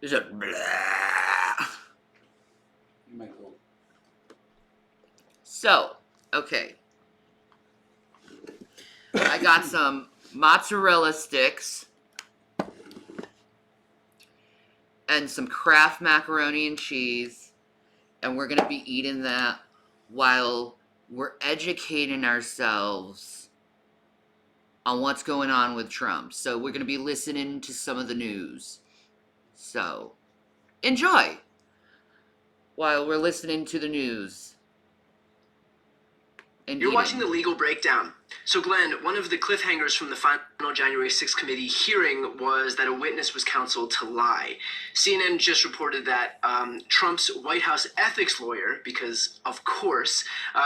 Is it blah? You might go. So, okay. I got some mozzarella sticks and some Kraft macaroni and cheese, and we're going to be eating that while we're educating ourselves on what's going on with Trump. So we're going to be listening to some of the news. So enjoy while we're listening to the news. And You're eating. watching The Legal Breakdown. So, Glenn, one of the cliffhangers from the final January 6th committee hearing was that a witness was counseled to lie. CNN just reported that Trump's White House ethics lawyer, because of course,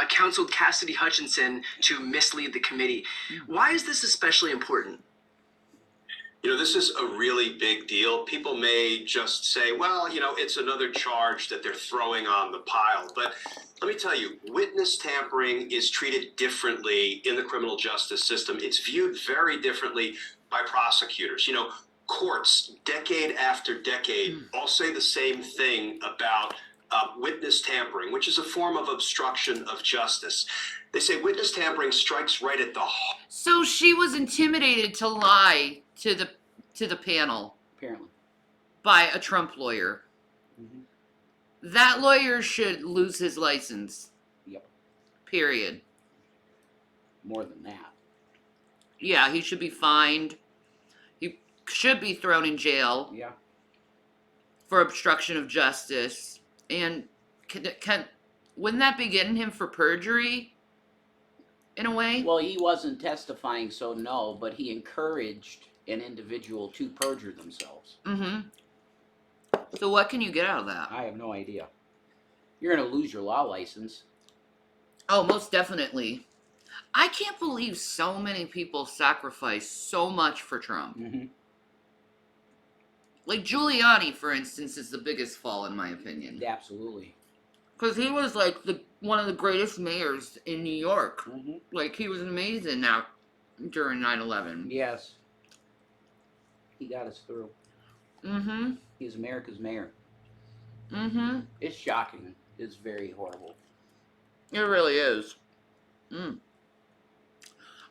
counseled Cassidy Hutchinson to mislead the committee. Why is this especially important? You know, this is a really big deal. People may just say, well, you know, it's another charge that they're throwing on the pile. But let me tell you, witness tampering is treated differently in the criminal justice system. It's viewed very differently by prosecutors. You know, courts, decade after decade, all say the same thing about witness tampering, which is a form of obstruction of justice. They say witness tampering strikes right at the heart. So she was intimidated to lie to the panel Apparently. by a Trump lawyer. Mm-hmm. That lawyer should lose his license. Yep. Period. More than that. Yeah, he should be fined. He should be thrown in jail Yeah. for obstruction of justice. And wouldn't that be getting him for perjury? In a way? Well, he wasn't testifying, so no, but he encouraged an individual to perjure themselves. Mm-hmm. So what can you get out of that? I have no idea. You're going to lose your law license. Oh, most definitely. I can't believe so many people sacrifice so much for Trump. Mm-hmm. Like Giuliani, for instance, is the biggest fall in my opinion. Absolutely. Because he was like one of the greatest mayors in New York. Mm-hmm. Like he was amazing now during 9/11. Yes. He got us through. Mm-hmm. He's America's mayor. Mm-hmm. It's shocking. It's very horrible. It really is. Mm.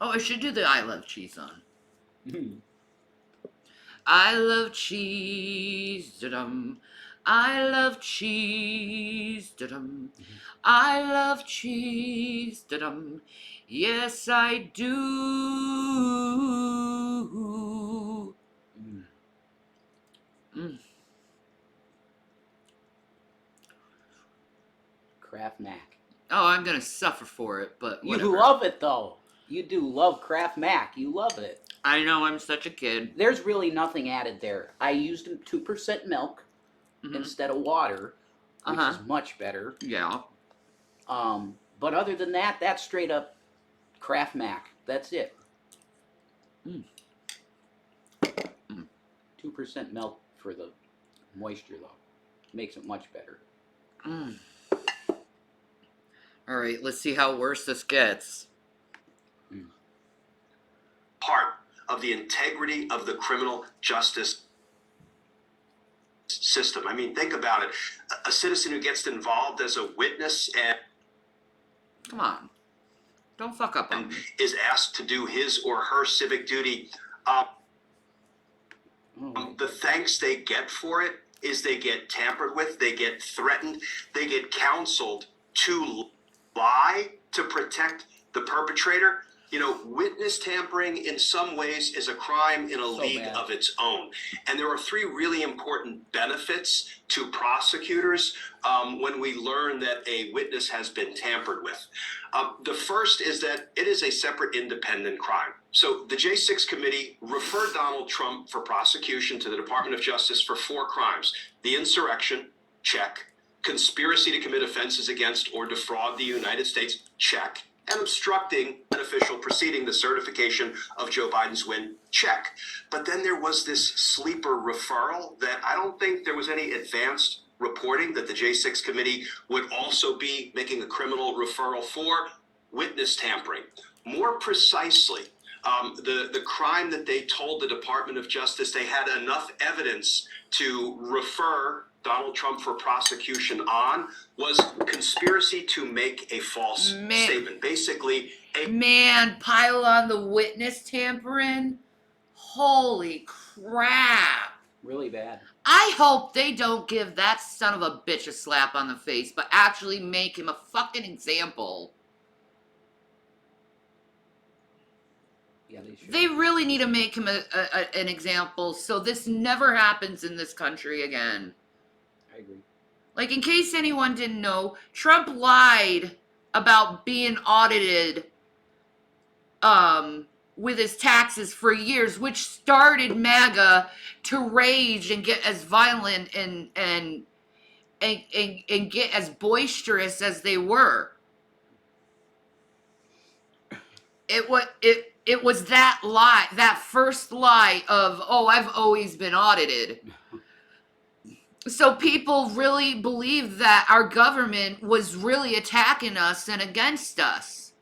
Oh, I should do the I Love Cheese on. I love cheese, da-dum. I love cheese, da-dum. I love cheese, da-dum. Yes, I do. Mm. Kraft Mac. Oh, I'm gonna suffer for it, but whatever. You love it, though. You do love Kraft Mac. You love it. I know, I'm such a kid. There's really nothing added there. I used 2% milk instead of water, which is much better. Yeah. But other than that, that's straight up Kraft Mac. That's it. 2% milk for the moisture, though. Makes it much better. Alright, let's see how worse this gets. Part of the integrity of the criminal justice system. I mean, think about it. A citizen who gets involved as a witness and Come on. Don't fuck up on me. is asked to do his or her civic duty. The thanks they get for it is they get tampered with, they get threatened, they get counseled to lie to protect the perpetrator. You know, witness tampering in some ways is a crime in a league of its own. And there are 3 really important benefits to prosecutors when we learn that a witness has been tampered with. The first is that it is a separate independent crime. So the J6 committee referred Donald Trump for prosecution to the Department of Justice for 4 crimes. The insurrection, check. Conspiracy to commit offenses against or defraud the United States, check. And obstructing an official proceeding, the certification of Joe Biden's win, check. But then there was this sleeper referral that I don't think there was any advanced reporting that the J6 committee would also be making a criminal referral for witness tampering. More precisely, The crime that they told the Department of Justice they had enough evidence to refer Donald Trump for prosecution on was conspiracy to make a false statement. Basically, pile on the witness tampering. Holy crap. Really bad. I hope they don't give that son of a bitch a slap on the face, but actually make him a fucking example. Yeah, they should. They really need to make him an example so this never happens in this country again. I agree. Like, in case anyone didn't know, Trump lied about being audited with his taxes for years, which started MAGA to rage and get as violent and get as boisterous as they were. It was that lie, that first lie of, oh, I've always been audited. So people really believed that our government was really attacking us and against us.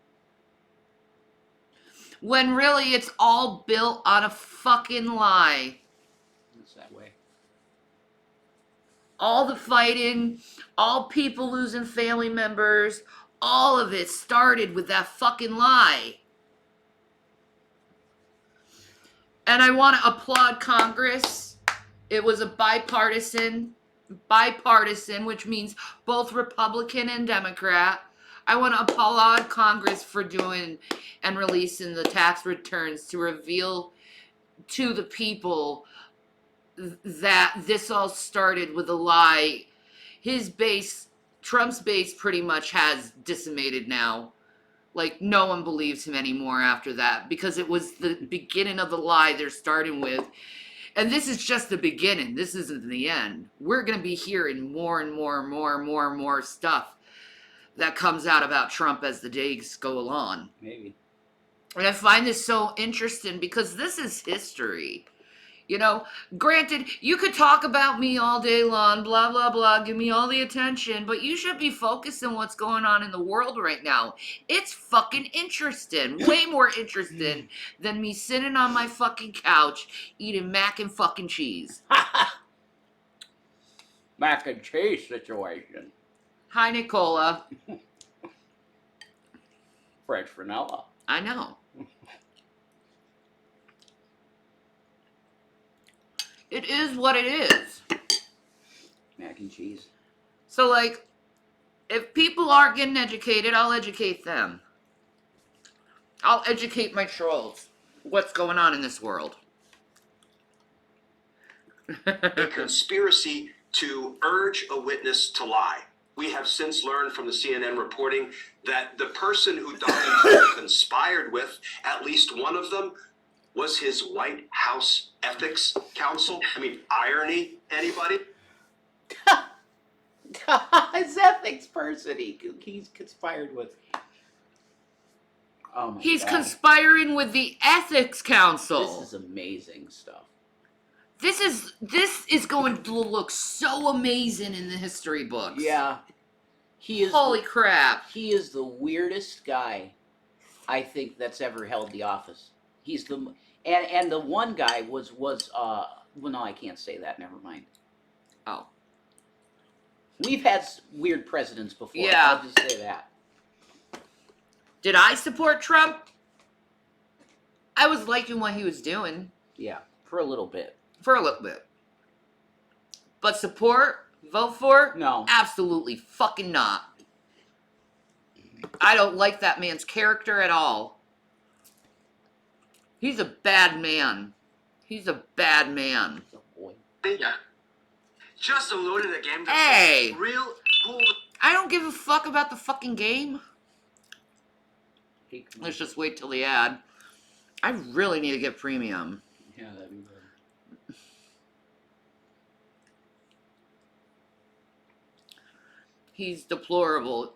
When really it's all built on a fucking lie. It's that way. All the fighting, all people losing family members, all of it started with that fucking lie. And I want to applaud Congress. It was a bipartisan, which means both Republican and Democrat. I want to applaud Congress for doing and releasing the tax returns to reveal to the people that this all started with a lie. Trump's base pretty much has decimated now. Like, no one believes him anymore after that because it was the beginning of the lie they're starting with. And this is just the beginning. This isn't the end. We're going to be hearing more and more and more and more and more stuff that comes out about Trump as the days go along. Maybe. And I find this so interesting because this is history. You know, granted, you could talk about me all day long, blah, blah, blah, give me all the attention, but you should be focused on what's going on in the world right now. It's fucking interesting. Way more interesting than me sitting on my fucking couch eating mac and fucking cheese. Mac and cheese situation. Hi, Nicola. Fresh vanilla. I know. It is what it is. Mac and cheese. So, like, if people aren't getting educated, I'll educate them. I'll educate my trolls. What's going on in this world? A conspiracy to urge a witness to lie. We have since learned from the CNN reporting that the person who Donald Trump conspired with, at least one of them, was his White House ethics counsel. I mean, irony, anybody? His ethics person he's conspired with. Oh my He's God. conspiring with the ethics council. This is amazing stuff. This is going to look so amazing in the history books. Yeah. He is Holy crap. He is the weirdest guy I think that's ever held the office. He's the and the one guy was well, no, I can't say that. Never mind. Oh. We've had weird presidents before. Yeah. I'll just say that. Did I support Trump? I was liking what he was doing. Yeah, for a little bit. For a little bit. But support? Vote for? No. Absolutely fucking not. I don't like that man's character at all. He's a bad man. He's a bad man. Oh, boy. Yeah. Just downloaded a game that's Hey! real cool. I don't give a fuck about the fucking game. Hey, Let's just wait till the ad. I really need to get premium. yeah, that'd be good. He's deplorable.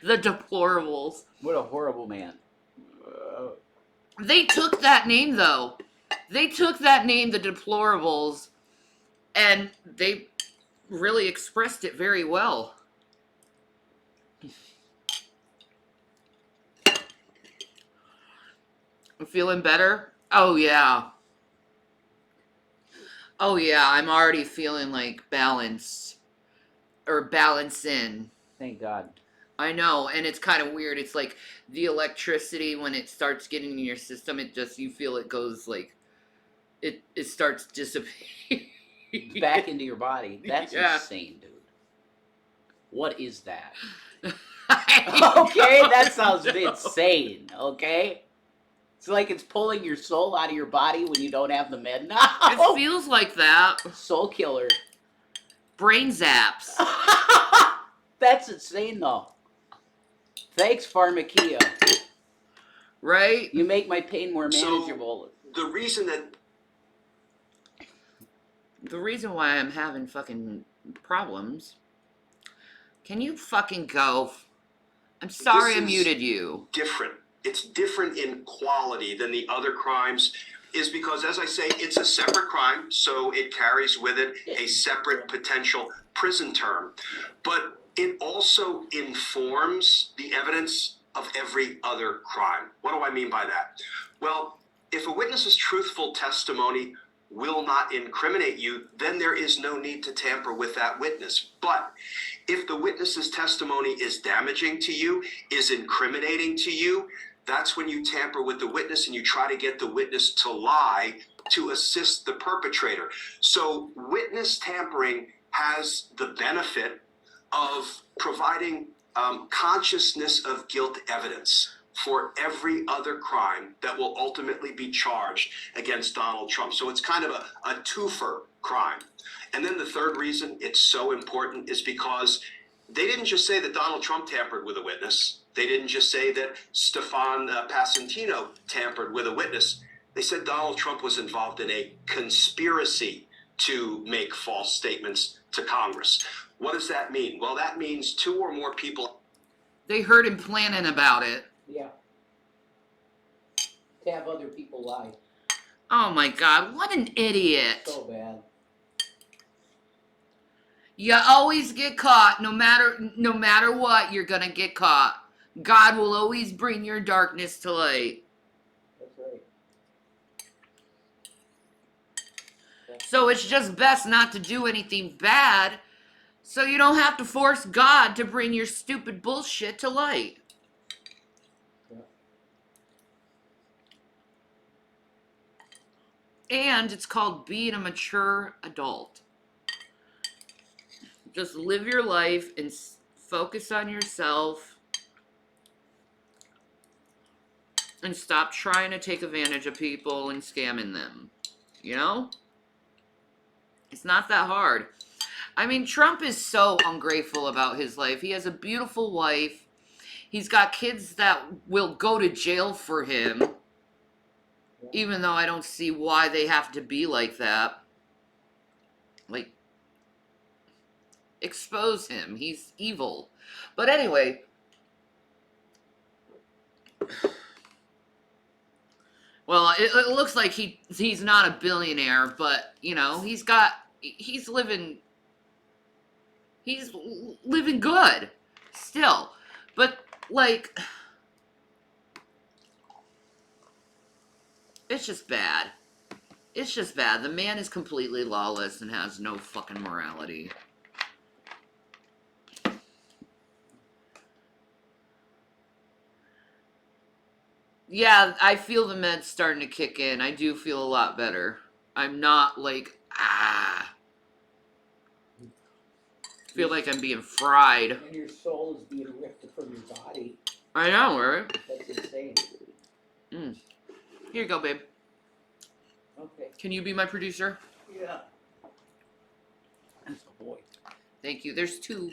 The deplorables. What a horrible man. They took that name, though. They took that name, the deplorables, and they really expressed it very well. I'm feeling better. Oh yeah. Oh yeah, I'm already feeling like balanced or balance in. Thank God. I know, and it's kind of weird. It's like the electricity when it starts getting in your system, it just you feel it goes like it starts disappearing Back into your body. That's yeah. insane, dude. What is that? I Okay, that don't sounds know. insane. Okay, it's like it's pulling your soul out of your body when you don't have the med. No, It feels like that. soul killer. Brain zaps. That's insane, though. Thanks, Pharmakia. Right? You make my pain more So- manageable. The reason that The reason why I'm having fucking problems. Can you fucking go? I'm sorry I This is- muted you. different. It's different in quality than the other crimes is because, as I say, it's a separate crime, so it carries with it a separate potential prison term. But it also informs the evidence of every other crime. What do I mean by that? Well, if a witness's truthful testimony will not incriminate you, then there is no need to tamper with that witness. But if the witness's testimony is damaging to you, is incriminating to you, that's when you tamper with the witness and you try to get the witness to lie to assist the perpetrator. So witness tampering has the benefit of providing consciousness of guilt evidence for every other crime that will ultimately be charged against Donald Trump. So it's kind of a twofer crime. And then the third reason it's so important is because they didn't just say that Donald Trump tampered with a witness. They didn't just say that Stefan Passantino tampered with a witness. They said Donald Trump was involved in a conspiracy to make false statements to Congress. What does that mean? Well, that means two or more people. They heard him planning about it. Yeah. To have other people lie. Oh my god, what an idiot. So bad. You always get caught. No matter what, you're gonna get caught. God will always bring your darkness to light. That's right. So it's just best not to do anything bad, so you don't have to force God to bring your stupid bullshit to light. And it's called being a mature adult. Just live your life and focus on yourself. And stop trying to take advantage of people and scamming them. You know? It's not that hard. I mean, Trump is so ungrateful about his life. He has a beautiful wife. He's got kids that will go to jail for him. Even though I don't see why they have to be like that. Like, expose him. He's evil. But anyway. Well, it looks like he's not a billionaire, but, you know, he's living good still. But, like, it's just bad. It's just bad. The man is completely lawless and has no fucking morality. Yeah, I feel the meds starting to kick in. I do feel a lot better. I'm not like, feel like I'm being fried. And your soul is being ripped from your body. I know, right? That's insane. Here you go, babe. Okay. Can you be my producer? Yeah. That's a boy. Thank you. There's two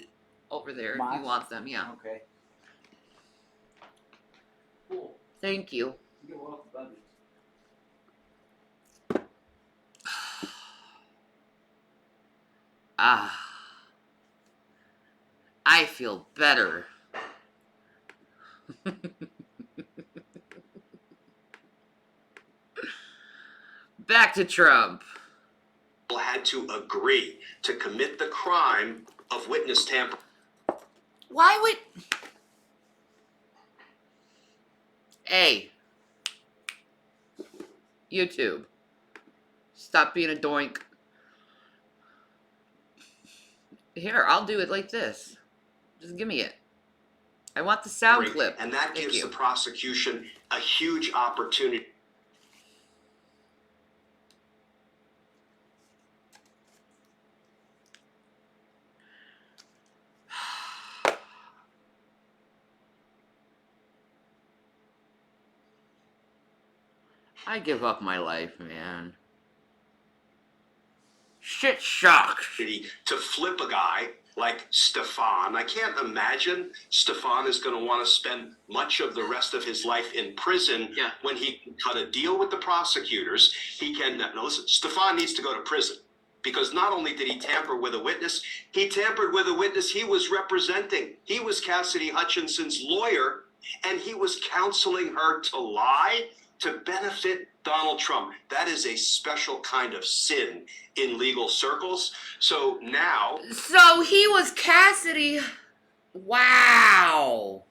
over there if Mods? you want them. Yeah. Okay. Cool. Thank you. You're welcome, buddy. I feel better. Back to Trump. Had decide to agree to commit the crime of witness tampering. Why would... Hey, YouTube, stop being a doink. Here, I'll do it like this. Just give me it. I want the sound clip. And that Thank gives you. the prosecution a huge opportunity. I give up my life, man. Shit sucks. To flip a guy like Stefan. I can't imagine Stefan is going to want to spend much of the rest of his life in prison when he can cut a deal with the prosecutors. He can, now listen, Stefan needs to go to prison because not only did he tamper with a witness, he tampered with a witness he was representing. He was Cassidy Hutchinson's lawyer, and he was counseling her to lie to benefit Donald Trump. That is a special kind of sin in legal circles. So now... So he was Cassidy. Wow.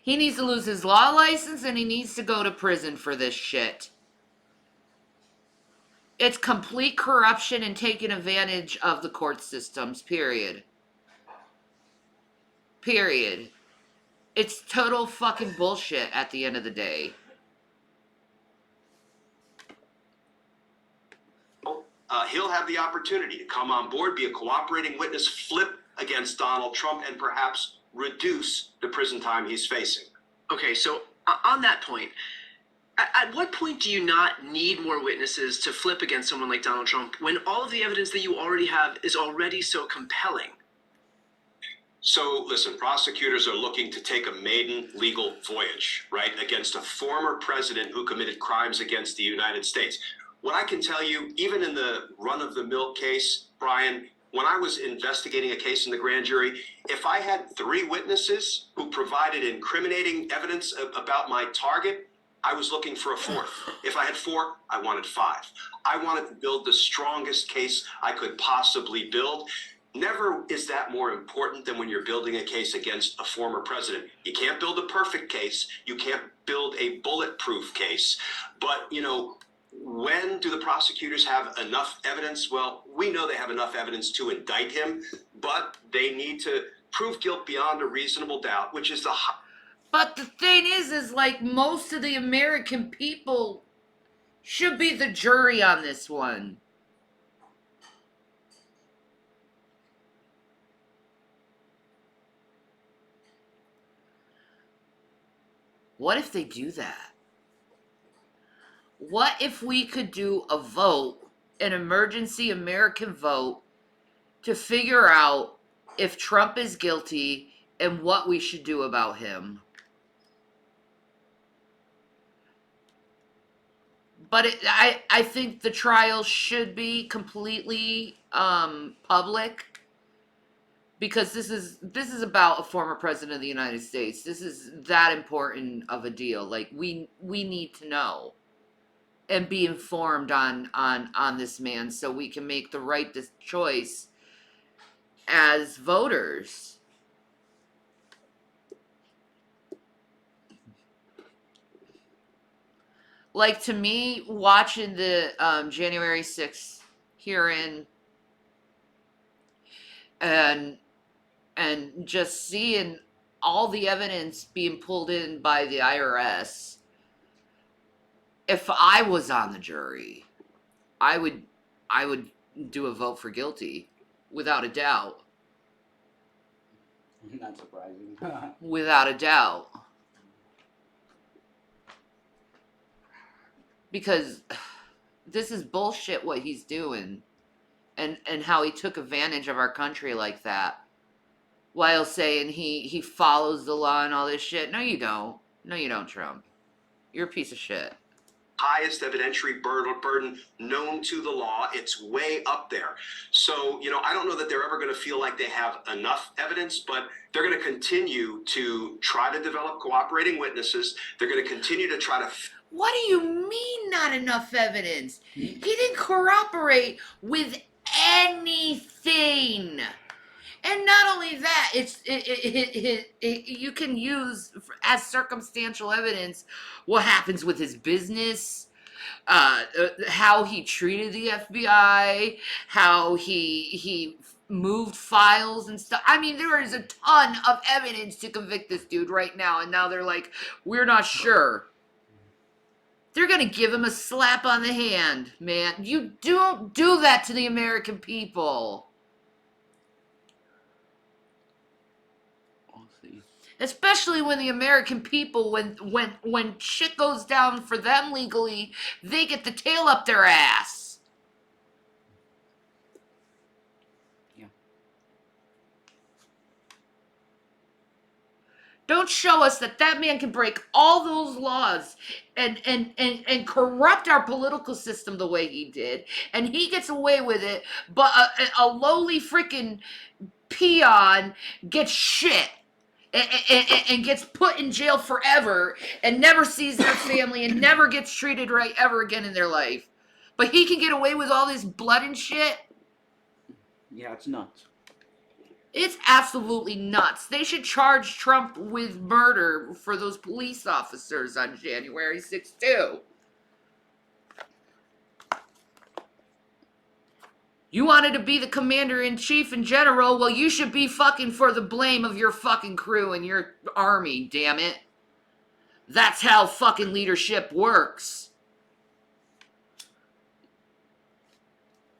He needs to lose his law license and he needs to go to prison for this shit. It's complete corruption and taking advantage of the court systems, period. Period. It's total fucking bullshit at the end of the day. He'll have the opportunity to come on board, be a cooperating witness, flip against Donald Trump, and perhaps reduce the prison time he's facing. Okay, so on that point, at what point do you not need more witnesses to flip against someone like Donald Trump when all of the evidence that you already have is already so compelling? So, listen, prosecutors are looking to take a maiden legal voyage, right, against a former president who committed crimes against the United States. What I can tell you, even in the run-of-the-mill case, Brian, when I was investigating a case in the grand jury, if I had 3 witnesses who provided incriminating evidence about my target, I was looking for a 4th. If I had 4, I wanted 5. I wanted to build the strongest case I could possibly build. Never is that more important than when you're building a case against a former president. You can't build a perfect case. You can't build a bulletproof case. But, you know, when do the prosecutors have enough evidence? Well, we know they have enough evidence to indict him, but they need to prove guilt beyond a reasonable doubt, which is the... But the thing is like most of the American people should be the jury on this one. What if they do that? What if we could do a vote, an emergency American vote, to figure out if Trump is guilty and what we should do about him? But I think the trial should be completely public. Because this is about a former president of the United States. This is that important of a deal. Like we need to know and be informed on this man so we can make the right choice as voters. Like to me, watching the January 6th hearing and just seeing all the evidence being pulled in by the IRS, if I was on the jury, I would do a vote for guilty, without a doubt. Not surprising. Without a doubt. Because this is bullshit what he's doing. And how he took advantage of our country like that. While saying he follows the law and all this shit. No, you don't. No, you don't, Trump. You're a piece of shit. Highest evidentiary burden known to the law. It's way up there. So, you know, I don't know that they're ever going to feel like they have enough evidence, but they're going to continue to try to develop cooperating witnesses. They're going to continue to try to... What do you mean not enough evidence? He didn't corroborate with anything. And not only that, you can use as circumstantial evidence what happens with his business, how he treated the FBI, how he moved files and stuff. I mean, there is a ton of evidence to convict this dude right now, and now they're like, we're not sure. They're gonna give him a slap on the hand, man. You don't do that to the American people. We'll see. Especially when the American people, when shit goes down for them legally, they get the tail up their ass. Yeah. Don't show us that man can break all those laws and corrupt our political system the way he did, and he gets away with it, but a lowly freaking peon gets shit. And gets put in jail forever and never sees their family and never gets treated right ever again in their life. But he can get away with all this blood and shit. Yeah, it's nuts. It's absolutely nuts. They should charge Trump with murder for those police officers on January 6th, too. You wanted to be the commander-in-chief and general, well, you should be fucking for the blame of your fucking crew and your army, damn it. That's how fucking leadership works.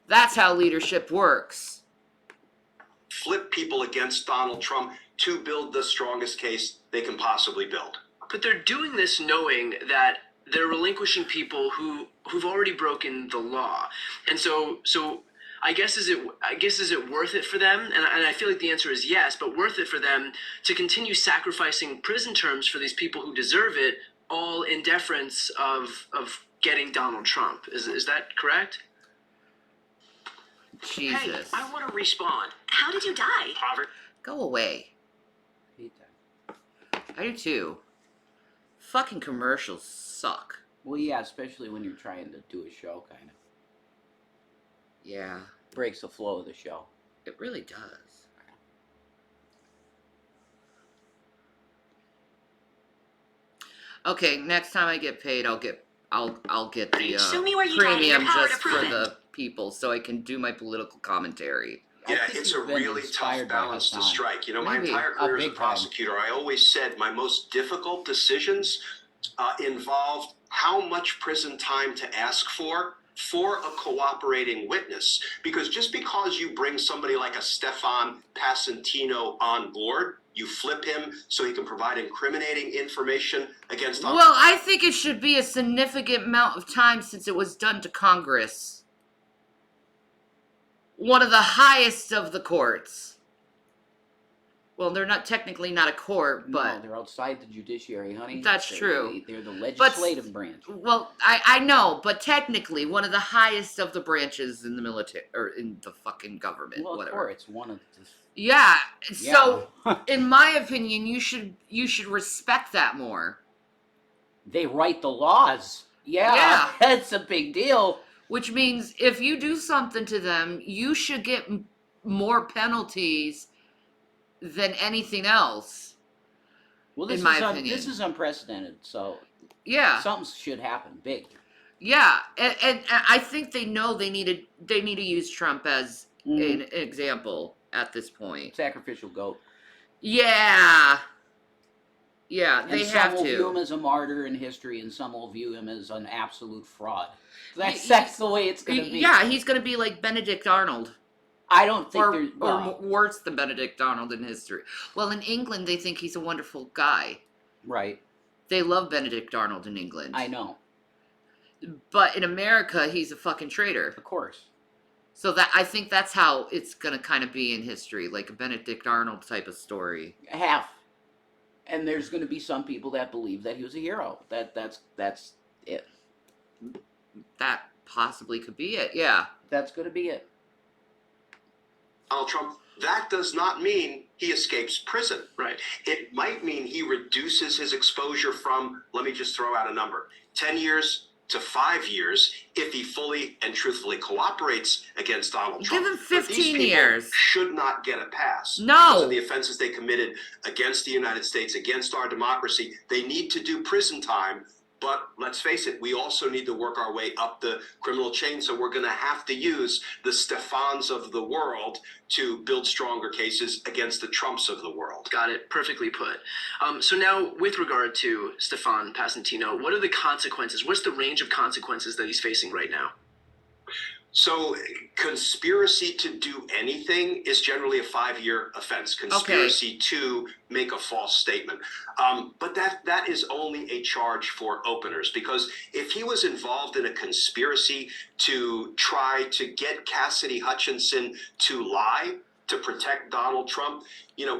That's how leadership works. Flip people against Donald Trump to build the strongest case they can possibly build. But they're doing this knowing that they're relinquishing people who've already broken the law. And so I guess is it worth it for them? And I feel like the answer is yes, but worth it for them to continue sacrificing prison terms for these people who deserve it, all in deference of getting Donald Trump. Is that correct? Jesus. Hey, I want to respond. How did you die? Poverty. Go away. I hate that. I do too. Fucking commercials suck. Well, yeah, especially when you're trying to do a show, kind of. Yeah, Breaks the flow of the show. it really does. Okay, next time I get paid, I'll get the Show me where you got it, your premium power just to for prove it. the people, so I can do my political commentary. I Yeah, think it's a you've been really tough inspired by balance to Hassan. strike. You know, my Maybe. entire career as a big time. prosecutor, I always said my most difficult decisions involved how much prison time to ask for a cooperating witness. Because just because you bring somebody like a Stefan Passantino on board, you flip him so he can provide incriminating information against. Well, I think it should be a significant amount of time since it was done to Congress. One of the highest of the courts. Well, they're not technically not a court, but No, they're outside the judiciary, honey. That's true. They're the legislative branch. well, I know, but technically one of the highest of the branches in the military or in the fucking government, Well, of whatever. course, it's one of the... Yeah. So, Yeah. in my opinion, you should respect that more. They write the laws. Yeah. Yeah, that's a big deal. Which means if you do something to them, you should get more penalties than anything else. Well, In my opinion. this is unprecedented, so Yeah. something should happen big. Yeah, and I think they know they need to use Trump as an example at this point. Sacrificial goat. Yeah, yeah, And they some have will view him to. as a martyr in history, and some will view him as an absolute fraud. He- That's the way it's going to be. Yeah, he's gonna be like Benedict Arnold, I don't think or there's... worse than Benedict Arnold in history. Well, in England, they think he's a wonderful guy. Right. They love Benedict Arnold in England. I know. But in America, he's a fucking traitor. Of course. So that I think that's how it's gonna kind of be in history, like a Benedict Arnold type of story. Half. And there's going to be some people that believe that he was a hero. That's it. That possibly could be it. Yeah. That's going to be it. Donald Trump, that does not mean he escapes prison. Right. It might mean he reduces his exposure from, let me just throw out a number, 10 years to 5 years if he fully and truthfully cooperates against Donald Give Trump. him But these 15 people years. should not get a pass No. because of the offenses they committed against the United States, against our democracy. They need to do prison time. But let's face it, we also need to work our way up the criminal chain. So we're going to have to use the Stefans of the world to build stronger cases against the Trumps of the world. Got it. Perfectly put. So now, with regard to Stefan Passantino, what are the consequences? What's the range of consequences that he's facing right now? So conspiracy to do anything is generally a 5-year offense. Conspiracy to make a false statement. But that is only a charge for openers, because if he was involved in a conspiracy to try to get Cassidy Hutchinson to lie to protect Donald Trump,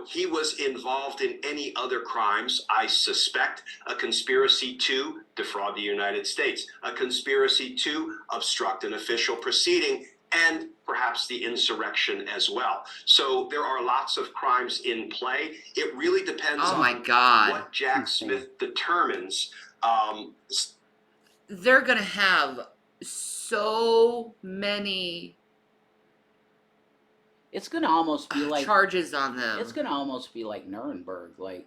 he was involved in any other crimes, I suspect, a conspiracy to defraud the United States, a conspiracy to obstruct an official proceeding, and perhaps the insurrection as well. So there are lots of crimes in play. It really depends Oh my on God. what Jack Smith determines. They're going to have so many It's gonna almost be like charges on them. It's gonna almost be like Nuremberg, like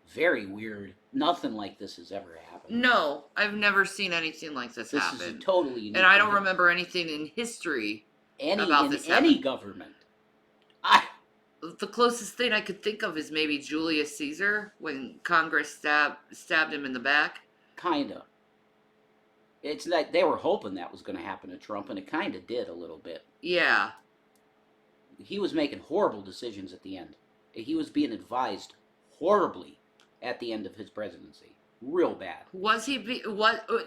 very weird. Nothing like this has ever happened. No, I've never seen anything like this This happen. is totally unique. And I don't remember anything in history about this any happening. government. The closest thing I could think of is maybe Julius Caesar when Congress stabbed him in the back. Kinda. It's like they were hoping that was going to happen to Trump, and it kind of did a little bit. Yeah. He was making horrible decisions at the end. He was being advised horribly at the end of his presidency. Real bad. Was he?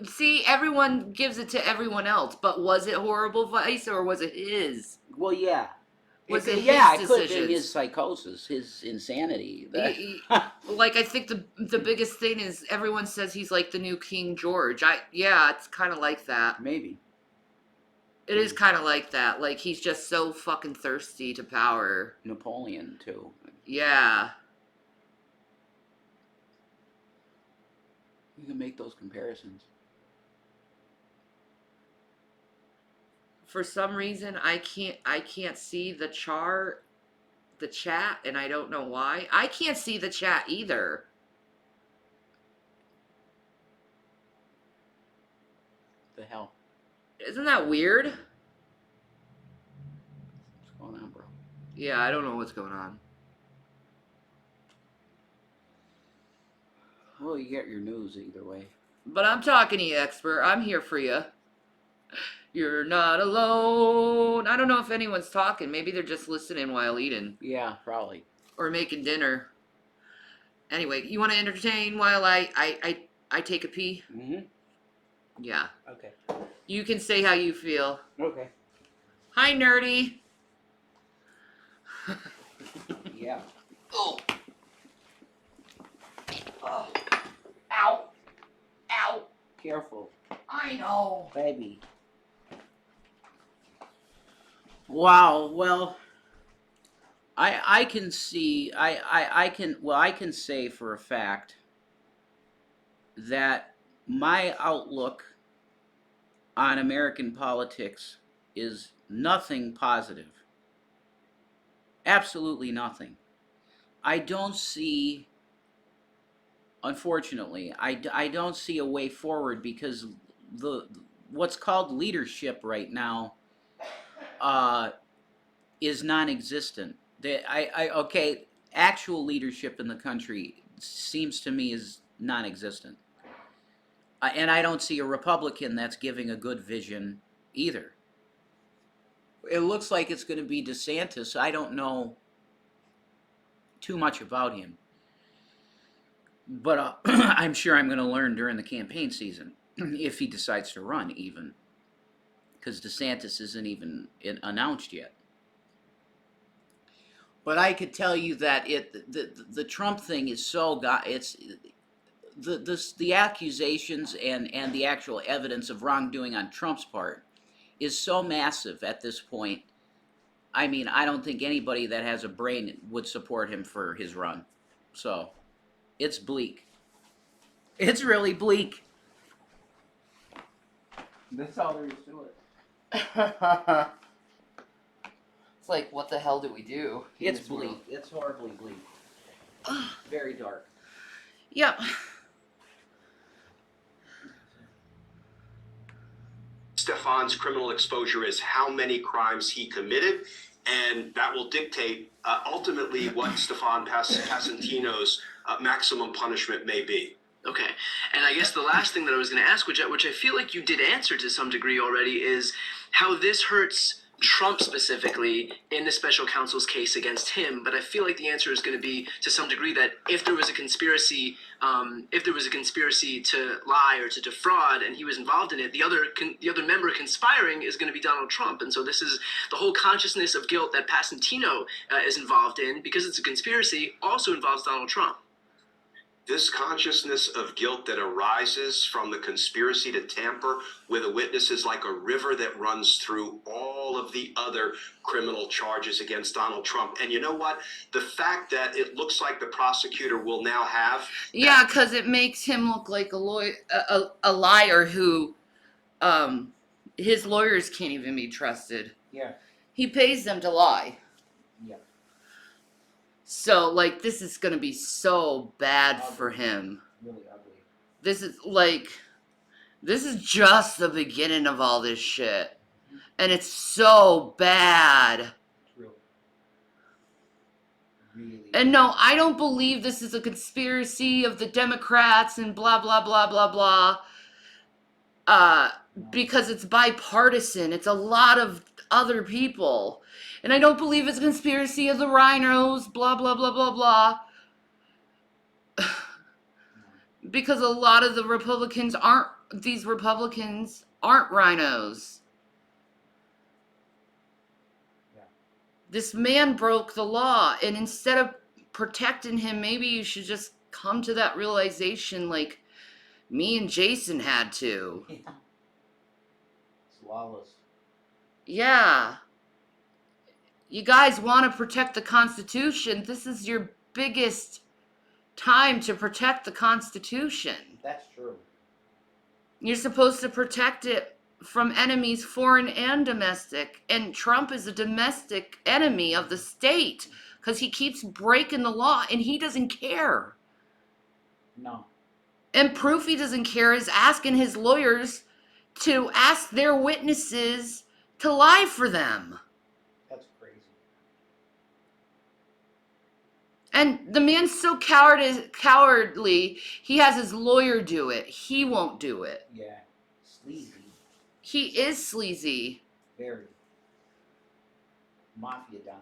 See, everyone gives it to everyone else, but was it horrible advice or was it his? Well, yeah. Was it his yeah, it could have been decisions? his psychosis, his insanity. Like, I think the biggest thing is everyone says he's like the new King George. Yeah, it's kind of like that. Maybe. It is kind of like that. Like, he's just so fucking thirsty to power. Napoleon, too. Yeah. You can make those comparisons. For some reason, I can't see the chat, and I don't know why. I can't see the chat either. The hell? Isn't that weird? What's going on, bro? Yeah, I don't know what's going on. Well, you get your news either way. But I'm talking to you, expert. I'm here for you. You're not alone. I don't know if anyone's talking. Maybe they're just listening while eating. Yeah, probably. Or making dinner. Anyway, you want to entertain while I take a pee? Mm-hmm. Yeah. Okay. You can say how you feel. Okay. Hi, nerdy. Yeah. Oh. Oh. Ow. Ow. Careful, I know. baby. Wow. Well, I can see. I can say for a fact that my outlook on American politics is nothing positive. Absolutely nothing. I don't see, unfortunately, I don't see a way forward because what's called leadership right now is non-existent. Actual leadership in the country seems to me is non-existent. And I don't see a Republican that's giving a good vision either. It looks like it's going to be DeSantis. I don't know too much about him. But I'm sure I'm going to learn during the campaign season, if he decides to run even. Because DeSantis isn't even announced yet. But I could tell you that the Trump thing is so it's the accusations and the actual evidence of wrongdoing on Trump's part is so massive at this point I mean, I don't think anybody that has a brain would support him for his run. So, it's bleak. It's really bleak. That's all there is to it. It's like, what the hell do we do? It's bleak. It's horribly bleak. Very dark. Yep. Stefan's criminal exposure is how many crimes he committed, and that will dictate ultimately what Stefan Passantino's maximum punishment may be. Okay, and I guess the last thing that I was going to ask, which I feel like you did answer to some degree already, is how this hurts Trump specifically in the special counsel's case against him. But I feel like the answer is going to be to some degree that if there was a conspiracy, to lie or to defraud, and he was involved in it, the other member conspiring is going to be Donald Trump. And so this is the whole consciousness of guilt that Passantino is involved in, because it's a conspiracy, also involves Donald Trump. This consciousness of guilt that arises from the conspiracy to tamper with a witness is like a river that runs through all of the other criminal charges against Donald Trump. And you know what? The fact that it looks like the prosecutor will now have... Yeah, because it makes him look like a liar who, his lawyers can't even be trusted. Yeah. He pays them to lie. Yeah. So, like, this is going to be so bad Ugly. for him. Really ugly. This is just the beginning of all this shit. And it's so bad. True. Really. And no, I don't believe this is a conspiracy of the Democrats and blah, blah, blah, blah, blah. Because it's bipartisan. It's a lot of other people. And I don't believe it's a conspiracy of the rhinos, blah, blah, blah, blah, blah. Because a lot of the Republicans aren't rhinos. Yeah. This man broke the law, and instead of protecting him, maybe you should just come to that realization like me and Jason had to. Yeah. It's lawless. Yeah. You guys want to protect the Constitution. This is your biggest time to protect the Constitution. That's true. You're supposed to protect it from enemies, foreign and domestic. And Trump is a domestic enemy of the state because he keeps breaking the law and he doesn't care. No. And proof he doesn't care is asking his lawyers to ask their witnesses to lie for them. That's crazy. And the man's so cowardly, he has his lawyer do it. He won't do it. Yeah. Sleazy. He is sleazy. Very. Mafia Don.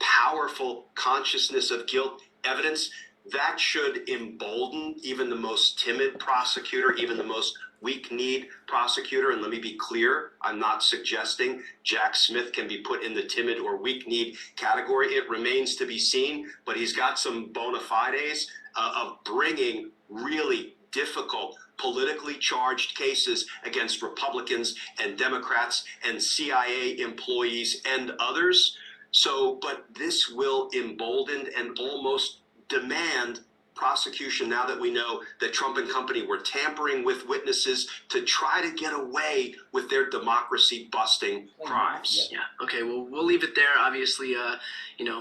Powerful consciousness of guilt evidence that should embolden even the most timid prosecutor, even the most weak-kneed prosecutor. And let me be clear, I'm not suggesting Jack Smith can be put in the timid or weak-kneed category. It remains to be seen, but he's got some bona fides of bringing really difficult, politically charged cases against Republicans and Democrats and CIA employees and others. So, but this will embolden and almost demand prosecution now that we know that Trump and company were tampering with witnesses to try to get away with their democracy-busting crimes. Yeah. Okay. Well, we'll leave it there. Obviously,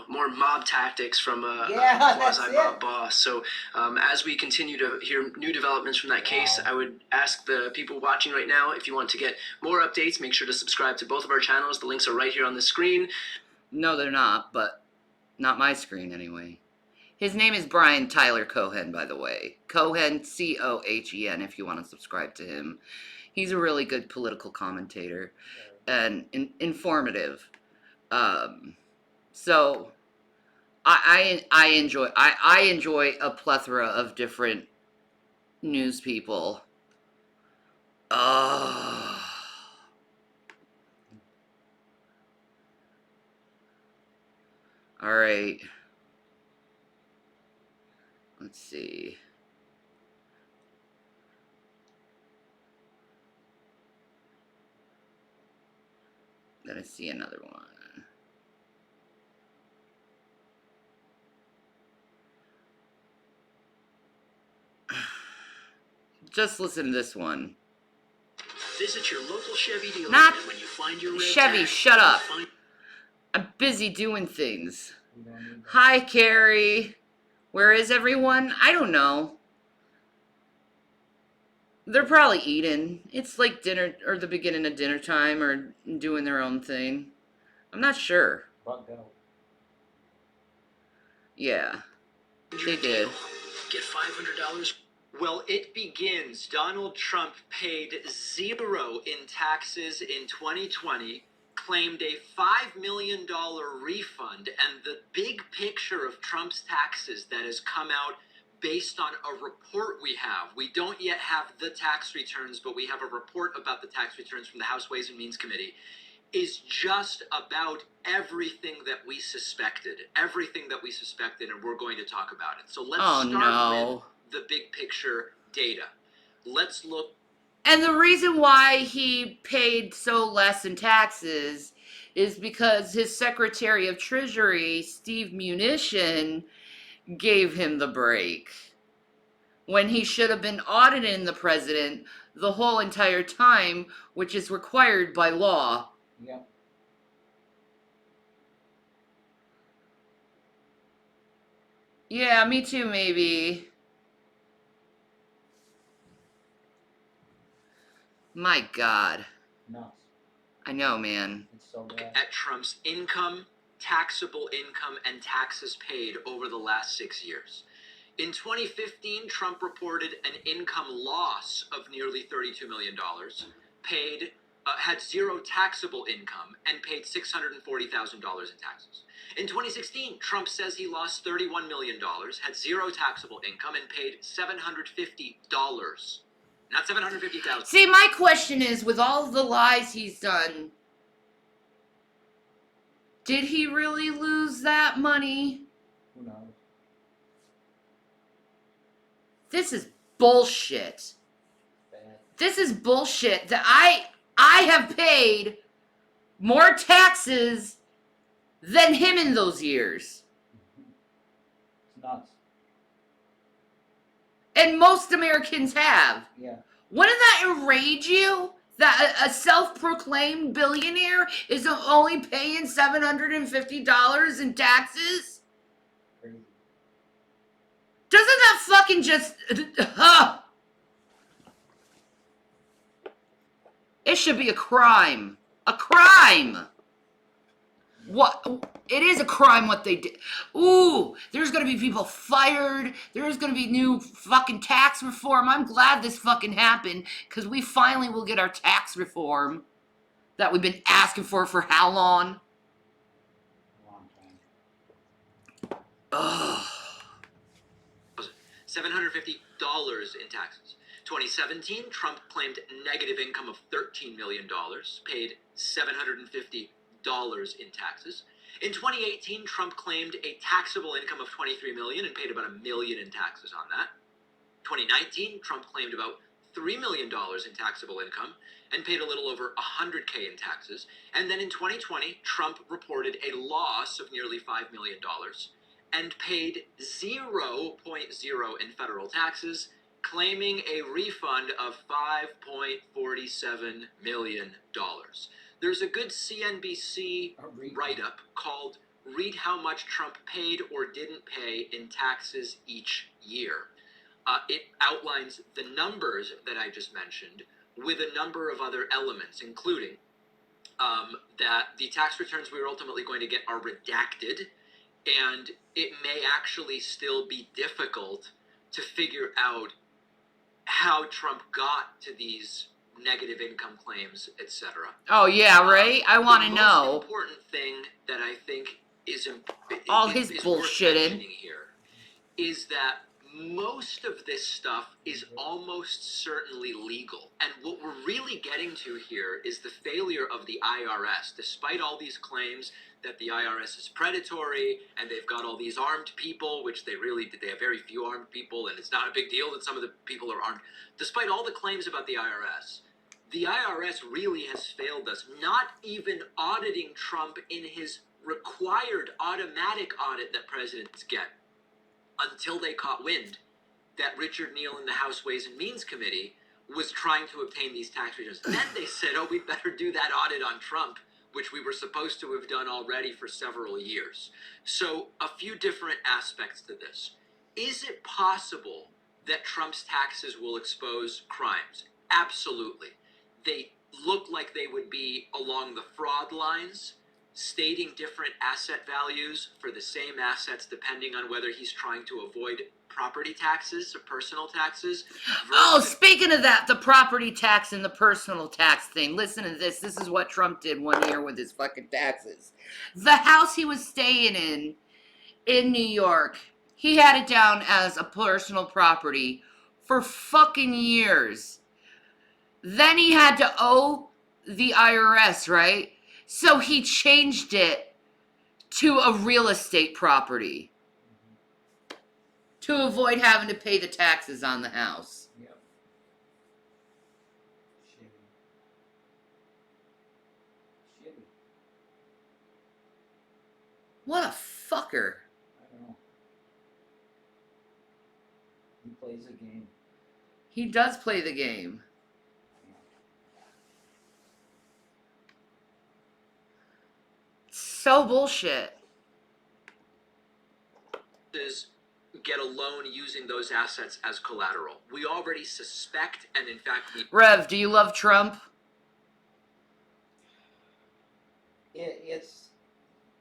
more mob tactics from a quasi-mob boss. So, as we continue to hear new developments from that case, I would ask the people watching right now, if you want to get more updates, make sure to subscribe to both of our channels. The links are right here on the screen. No, they're not, but not my screen anyway. His name is Brian Tyler Cohen, by the way. Cohen, Cohen, if you want to subscribe to him. He's a really good political commentator and informative. So I enjoy a plethora of different news people. All right. Let's see. Let us see another one. Just listen to this one. Visit your local Chevy dealer, Not and when you find your red Chevy, tag, shut up. find- I'm busy doing things. Hi, Carrie. Where is everyone? I don't know. They're probably eating. It's like dinner or the beginning of dinner time or doing their own thing. I'm not sure. Bugged out. Yeah, they did. Get $500. Well, it begins. Donald Trump paid zero in taxes in 2020, claimed a $5 million refund, and the big picture of Trump's taxes that has come out based on a report we have. We don't yet have the tax returns, but we have a report about the tax returns from the House Ways and Means Committee, is just about everything that we suspected. Everything that we suspected, and we're going to talk about it. So let's start with the big picture data. Let's look. And the reason why he paid so less in taxes is because his Secretary of Treasury, Steve Mnuchin, gave him the break when he should have been auditing the president the whole entire time, which is required by law. Yeah. Yeah, me too, maybe. My God. Nuts. I know, man. It's so bad. At Trump's income, taxable income, and taxes paid over the last 6 years. In 2015, Trump reported an income loss of nearly $32 million, had zero taxable income, and paid $640,000 in taxes. In 2016, Trump says he lost $31 million, had zero taxable income, and paid $750. Not $750,000. See, my question is, with all the lies he's done, did he really lose that money? Who knows? This is bullshit. Bad. This is bullshit that I have paid more taxes than him in those years. It's nuts. And most Americans have. Yeah. Wouldn't that enrage you? That a self-proclaimed billionaire is only paying $750 in taxes? Crazy. Doesn't that fucking just... It should be a crime. A crime! What? It is a crime what they did. Ooh, there's gonna be people fired. There's gonna be new fucking tax reform. I'm glad this fucking happened, because we finally will get our tax reform that we've been asking for how long? Long time. Ugh. $750 in taxes. 2017, Trump claimed negative income of $13 million, paid $750 in taxes. In 2018, Trump claimed a taxable income of $23 million and paid about $1 million in taxes on that. 2019, Trump claimed about $3 million in taxable income and paid a little over $100K in taxes. And then in 2020, Trump reported a loss of nearly $5 million and paid 0.0 in federal taxes, claiming a refund of $5.47 million. There's a good CNBC write-up called "Read How Much Trump Paid or Didn't Pay in Taxes Each Year." It outlines the numbers that I just mentioned with a number of other elements, including that the tax returns we are ultimately going to get are redacted, and it may actually still be difficult to figure out how Trump got to these negative income claims, etc. Oh yeah, right? I want to know. The most important thing that I think is all his is bullshitting worth mentioning here is that most of this stuff is almost certainly legal. And what we're really getting to here is the failure of the IRS. Despite all these claims that the IRS is predatory and they've got all these armed people, which they have very few armed people, and it's not a big deal that some of the people are armed. Despite all the claims about the IRS, the IRS really has failed us, not even auditing Trump in his required automatic audit that presidents get until they caught wind that Richard Neal in the House Ways and Means Committee was trying to obtain these tax returns. Then they said, oh, we better do that audit on Trump, which we were supposed to have done already for several years. So a few different aspects to this. Is it possible that Trump's taxes will expose crimes? Absolutely. They look like they would be along the fraud lines, stating different asset values for the same assets depending on whether he's trying to avoid property taxes or personal taxes. Oh, speaking of that, the property tax and the personal tax thing. Listen to this. This is what Trump did one year with his fucking taxes. The house he was staying in New York, he had it down as a personal property for fucking years. Then he had to owe the IRS, right? So he changed it to a real estate property to avoid having to pay the taxes on the house. Yep. Shitty. What a fucker. I don't know. He plays a game. He does play the game. So bullshit. Get a loan using those assets as collateral. We already suspect, and in fact, Rev, do you love Trump? It's,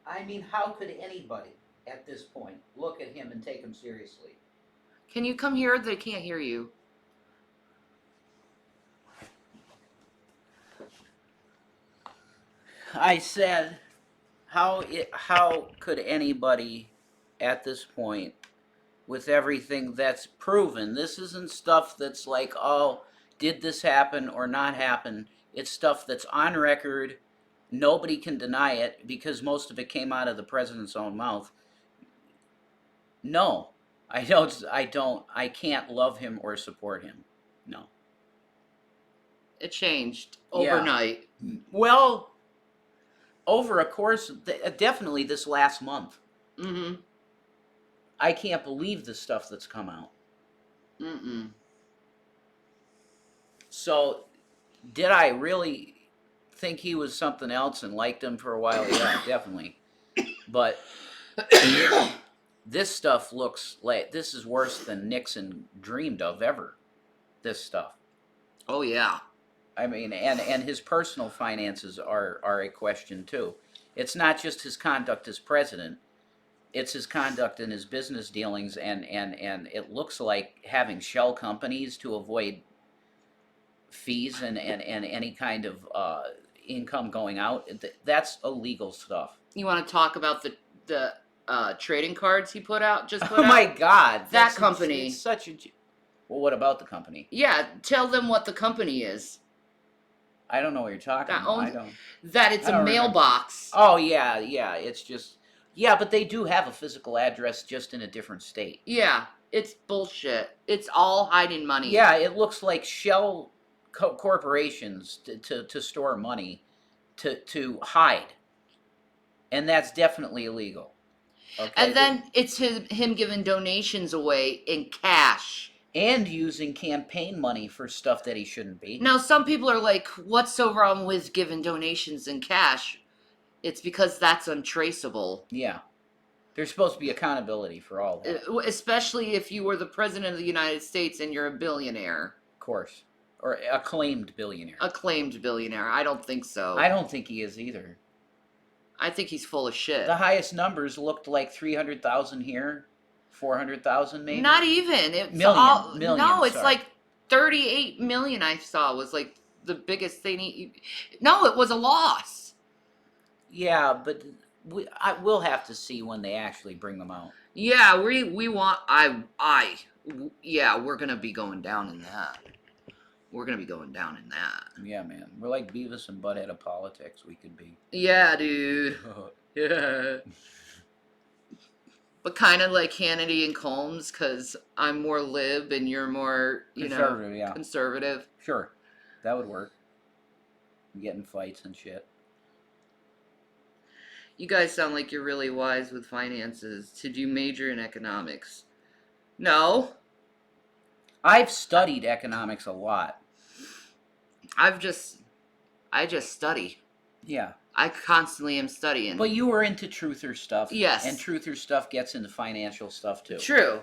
I mean, how could anybody at this point look at him and take him seriously? Can you come here? They can't hear you. I said, how could anybody at this point, with everything that's proven, this isn't stuff that's like, oh, did this happen or not happen? It's stuff that's on record. Nobody can deny it because most of it came out of the president's own mouth. No, I can't love him or support him. No. It changed Yeah. overnight. Well, over a course, definitely this last month. Mm-hmm. I can't believe the stuff that's come out. Mm-mm. So, did I really think he was something else and liked him for a while? Yeah, definitely. But this stuff looks like this is worse than Nixon dreamed of ever. This stuff. Oh, yeah. I mean, and his personal finances are a question too. It's not just his conduct as president. It's his conduct in his business dealings, and it looks like having shell companies to avoid fees and any kind of income going out. That's illegal stuff. You want to talk about the trading cards he put out? Just put Oh out? my God! That company. It's such a. Well, what about the company? Yeah, tell them what the company is. I don't know what you're talking about. I don't. That it's I a don't remember. mailbox. Oh yeah. It's just. Yeah, but they do have a physical address, just in a different state. Yeah, it's bullshit. It's all hiding money. Yeah, it looks like shell corporations to store money to hide, and that's definitely illegal. Okay? And then it's him giving donations away in cash. And using campaign money for stuff that he shouldn't be. Now, some people are like, what's so wrong with giving donations in cash? It's because that's untraceable. Yeah. There's supposed to be accountability for all that. Especially if you were the president of the United States and you're a billionaire. Of course. Or acclaimed billionaire. Acclaimed billionaire. I don't think so. I don't think he is either. I think he's full of shit. The highest numbers looked like 300,000 here, 400,000 maybe. Not even. It's million. No, it's sorry. like 38 million. I saw was like the biggest thing. No, it was a loss. Yeah, but we'll have to see when they actually bring them out. Yeah, we want. Yeah, we're gonna be going down in that. We're gonna be going down in that. Yeah, man. We're like Beavis and Butthead of politics. We could be. Yeah, dude. Yeah. But kind of like Hannity and Combs, because I'm more lib and you're more, Conservative, know, yeah. conservative. Sure, that would work. get in fights and shit. You guys sound like you're really wise with finances. Did you major in economics? No. I've studied economics a lot. I just study. Yeah. I constantly am studying. But you were into truther stuff. Yes. And truther stuff gets into financial stuff too. True.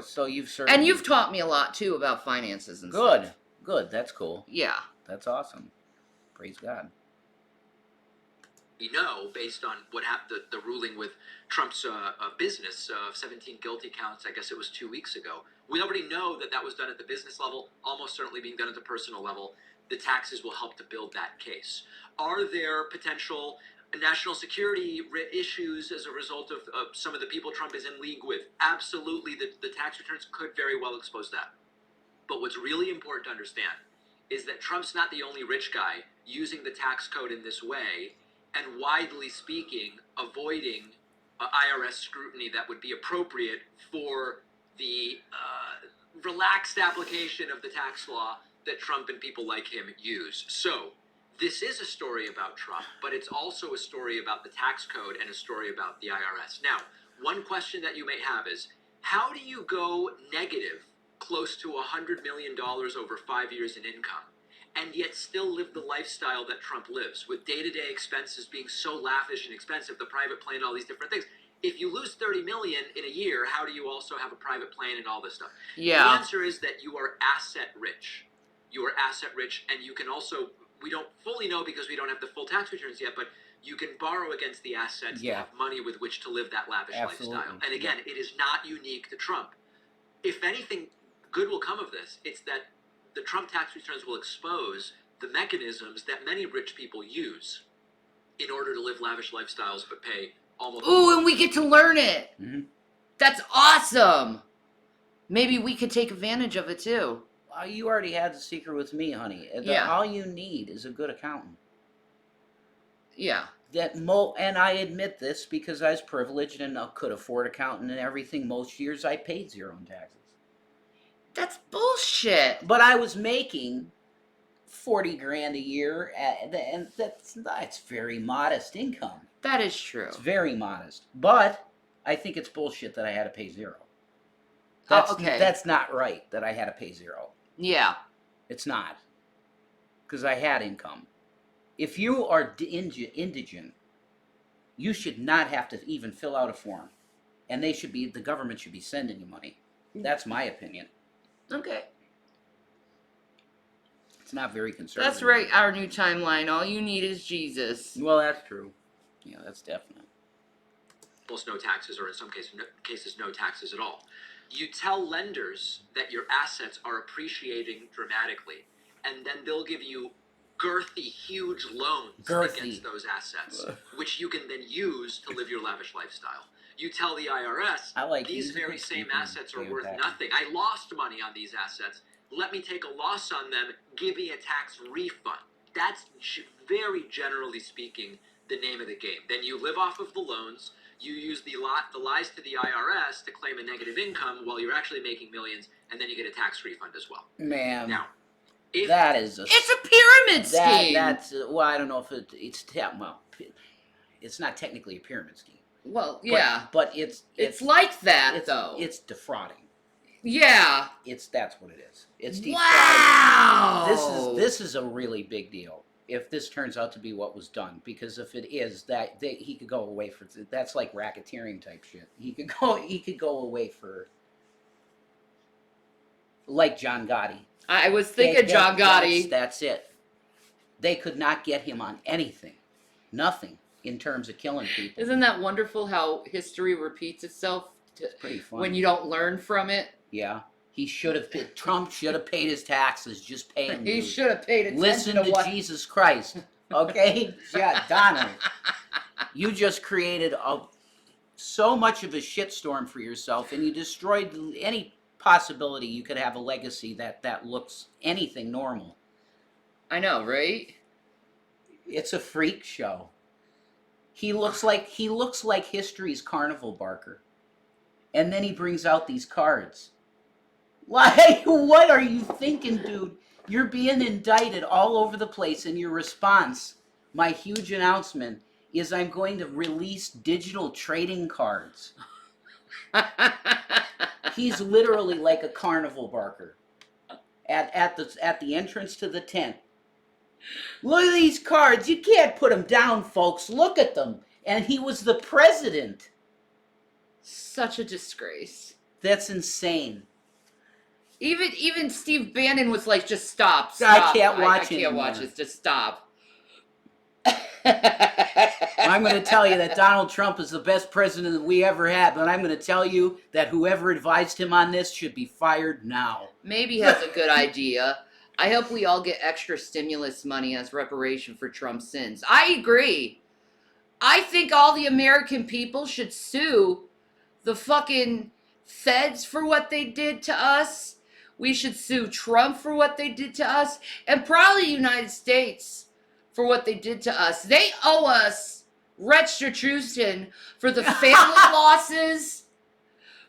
So you've certainly... And you've taught me a lot too about finances and Good. stuff. Good. That's cool. Yeah. That's awesome. Praise God. We know, based on what happened, the ruling with Trump's business of 17 guilty counts, I guess it was 2 weeks ago. We already know that that was done at the business level, almost certainly being done at the personal level. The taxes will help to build that case. Are there potential national security issues as a result of some of the people Trump is in league with? Absolutely, the tax returns could very well expose that. But what's really important to understand is that Trump's not the only rich guy using the tax code in this way, and widely speaking, avoiding IRS scrutiny that would be appropriate for the relaxed application of the tax law that Trump and people like him use. So, this is a story about Trump, but it's also a story about the tax code and a story about the IRS. Now, one question that you may have is, how do you go negative close to $100 million over 5 years in income, and yet still live the lifestyle that Trump lives, with day-to-day expenses being so lavish and expensive, the private plane, all these different things? If you lose 30 million in a year, how do you also have a private plane and all this stuff? Yeah. The answer is that you are asset rich. You are asset rich, and you can also, we don't fully know because we don't have the full tax returns yet, but you can borrow against the assets to have money with which to live that lavish lifestyle. And again, it is not unique to Trump. If anything good will come of this, it's that the Trump tax returns will expose the mechanisms that many rich people use in order to live lavish lifestyles but pay almost... Ooh, and we get to learn it. Mm-hmm. That's awesome. Maybe we could take advantage of it too. You already had the secret with me, honey. Yeah. All you need is a good accountant. Yeah. And I admit this because I was privileged and could afford accountant and everything. Most years I paid zero in taxes. That's bullshit. But I was making 40 grand a year, and that's very modest income. That is true. It's very modest. But I think it's bullshit that I had to pay zero. That's not right that I had to pay zero. Yeah. It's not. Because I had income. If you are indigent, you should not have to even fill out a form. And the government should be sending you money. That's my opinion. Okay. It's not very conservative. That's right, our new timeline. All you need is Jesus. Well, that's true. Yeah, that's definite. Almost no taxes, or in some cases no taxes at all. You tell lenders that your assets are appreciating dramatically, and then they'll give you girthy, huge loans against those assets, which you can then use to live your lavish lifestyle. You tell the IRS, these very same assets are worth nothing. I lost money on these assets. Let me take a loss on them. Give me a tax refund. That's very generally speaking the name of the game. Then you live off of the loans. You use the lies to the IRS to claim a negative income while you're actually making millions, and then you get a tax refund as well. Man. Now, It's a pyramid scheme. I don't know if it's not technically a pyramid scheme. Well, yeah. But it's like that, though. It's defrauding. Yeah. That's what it is. It's defrauding. Wow. This is a really big deal. If this turns out to be what was done, because if it is, he could go away for, that's like racketeering type shit. He could go away for, like John Gotti. I was thinking John Gotti. That's it. They could not get him on anything, nothing in terms of killing people. Isn't that wonderful how history repeats itself? It's pretty funny. When you don't learn from it. Yeah. Trump should have paid his taxes. Just pay him. He should have paid attention Listen to Jesus Christ. Okay? Yeah, Donald. You just created so much of a shitstorm for yourself, and you destroyed any possibility you could have a legacy that looks anything normal. I know, right? It's a freak show. He looks like history's carnival barker. And then he brings out these cards. Like, what are you thinking, dude? You're being indicted all over the place, and your response, my huge announcement, is I'm going to release digital trading cards. He's literally like a carnival barker at the entrance to the tent. Look at these cards. You can't put them down, folks. Look at them. And he was the president. Such a disgrace. That's insane. Even Steve Bannon was like, just stop. I can't watch I can't anymore. watch this. Just stop. I'm going to tell you that Donald Trump is the best president that we ever had, but I'm going to tell you that whoever advised him on this should be fired now. Maybe he has a good idea. I hope we all get extra stimulus money as reparation for Trump's sins. I agree. I think all the American people should sue the fucking feds for what they did to us. We should sue Trump for what they did to us, and probably the United States for what they did to us. They owe us retribution for the family losses,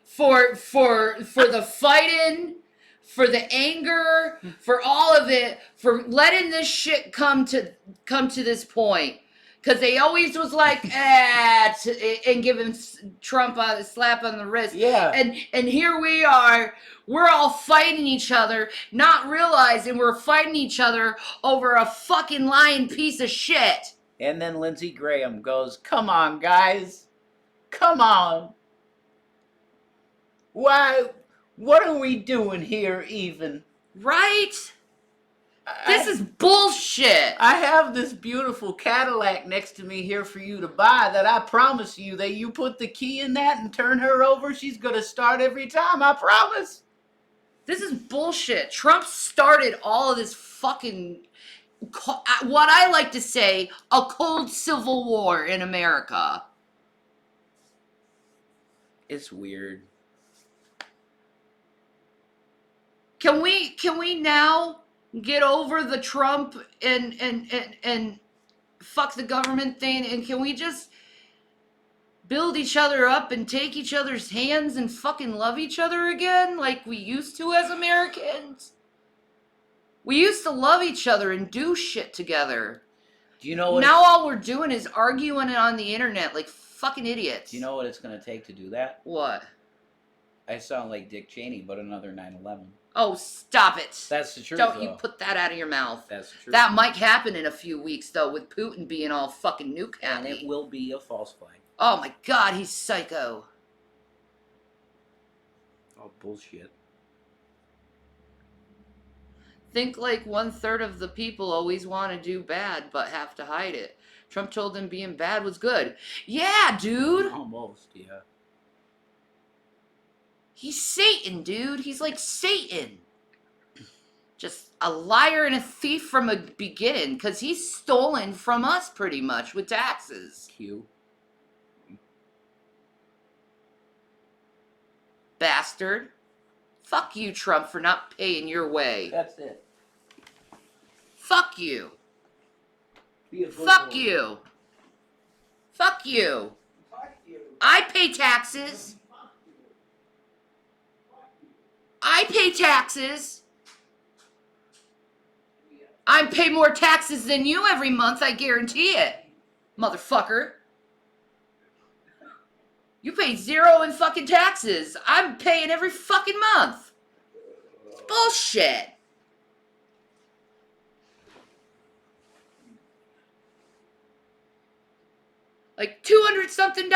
for the fighting, for the anger, for all of it, for letting this shit come to this point. Because they always was like, and giving Trump a slap on the wrist. Yeah. And here we are, we're all fighting each other, not realizing we're fighting each other over a fucking lying piece of shit. And then Lindsey Graham goes, come on, guys. Come on. Why? What are we doing here even? Right? This is bullshit. I have this beautiful Cadillac next to me here for you to buy that I promise you that you put the key in that and turn her over, she's going to start every time, I promise. This is bullshit. Trump started all of this fucking, what I like to say, a cold civil war in America. It's weird. Can we now get over the Trump and fuck the government thing, and can we just build each other up and take each other's hands and fucking love each other again like we used to as Americans? We used to love each other and do shit together. Do you know what? Now all we're doing is arguing on the internet like fucking idiots. Do you know what it's going to take to do that? What? I sound like Dick Cheney, but another 9/11. Oh, stop it. That's the truth. Don't you though. put that out of your mouth. That's the truth. That might happen in a few weeks, though, with Putin being all fucking nuke happy. And it will be a false flag. Oh my god, he's psycho. Oh, bullshit. Think like 1/3 of the people always want to do bad, but have to hide it. Trump told them being bad was good. Yeah, dude. Almost, yeah. He's Satan, dude. He's like Satan. Just a liar and a thief from a beginning, because he's stolen from us pretty much with taxes. Q. Bastard. Fuck you, Trump, for not paying your way. That's it. Fuck you. Be a good Fuck boy. you. Fuck you. Fuck you. I pay taxes. I pay taxes. I pay more taxes than you every month, I guarantee it. Motherfucker. You pay 0 in fucking taxes. I'm paying every fucking month. It's bullshit. Like $200-something.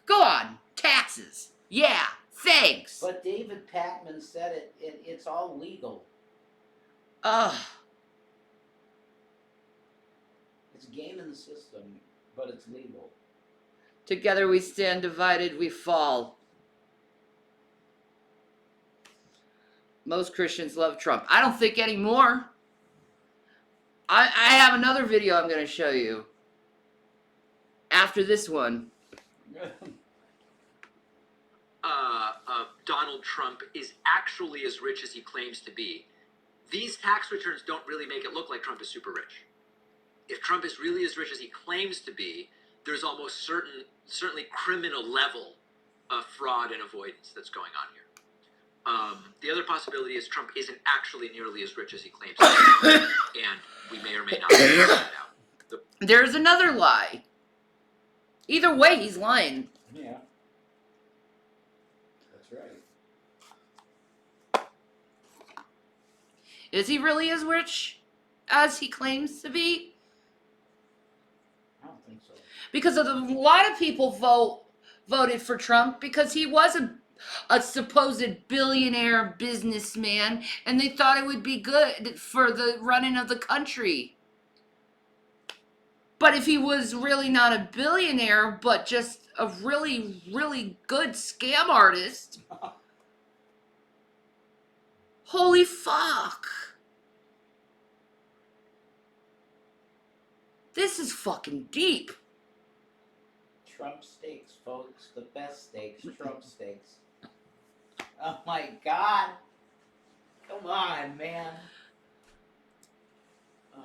Go on. Taxes. Yeah. Thanks. But David Pakman said it, and it's all legal. Ugh. It's gaming the system, but it's legal. Together we stand, divided we fall. Most Christians love Trump. I don't think anymore. I have another video I'm going to show you. After this one. Donald Trump is actually as rich as he claims to be. These tax returns don't really make it look like Trump is super rich. If Trump is really as rich as he claims to be, there's almost certainly criminal level of fraud and avoidance that's going on here. The other possibility is Trump isn't actually nearly as rich as he claims to be, and we may or may not figure that out. There's another lie. Either way, he's lying. Yeah. That's right. Is he really as rich as he claims to be? I don't think so. Because a lot of people voted for Trump because he was a supposed billionaire businessman, and they thought it would be good for the running of the country. But if he was really not a billionaire, but just a really, really good scam artist, holy fuck. This is fucking deep. Trump steaks, folks. The best steaks. Trump steaks. Oh my God. Come on, man. Oh.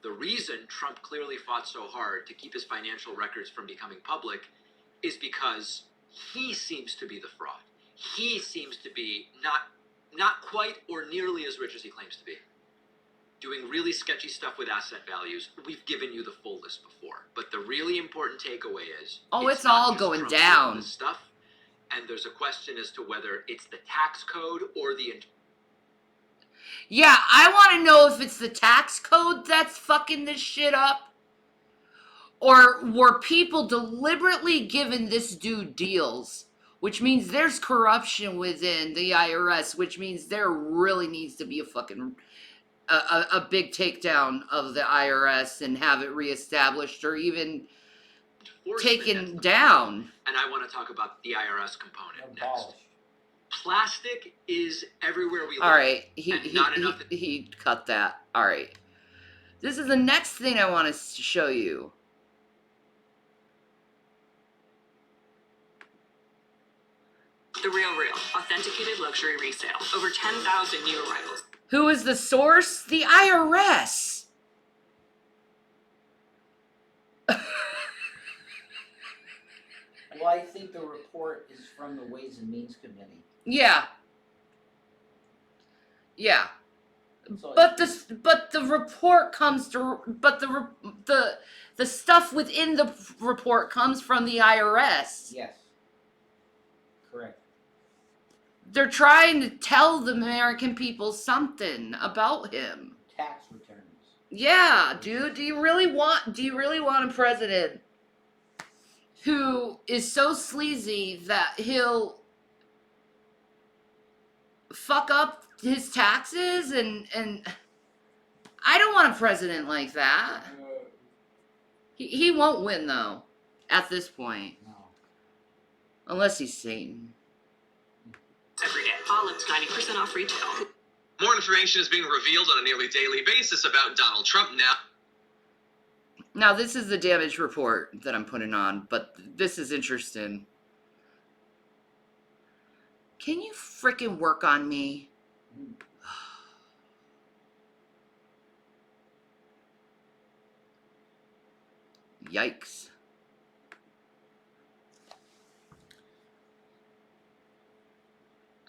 The reason Trump clearly fought so hard to keep his financial records from becoming public is because he seems to be the fraud. He seems to be not quite or nearly as rich as he claims to be. Doing really sketchy stuff with asset values. We've given you the full list before. But the really important takeaway is It's not all just going Trump down. doing this stuff, and there's a question as to whether it's the tax code or the Yeah, I want to know if it's the tax code that's fucking this shit up, or were people deliberately giving this dude deals, which means there's corruption within the IRS, which means there really needs to be a fucking a big takedown of the IRS and have it reestablished or even taken down. And I want to talk about the IRS component next. Abolished. Plastic is everywhere we look. All right, he cut that. All right, this is the next thing I want to show you. The Real, authenticated luxury resale. Over 10,000 new arrivals. Who is the source? The IRS. Well, I think the report is from the Ways and Means Committee. Yeah. Yeah. So But the report comes to the stuff within the report comes from the IRS. yes. Correct. They're trying to tell the American people something about him. Tax returns. Yeah, dude, do you really want a president who is so sleazy that he'll fuck up his taxes and I don't want a president like that. He won't win though at this point. No. Unless he's Satan. Every day. Olives 90% off retail. More information is being revealed on a nearly daily basis about Donald Trump now. Now this is the damage report that I'm putting on, but this is interesting. Can you frickin' work on me? Yikes.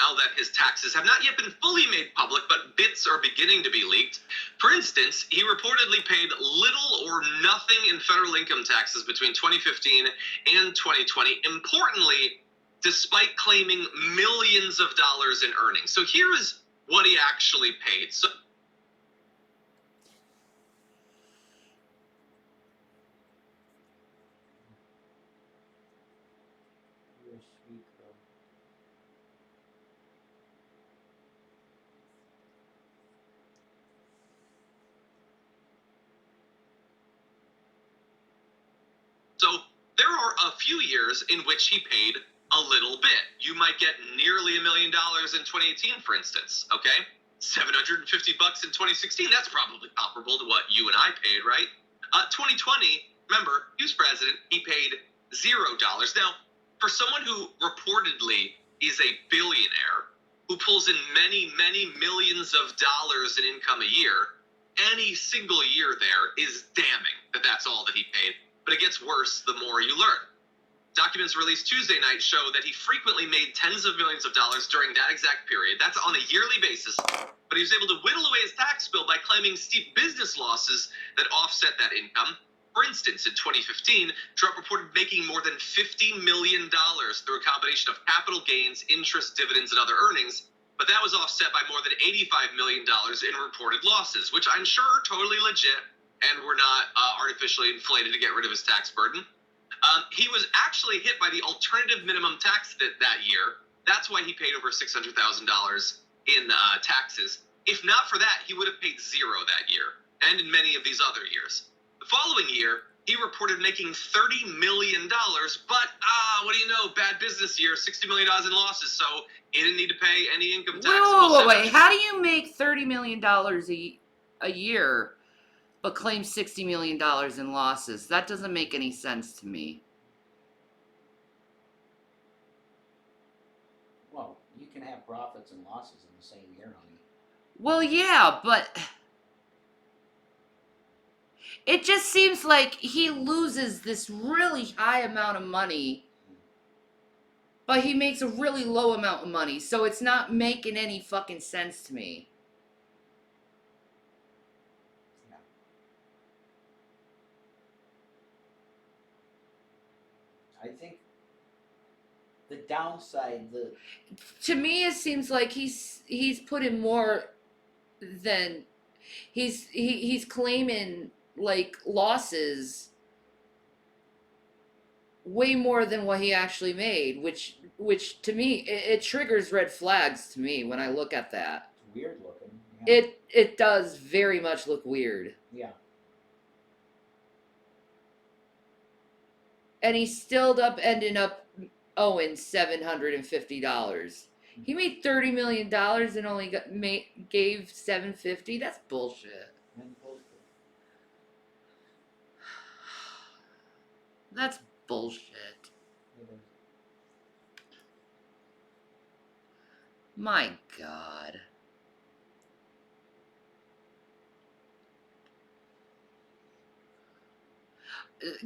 Now that his taxes have not yet been fully made public, but bits are beginning to be leaked. For instance, he reportedly paid little or nothing in federal income taxes between 2015 and 2020. Importantly, despite claiming millions of dollars in earnings. So here is what he actually paid. So You're sweet, girl. there are a few years in which he paid a little bit. You might get nearly $1 million in 2018, for instance, okay? $750 in 2016, that's probably comparable to what you and I paid, right? 2020, remember, he was president, he paid $0. Now, for someone who reportedly is a billionaire, who pulls in many, many millions of dollars in income a year, any single year there is damning that that's all that he paid. But it gets worse the more you learn. Documents released Tuesday night show that he frequently made tens of millions of dollars during that exact period. That's on a yearly basis. But he was able to whittle away his tax bill by claiming steep business losses that offset that income. For instance, in 2015, Trump reported making more than $50 million through a combination of capital gains, interest, dividends, and other earnings. But that was offset by more than $85 million in reported losses, which I'm sure are totally legit and were not artificially inflated to get rid of his tax burden. He was actually hit by the alternative minimum tax that year. That's why he paid over $600,000 in taxes. If not for that, he would have paid zero that year, and in many of these other years. The following year, he reported making $30 million, but what do you know, bad business year, $60 million in losses, so he didn't need to pay any income tax. Wait. How do you make $30 million a year but claim $60 million in losses? That doesn't make any sense to me. Well, you can have profits and losses in the same year, honey. Well, yeah, but it just seems like he loses this really high amount of money, but he makes a really low amount of money, so it's not making any fucking sense to me. I think the downside, to me, it seems like he's put in more than he's claiming like losses way more than what he actually made, which to me it triggers red flags to me when I look at that. It's weird looking. Yeah. It does very much look weird. Yeah. And he still ended up owing $750. He made $30 million and only gave $750. That's bullshit. That's bullshit. My God.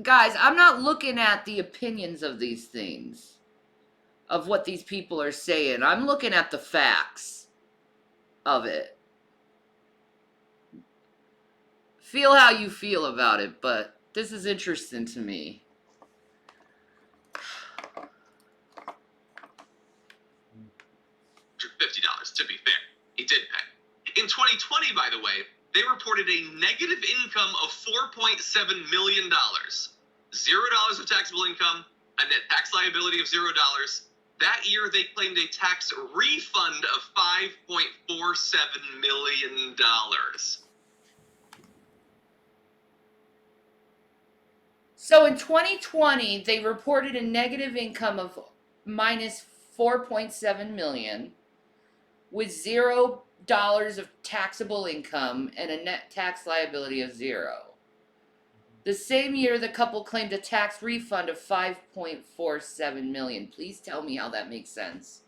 Guys, I'm not looking at the opinions of these things, of what these people are saying. I'm looking at the facts of it. Feel how you feel about it, but this is interesting to me. $50, to be fair. He did pay. In 2020, by the way, they reported a negative income of $4.7 million. $0 of taxable income, a net tax liability of $0. That year, they claimed a tax refund of $5.47 million. So in 2020, they reported a negative income of minus $4.7 million with $0 of taxable income and a net tax liability of $0. The same year, the couple claimed a tax refund of $5.47 million. Please tell me how that makes sense.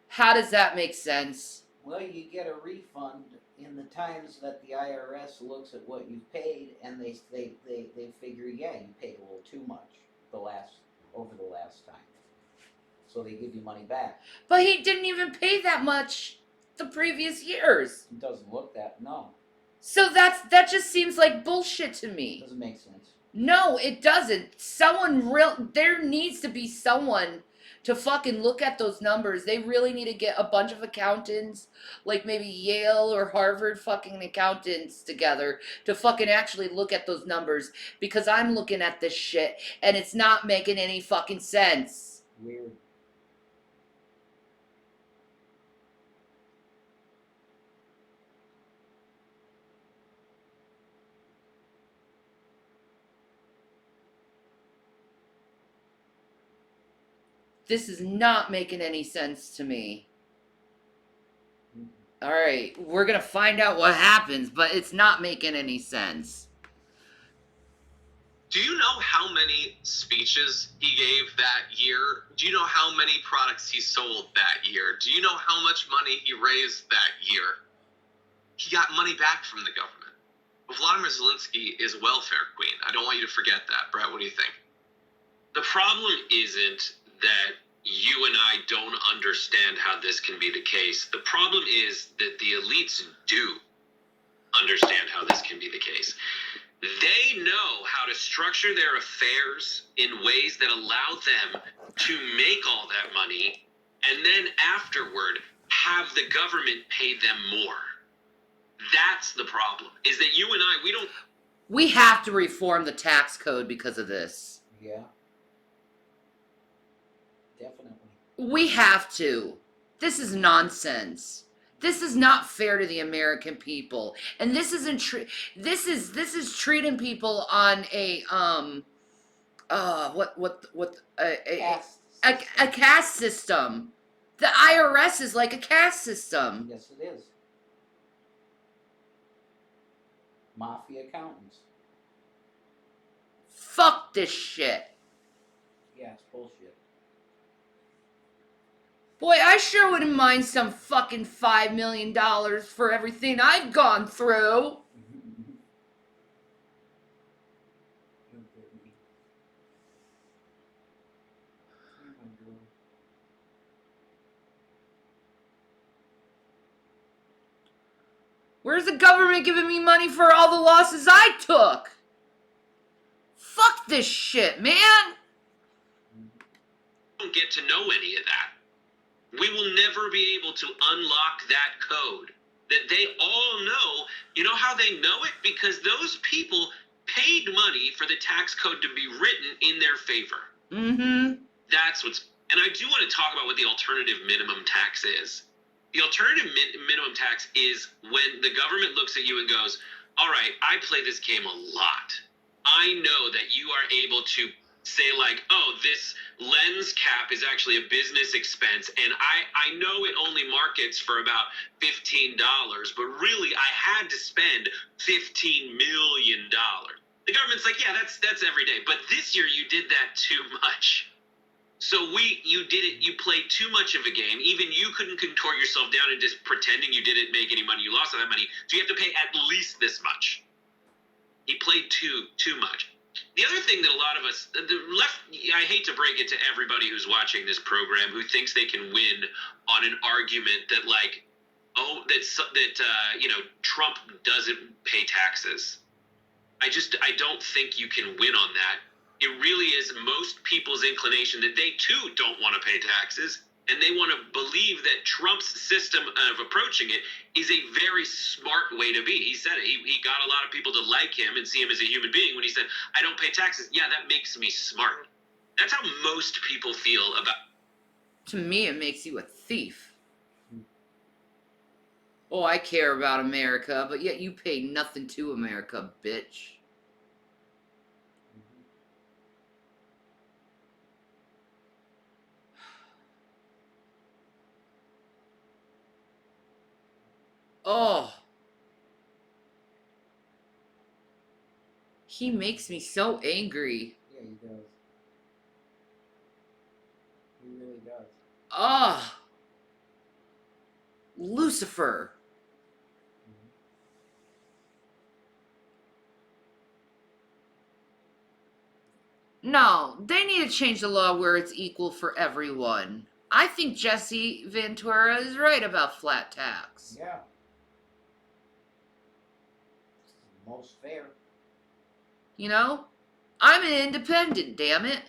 How does that make sense? Well, you get a refund in the times that the IRS looks at what you've paid, and they figure, yeah, you paid a little too much over the last time, so they give you money back. But he didn't even pay that much the previous years. It doesn't look that, no. So that just seems like bullshit to me. It doesn't make sense. No, it doesn't. There needs to be someone to fucking look at those numbers. They really need to get a bunch of accountants, like maybe Yale or Harvard fucking accountants together to fucking actually look at those numbers, because I'm looking at this shit and it's not making any fucking sense. Weird. This is not making any sense to me. Alright, we're gonna find out what happens, but it's not making any sense. Do you know how many speeches he gave that year? Do you know how many products he sold that year? Do you know how much money he raised that year? He got money back from the government. Vladimir Zelensky is a welfare queen. I don't want you to forget that. Brett, what do you think? The problem isn't that you and I don't understand how this can be the case. The problem is that the elites do understand how this can be the case. They know how to structure their affairs in ways that allow them to make all that money and then afterward have the government pay them more. That's the problem, is that you and I, We have to reform the tax code because of this. Yeah. Definitely. We have to. This is nonsense. This is not fair to the American people, and this isn't this is treating people on a a caste system. The IRS is like a caste system. Yes, it is. Mafia accountants. Fuck this shit. Yeah, it's bullshit. Boy, I sure wouldn't mind some fucking $5 million for everything I've gone through. Where's the government giving me money for all the losses I took? Fuck this shit, man. don't get to know any of that. We will never be able to unlock that code that they all know. You know how they know it? Because those people paid money for the tax code to be written in their favor. Mm-hmm. That's what's... And I do want to talk about what the alternative minimum tax is. The alternative minimum tax is when the government looks at you and goes, all right, I play this game a lot. I know that you are able to say like, oh, this lens cap is actually a business expense, and I know it only markets for about $15, but really I had to spend $15 million. The government's like, yeah, that's every day. But this year you did that too much. So you did it, you played too much of a game. Even you couldn't contort yourself down and just pretending you didn't make any money. You lost all that money. So you have to pay at least this much. He played too much. The other thing that a lot of us, the left, I hate to break it to everybody who's watching this program who thinks they can win on an argument that like, oh, that Trump doesn't pay taxes. I don't think you can win on that. It really is most people's inclination that they too don't want to pay taxes, and they want to believe that Trump's system of approaching it is a very smart way to be. He said it. He got a lot of people to like him and see him as a human being when he said, I don't pay taxes. Yeah, that makes me smart. That's how most people feel about... To me, it makes you a thief. Oh, I care about America, but yet you pay nothing to America, bitch. Oh. He makes me so angry. Yeah, he does. He really does. Oh. Lucifer. No, they need to change the law where it's equal for everyone. I think Jesse Ventura is right about flat tax. Yeah. Most fair. You know? I'm an independent, damn it.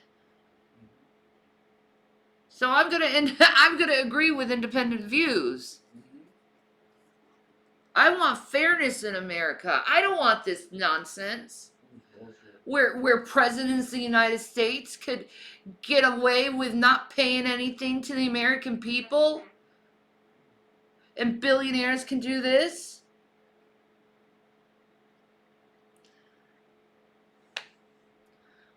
So I'm gonna agree with independent views. I want fairness in America. I don't want this nonsense. Where presidents of the United States could get away with not paying anything to the American people. And billionaires can do this.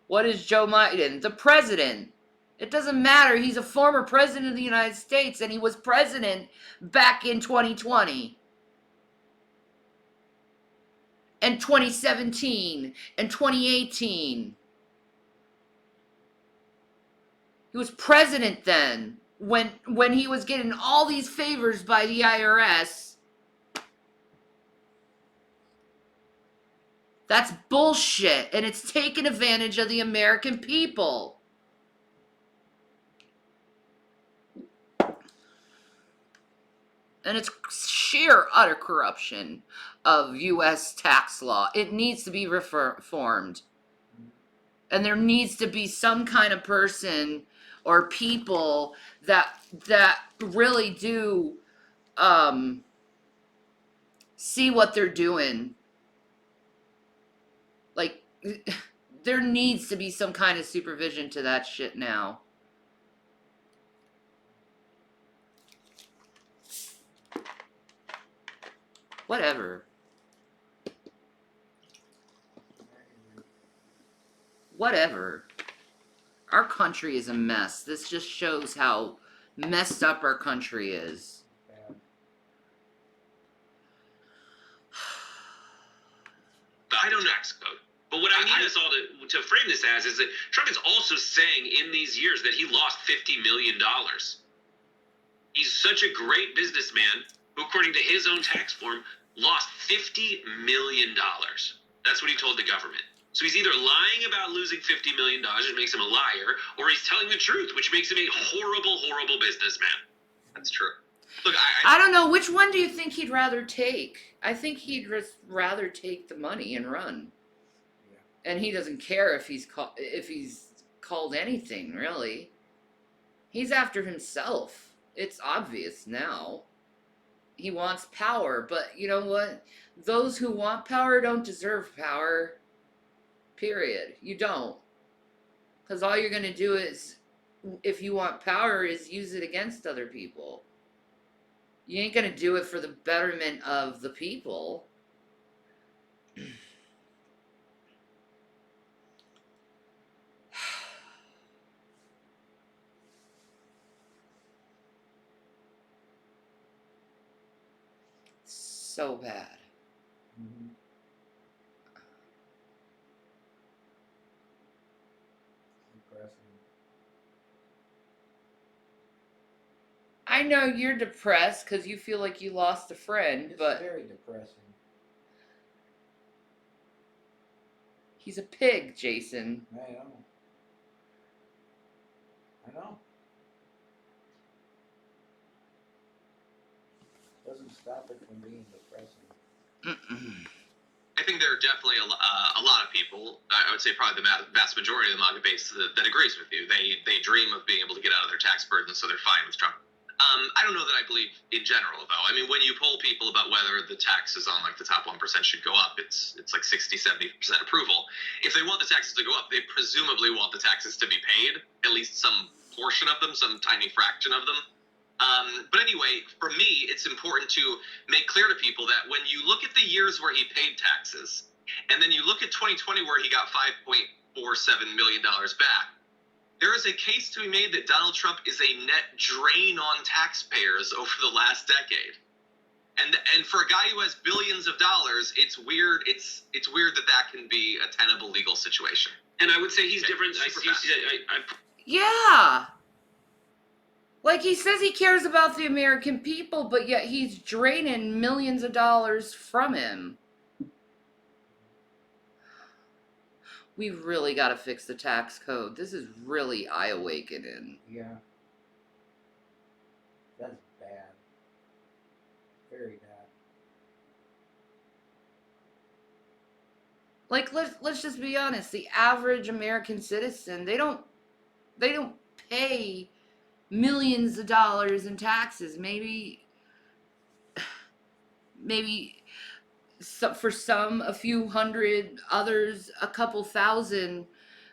What is Joe Biden? The president. It doesn't matter. He's a former president of the United States, and he was president back in 2020. And 2017 and 2018. He was president then when he was getting all these favors by the IRS. That's bullshit, and it's taken advantage of the American people. And it's sheer utter corruption of U.S. tax law. It needs to be reformed. And there needs to be some kind of person or people that really do see what they're doing. Like, there needs to be some kind of supervision to that shit now. Whatever. Whatever. Our country is a mess. This just shows how messed up our country is. I don't know tax code. But what I need us all to frame this as is that Trump is also saying in these years that he lost $50 million. He's such a great businessman who, according to his own tax form, lost $50 million. That's what he told the government. So he's either lying about losing $50 million, which makes him a liar, or he's telling the truth, which makes him a horrible, horrible businessman. That's true. Look, I don't know. Which one do you think he'd rather take? I think he'd rather take the money and run. Yeah. And he doesn't care if he's called anything, really. He's after himself. It's obvious now. He wants power, but you know what? Those who want power don't deserve power. Period. You don't. Because all you're going to do is, if you want power, is use it against other people. You ain't going to do it for the betterment of the people. So bad. Mm-hmm. I know you're depressed because you feel like you lost a friend, It's but very depressing. he's a pig, Jason. I know. Doesn't stop it from being depressing. Mm-mm. I think there are definitely a lot of people, I would say probably the vast majority of the MAGA base that agrees with you. They dream of being able to get out of their tax burden, so they're fine with Trump. I don't know that I believe in general, though. I mean, when you poll people about whether the taxes on like the top 1% should go up, it's like 60-70% approval. If they want the taxes to go up, they presumably want the taxes to be paid, at least some portion of them, some tiny fraction of them. But anyway, for me, it's important to make clear to people that when you look at the years where he paid taxes, and then you look at 2020 where he got $5.47 million back, there is a case to be made that Donald Trump is a net drain on taxpayers over the last decade. And for a guy who has billions of dollars, it's weird. It's weird that can be a tenable legal situation. And I would say he's different. Yeah. Like, he says he cares about the American people, but yet he's draining millions of dollars from him. We really got to fix the tax code. This is really eye-awakening. Yeah. That's bad. Very bad. Like, let's just be honest. The average American citizen, they don't pay millions of dollars in taxes. Maybe for some a few hundred, others a couple thousand,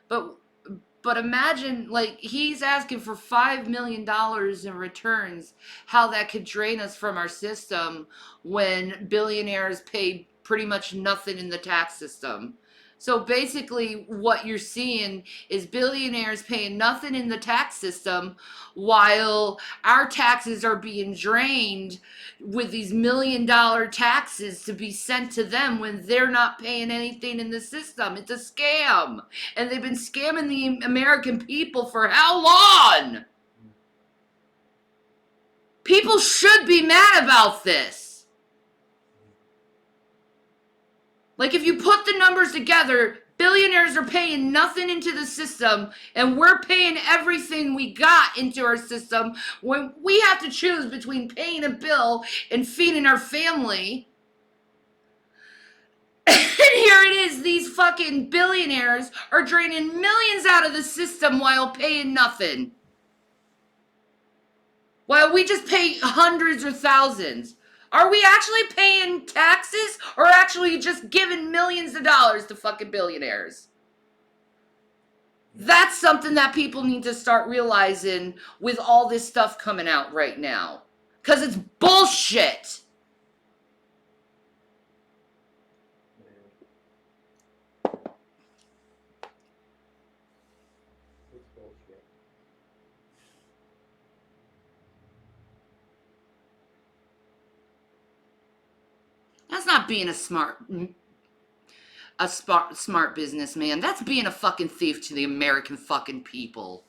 but imagine, like, he's asking for $5 million in returns, how that could drain us from our system when billionaires pay pretty much nothing in the tax system. So basically what you're seeing is billionaires paying nothing in the tax system while our taxes are being drained with these $1 million taxes to be sent to them when they're not paying anything in the system. It's a scam. And they've been scamming the American people for how long? People should be mad about this. Like, if you put the numbers together, billionaires are paying nothing into the system, and we're paying everything we got into our system when we have to choose between paying a bill and feeding our family. And here it is, these fucking billionaires are draining millions out of the system while paying nothing. While we just pay hundreds or thousands. Are we actually paying taxes or actually just giving millions of dollars to fucking billionaires? That's something that people need to start realizing with all this stuff coming out right now. Because it's bullshit. It's bullshit. That's not being a smart businessman. That's being a fucking thief to the American fucking people.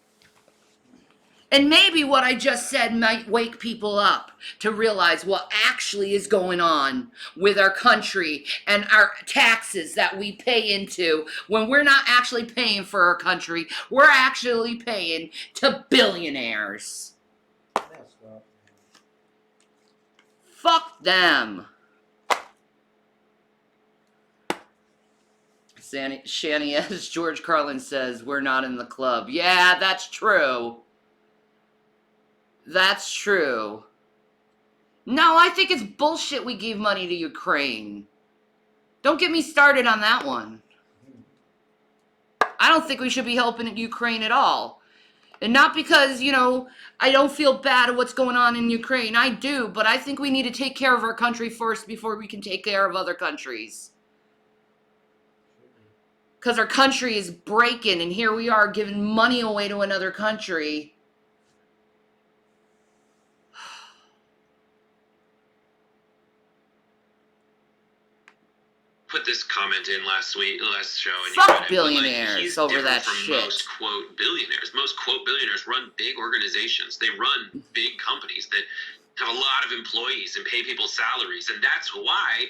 And maybe what I just said might wake people up to realize what actually is going on with our country and our taxes that we pay into when we're not actually paying for our country. We're actually paying to billionaires. That's not. Fuck them. Shani, as George Carlin says, we're not in the club. Yeah, that's true. That's true. No, I think it's bullshit we gave money to Ukraine. Don't get me started on that one. I don't think we should be helping Ukraine at all. And not because, I don't feel bad at what's going on in Ukraine. I do, but I think we need to take care of our country first before we can take care of other countries. Because our country is breaking, and here we are giving money away to another country. Put this comment in last show, and Fuck you read it, billionaires he's over different that from shit. most quote billionaires. Most quote billionaires run big organizations. They run big companies that have a lot of employees and pay people salaries, and that's why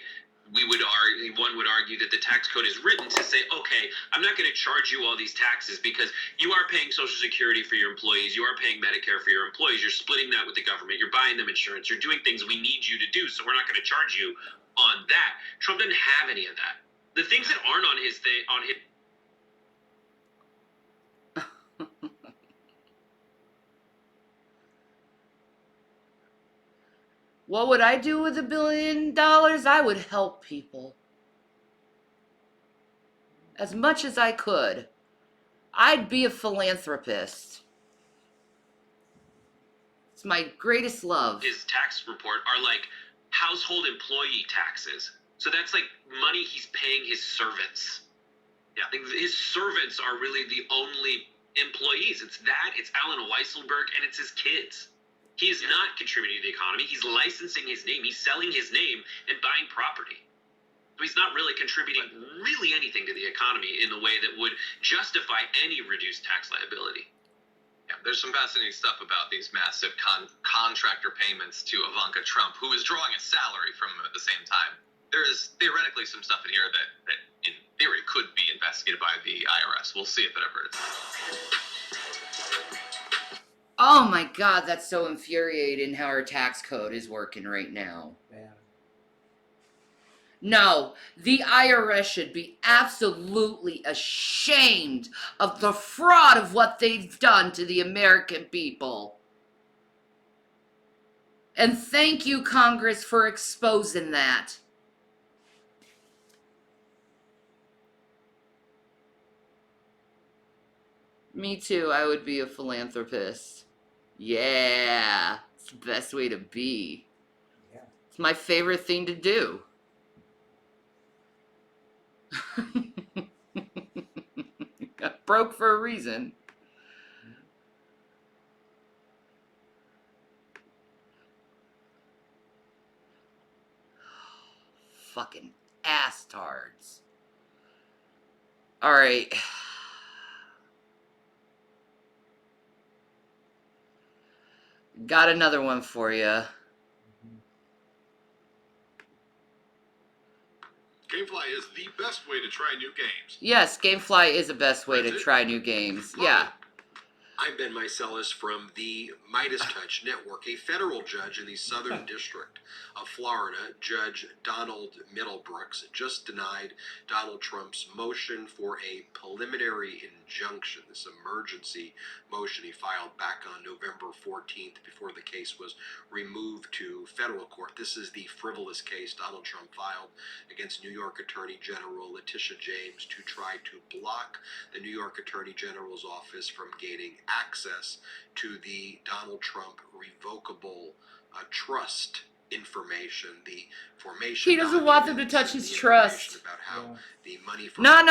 one would argue that the tax code is written to say, okay, I'm not going to charge you all these taxes because you are paying Social Security for your employees, you are paying Medicare for your employees, you're splitting that with the government, you're buying them insurance, you're doing things we need you to do, so we're not going to charge you on that. Trump doesn't have any of that. The things that aren't on his What would I do with $1 billion? I would help people. As much as I could. I'd be a philanthropist. It's my greatest love. his tax report are like household employee taxes. So that's like money he's paying his servants. Yeah, like his servants are really the only employees. It's Alan Weisselberg, and it's his kids. He is not contributing to the economy. He's licensing his name. He's selling his name and buying property. So he's not really contributing really anything to the economy in the way that would justify any reduced tax liability. Yeah, there's some fascinating stuff about these massive contractor payments to Ivanka Trump, who is drawing a salary from him at the same time. There is theoretically some stuff in here that in theory could be investigated by the IRS. We'll see if it ever is. Oh my God, that's so infuriating how our tax code is working right now. Man. No, the IRS should be absolutely ashamed of the fraud of what they've done to the American people. And thank you, Congress, for exposing that. Me too, I would be a philanthropist. Yeah, it's the best way to be. Yeah. It's my favorite thing to do. Got broke for a reason. Fucking astards. Alright. Got another one for you. GameFly is the best way to try new games. Yes, GameFly is the best way to try new games. Yeah. I'm Ben Mycelis from the Midas Touch Network. A federal judge in the Southern District of Florida, Judge Donald Middlebrooks, just denied Donald Trump's motion for a preliminary injunction, this emergency motion he filed back on November 14th before the case was removed to federal court. This is the frivolous case Donald Trump filed against New York Attorney General Letitia James to try to block the New York Attorney General's office from gaining access to the Donald Trump revocable trust information, the formation. He doesn't want them to touch his trust. About how the money from No.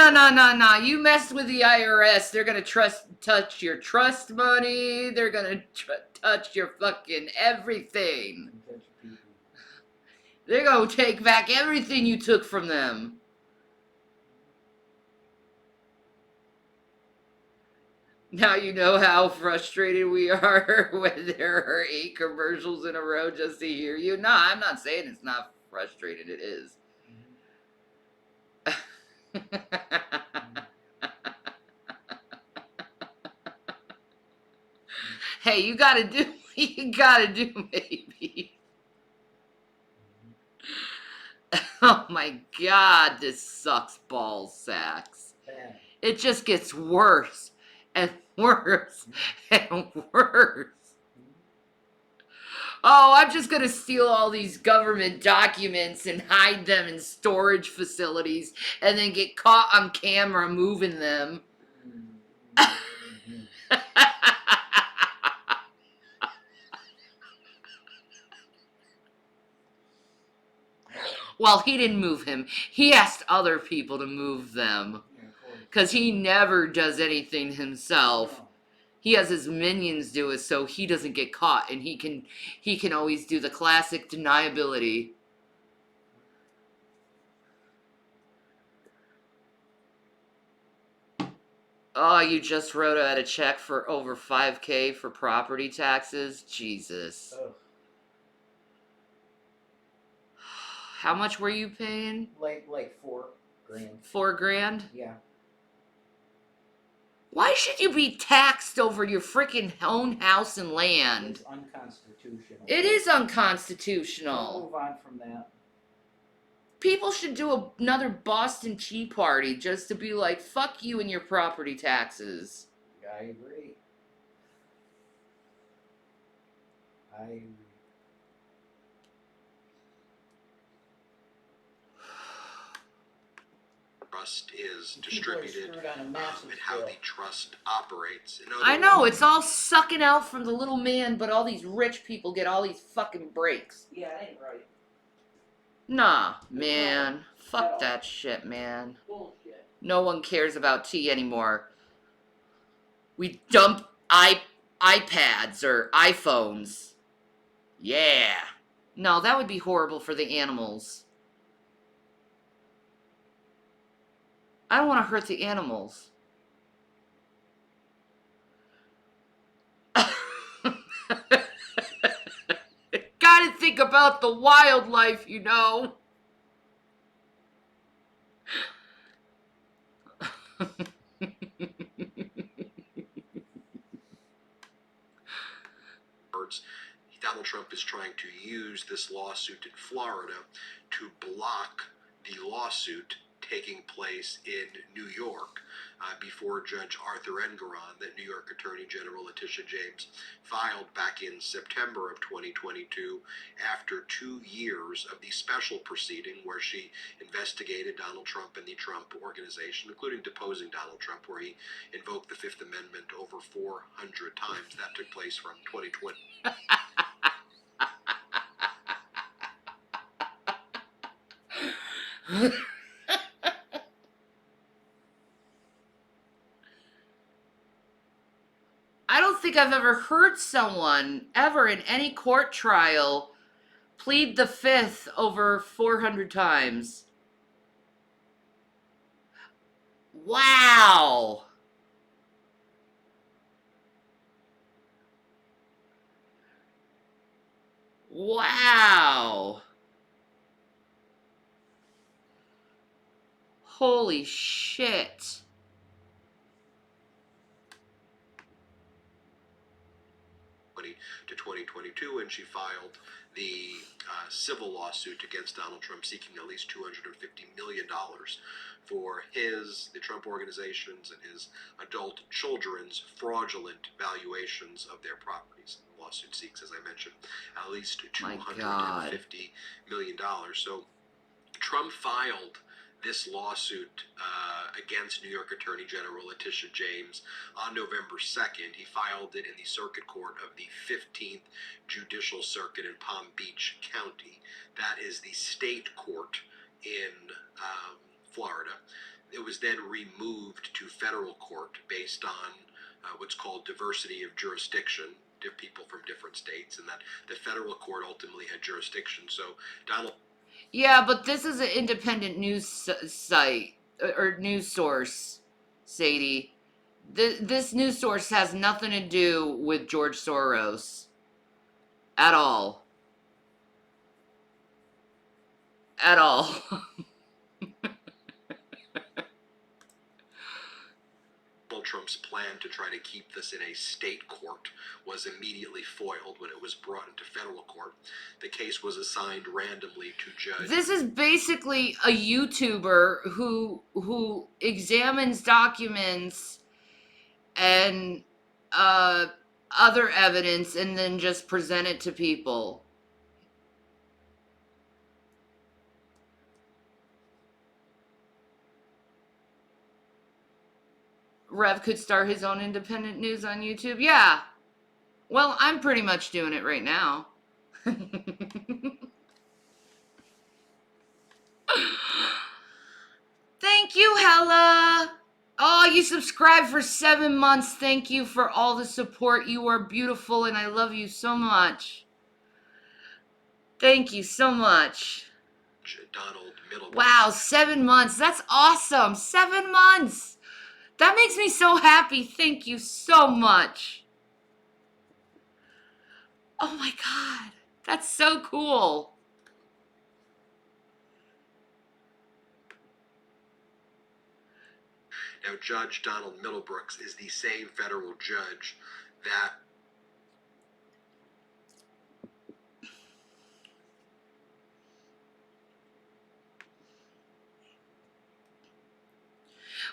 You mess with the IRS, they're gonna touch your trust money. They're gonna touch your fucking everything. They're gonna take back everything you took from them. Now you know how frustrated we are when there are 8 commercials in a row just to hear you. No, I'm not saying it's not frustrated. It is. Hey, you gotta do what you gotta do, baby. Oh my God, this sucks ball sacks. It just gets worse and worse and worse. Oh, I'm just gonna steal all these government documents and hide them in storage facilities and then get caught on camera moving them. Well, he didn't move him. He asked other people to move them. Because he never does anything himself. He has his minions do it so he doesn't get caught, and he can always do the classic deniability. Oh, you just wrote out a check for over $5,000 for property taxes? Jesus. Ugh. How much were you paying? Like $4 grand. $4,000? Yeah. Why should you be taxed over your freaking own house and land? It's unconstitutional. It is We'll unconstitutional. move on from that. People should do another Boston Tea Party just to be like, fuck you and your property taxes. I agree. trust is People are distributed screwed on a massive and how scale. the trust operates. In other I know, words, it's all sucking out from the little man, but all these rich people get all these fucking breaks. Yeah, it ain't right. Nah, man. At Fuck all. that shit, man. Bullshit. No one cares about tea anymore. We dump iPads or iPhones. Yeah. No, that would be horrible for the animals. I don't want to hurt the animals. Gotta think about the wildlife, you know. Donald Trump is trying to use this lawsuit in Florida to block the lawsuit taking place in New York before Judge Arthur Engoron, that New York Attorney General Letitia James filed back in September of 2022 after 2 years of the special proceeding where she investigated Donald Trump and the Trump Organization, including deposing Donald Trump, where he invoked the Fifth Amendment over 400 times. That took place from 2020. I don't think I've ever heard someone ever in any court trial plead the Fifth over 400 times. Wow. Wow. Holy shit. To 2022, and she filed the civil lawsuit against Donald Trump seeking at least $250 million for the Trump organizations and his adult children's fraudulent valuations of their properties. The lawsuit seeks, as I mentioned, at least $250 million. So Trump filed this lawsuit against New York Attorney General Letitia James on November 2nd. He filed it in the Circuit Court of the 15th Judicial Circuit in Palm Beach County. That is the state court in Florida. It was then removed to federal court based on what's called diversity of jurisdiction, people from different states, and that the federal court ultimately had jurisdiction. So Donald. Yeah, but this is an independent news site or news source, Sadie. This news source has nothing to do with George Soros at all. At all. Trump's plan to try to keep this in a state court was immediately foiled when it was brought into federal court. The case was assigned randomly to judge. This is basically a YouTuber who examines documents and other evidence and then just present it to people. Rev could start his own independent news on YouTube. Yeah. Well, I'm pretty much doing it right now. Thank you, Hella. Oh, you subscribed for 7 months. Thank you for all the support. You are beautiful and I love you so much. Thank you so much. Donald Middlebrooks. Wow, 7 months. That's awesome. 7 months. That makes me so happy. Thank you so much. Oh my God. That's so cool. Now, Judge Donald Middlebrooks is the same federal judge that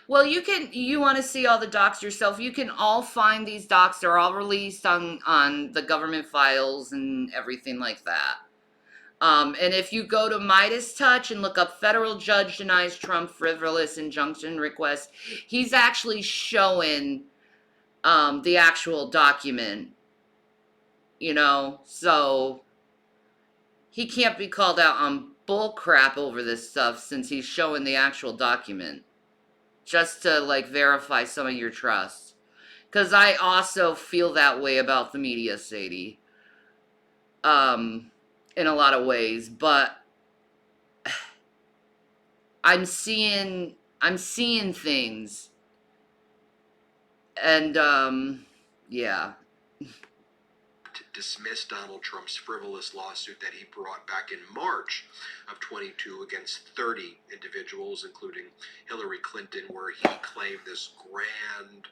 Well, you want to see all the docs yourself. You can all find these docs. They're all released on the government files and everything like that. And if you go to Midas Touch and look up federal judge denies Trump frivolous injunction request, he's actually showing the actual document, you know, so he can't be called out on bull crap over this stuff since he's showing the actual document just to like verify some of your trust. Because I also feel that way about the media, Sadie, in a lot of ways, but I'm seeing things, and yeah. to dismiss Donald Trump's frivolous lawsuit that he brought back in March of 22 against 30 individuals, including Hillary Clinton, where he claimed this grand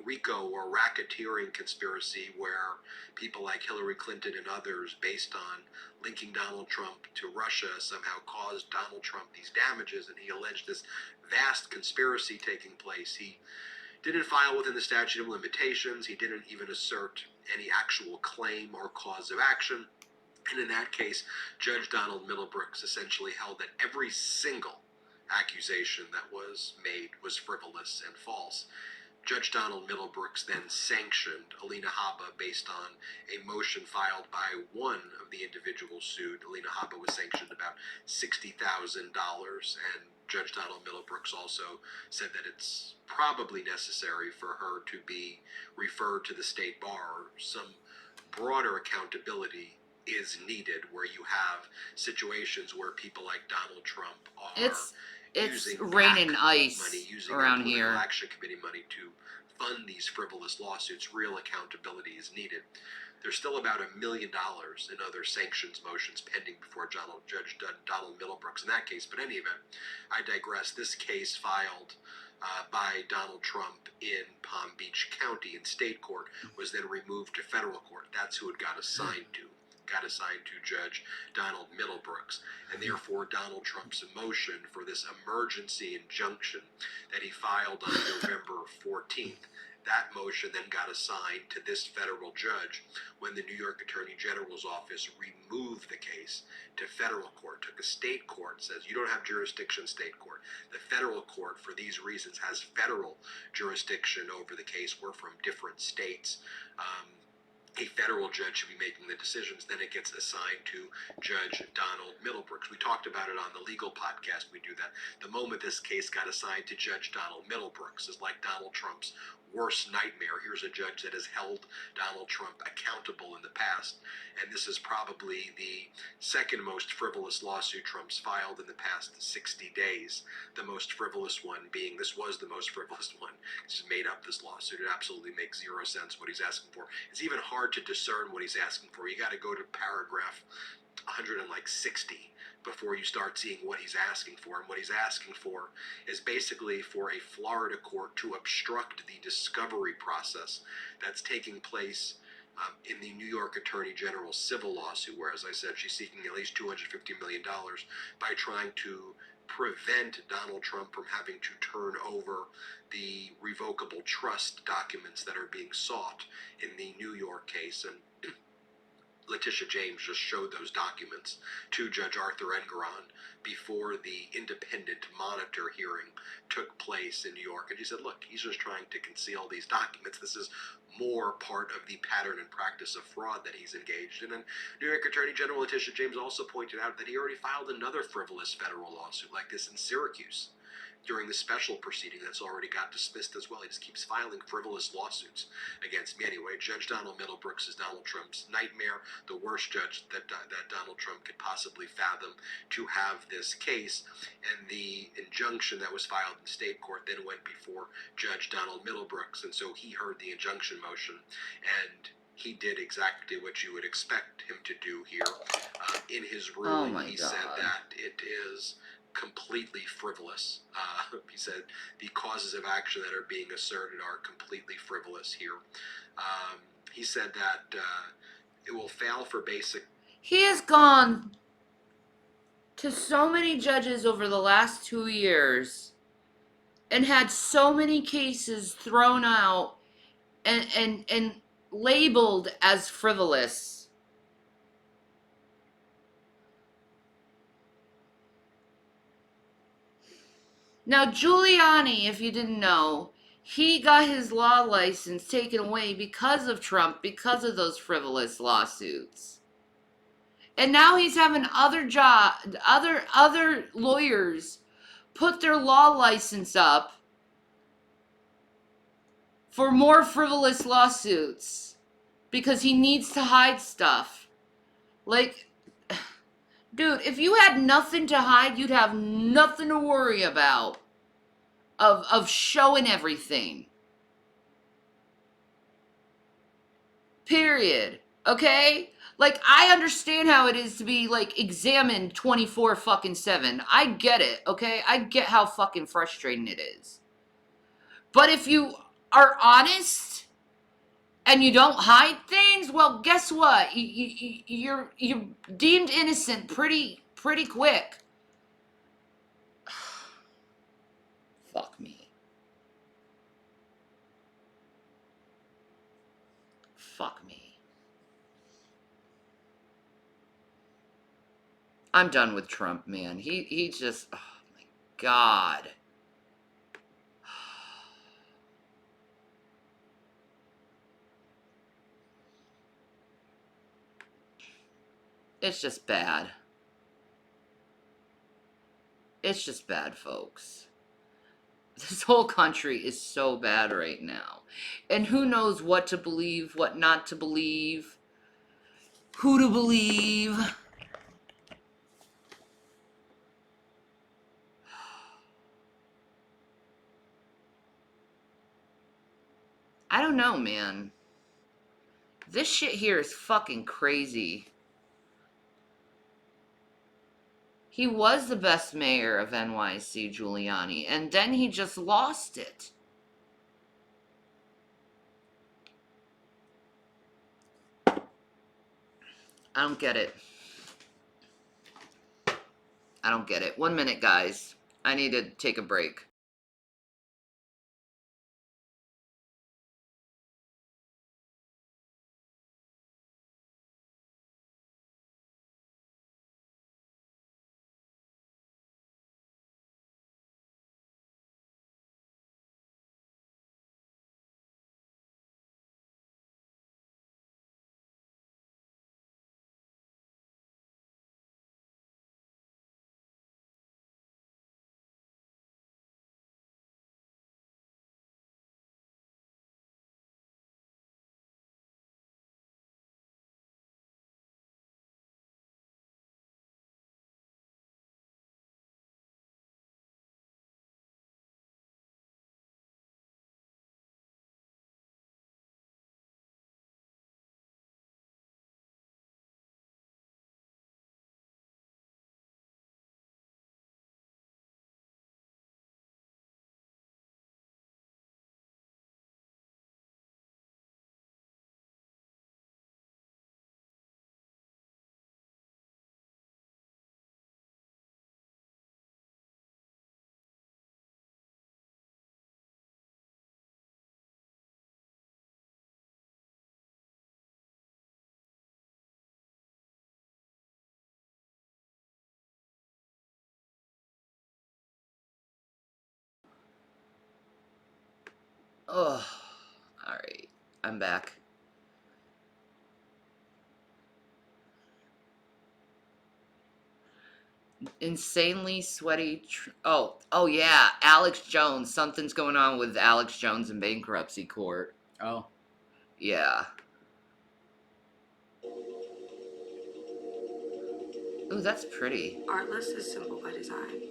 RICO or racketeering conspiracy where people like Hillary Clinton and others, based on linking Donald Trump to Russia, somehow caused Donald Trump these damages, and he alleged this vast conspiracy taking place. He didn't file within the statute of limitations. He didn't even assert any actual claim or cause of action. And in that case, Judge Donald Middlebrooks essentially held that every single accusation that was made was frivolous and false. Judge Donald Middlebrooks then sanctioned Alina Habba based on a motion filed by one of the individuals sued. Alina Habba was sanctioned about $60,000, and Judge Donald Middlebrooks also said that it's probably necessary for her to be referred to the state bar. Some broader accountability is needed where you have situations where people like Donald Trump are It's using raining PAC ice money, using around our political here. action committee money to fund these frivolous lawsuits. Real accountability is needed. There's still about $1 million in other sanctions motions pending before Judge Donald Middlebrooks in that case. But in any event, I digress. This case filed by Donald Trump in Palm Beach County in state court was then removed to federal court. That's who it got assigned to. Got assigned to Judge Donald Middlebrooks, and therefore Donald Trump's motion for this emergency injunction that he filed on November 14th, that motion then got assigned to this federal judge when the New York Attorney General's office removed the case to federal court. Took a state court, says you don't have jurisdiction, state court. The federal court, for these reasons, has federal jurisdiction over the case. We're from different states. A federal judge should be making the decisions. Then it gets assigned to Judge Donald Middlebrooks. We talked about it on the legal podcast. We do that. The moment this case got assigned to Judge Donald Middlebrooks is like Donald Trump's worst nightmare. Here's a judge that has held Donald Trump accountable in the past. And this is probably the second most frivolous lawsuit Trump's filed in the past 60 days. The most frivolous one being, this was the most frivolous one. He's made up this lawsuit. It absolutely makes zero sense what he's asking for. It's even hard to discern what he's asking for. You got to go to paragraph 160 before you start seeing what he's asking for. And what he's asking for is basically for a Florida court to obstruct the discovery process that's taking place in the New York Attorney General's civil lawsuit, where, as I said, she's seeking at least $250 million by trying to prevent Donald Trump from having to turn over the revocable trust documents that are being sought in the New York case. And Letitia James just showed those documents to Judge Arthur Engoron before the independent monitor hearing took place in New York. And she said, look, he's just trying to conceal these documents. This is more part of the pattern and practice of fraud that he's engaged in. And New York Attorney General Letitia James also pointed out that he already filed another frivolous federal lawsuit like this in Syracuse during the special proceeding that's already got dismissed as well. He just keeps filing frivolous lawsuits against me. Anyway, Judge Donald Middlebrooks is Donald Trump's nightmare, the worst judge that Donald Trump could possibly fathom to have this case. And the injunction that was filed in state court then went before Judge Donald Middlebrooks. And so he heard the injunction motion, and he did exactly what you would expect him to do here. In his ruling, he said that it is completely frivolous. He said the causes of action that are being asserted are completely frivolous here. He said that it will fail for basic. He has gone to so many judges over the last 2 years and had so many cases thrown out and labeled as frivolous. Now, Giuliani, if you didn't know, he got his law license taken away because of Trump, because of those frivolous lawsuits. And now he's having other lawyers put their law license up for more frivolous lawsuits because he needs to hide stuff. Like, dude, if you had nothing to hide, you'd have nothing to worry about of showing everything. Period. Okay? Like, I understand how it is to be, like, examined 24/7. I get it, okay? I get how fucking frustrating it is. But if you are honest and you don't hide things, well, guess what? You're deemed innocent pretty quick. Fuck me. Fuck me. I'm done with Trump, man. He just, oh my God. It's just bad. It's just bad, folks. This whole country is so bad right now. And who knows what to believe, what not to believe, who to believe. I don't know, man. This shit here is fucking crazy. He was the best mayor of NYC, Giuliani, and then he just lost it. I don't get it. I don't get it. 1 minute, guys. I need to take a break. Oh, alright. I'm back. Insanely sweaty. Oh yeah, Alex Jones. Something's going on with Alex Jones in bankruptcy court. Oh. Yeah. Ooh, that's pretty. Artless is simple by design.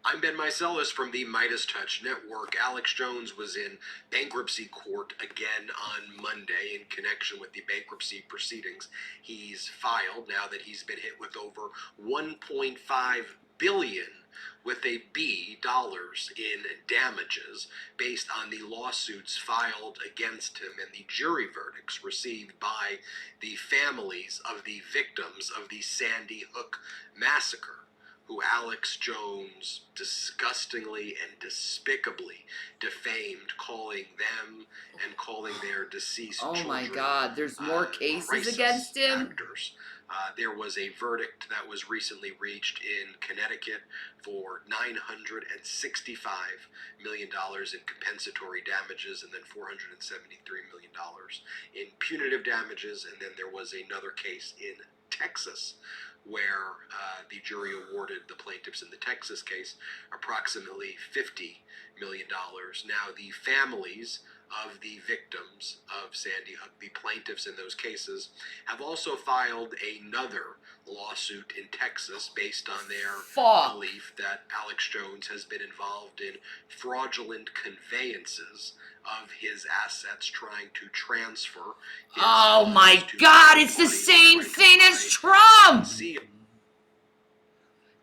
I'm Ben Meiselas from the Midas Touch Network. Alex Jones was in bankruptcy court again on Monday in connection with the bankruptcy proceedings he's filed now that he's been hit with over 1.5 billion with a B dollars in damages based on the lawsuits filed against him and the jury verdicts received by the families of the victims of the Sandy Hook massacre, who Alex Jones disgustingly and despicably defamed, calling them and calling their deceased children. Oh my God, there's more cases against him? Actors. There was a verdict that was recently reached in Connecticut for $965 million in compensatory damages and then $473 million in punitive damages. And then there was another case in Texas where the jury awarded the plaintiffs in the Texas case approximately $50 million. Now, the families of the victims of Sandy Hook, the plaintiffs in those cases, have also filed another lawsuit in Texas based on their belief that Alex Jones has been involved in fraudulent conveyances of his assets, trying to transfer his Oh my to God, third it's the parties, same trying to thing as hide Trump! see-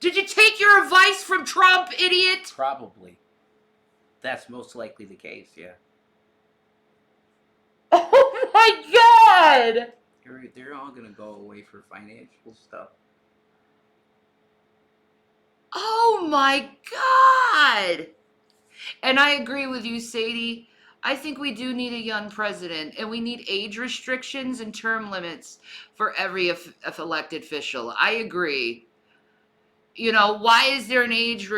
Did you take your advice from Trump, idiot? Probably. That's most likely the case, yeah. Oh my God! They're all gonna go away for financial stuff. Oh my God! And I agree with you, Sadie. I think we do need a young president, and we need age restrictions and term limits for every if elected official. I agree. You know, why is there an age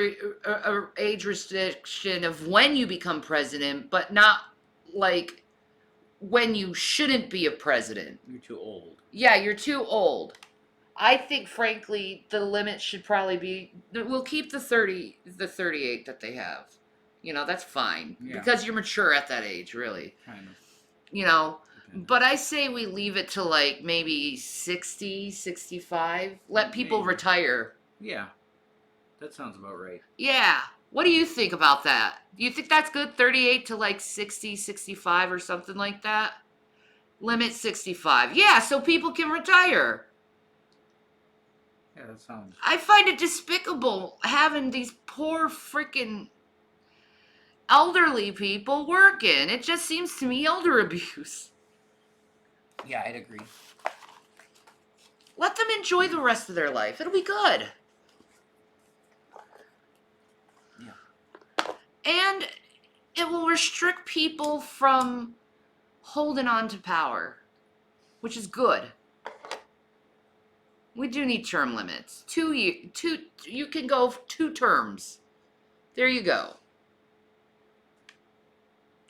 restriction of when you become president, but not like when you shouldn't be a president? You're too old. Yeah, you're too old. I think, frankly, the limit should probably be. We'll keep the 38 that they have. You know, that's fine because you're mature at that age, really. Kind of. You know, but I say we leave it to like maybe 60, 65. Let people retire. Yeah, that sounds about right. Yeah, What do you think about that? Do you think that's good? 38 to like 60, 65 or something like that? Limit 65. Yeah, so people can retire. Yeah, that sounds. I find it despicable having these poor freaking elderly people working. It just seems to me elder abuse. Yeah, I'd agree. Let them enjoy the rest of their life. It'll be good. Yeah. And it will restrict people from holding on to power, which is good. We do need term limits. You can go 2 terms. There you go.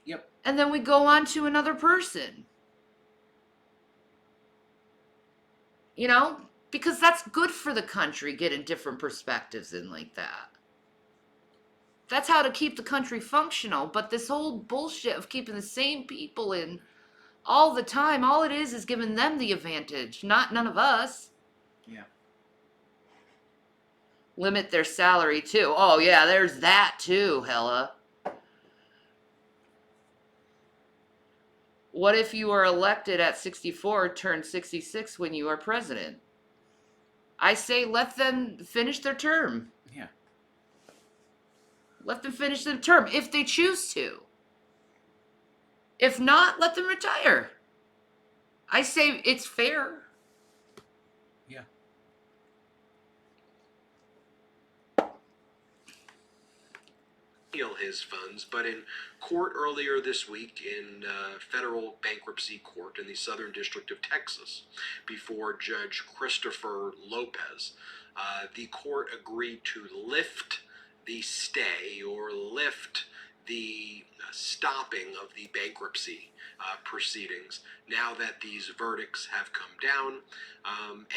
Yep. And then we go on to another person. You know? Because that's good for the country, getting different perspectives in like that. That's how to keep the country functional. But this whole bullshit of keeping the same people in all the time, all it is giving them the advantage, not none of us. Yeah. Limit their salary too. Oh yeah, there's that too, hella. What if you are elected at 64, turn 66 when you are president? I say let them finish their term. Yeah. Let them finish their term if they choose to. If not, let them retire. I say it's fair. Yeah. His funds, but in court earlier this week in federal bankruptcy court in the Southern District of Texas before Judge Christopher Lopez, the court agreed to lift the stay or lift the stopping of the bankruptcy proceedings now that these verdicts have come down,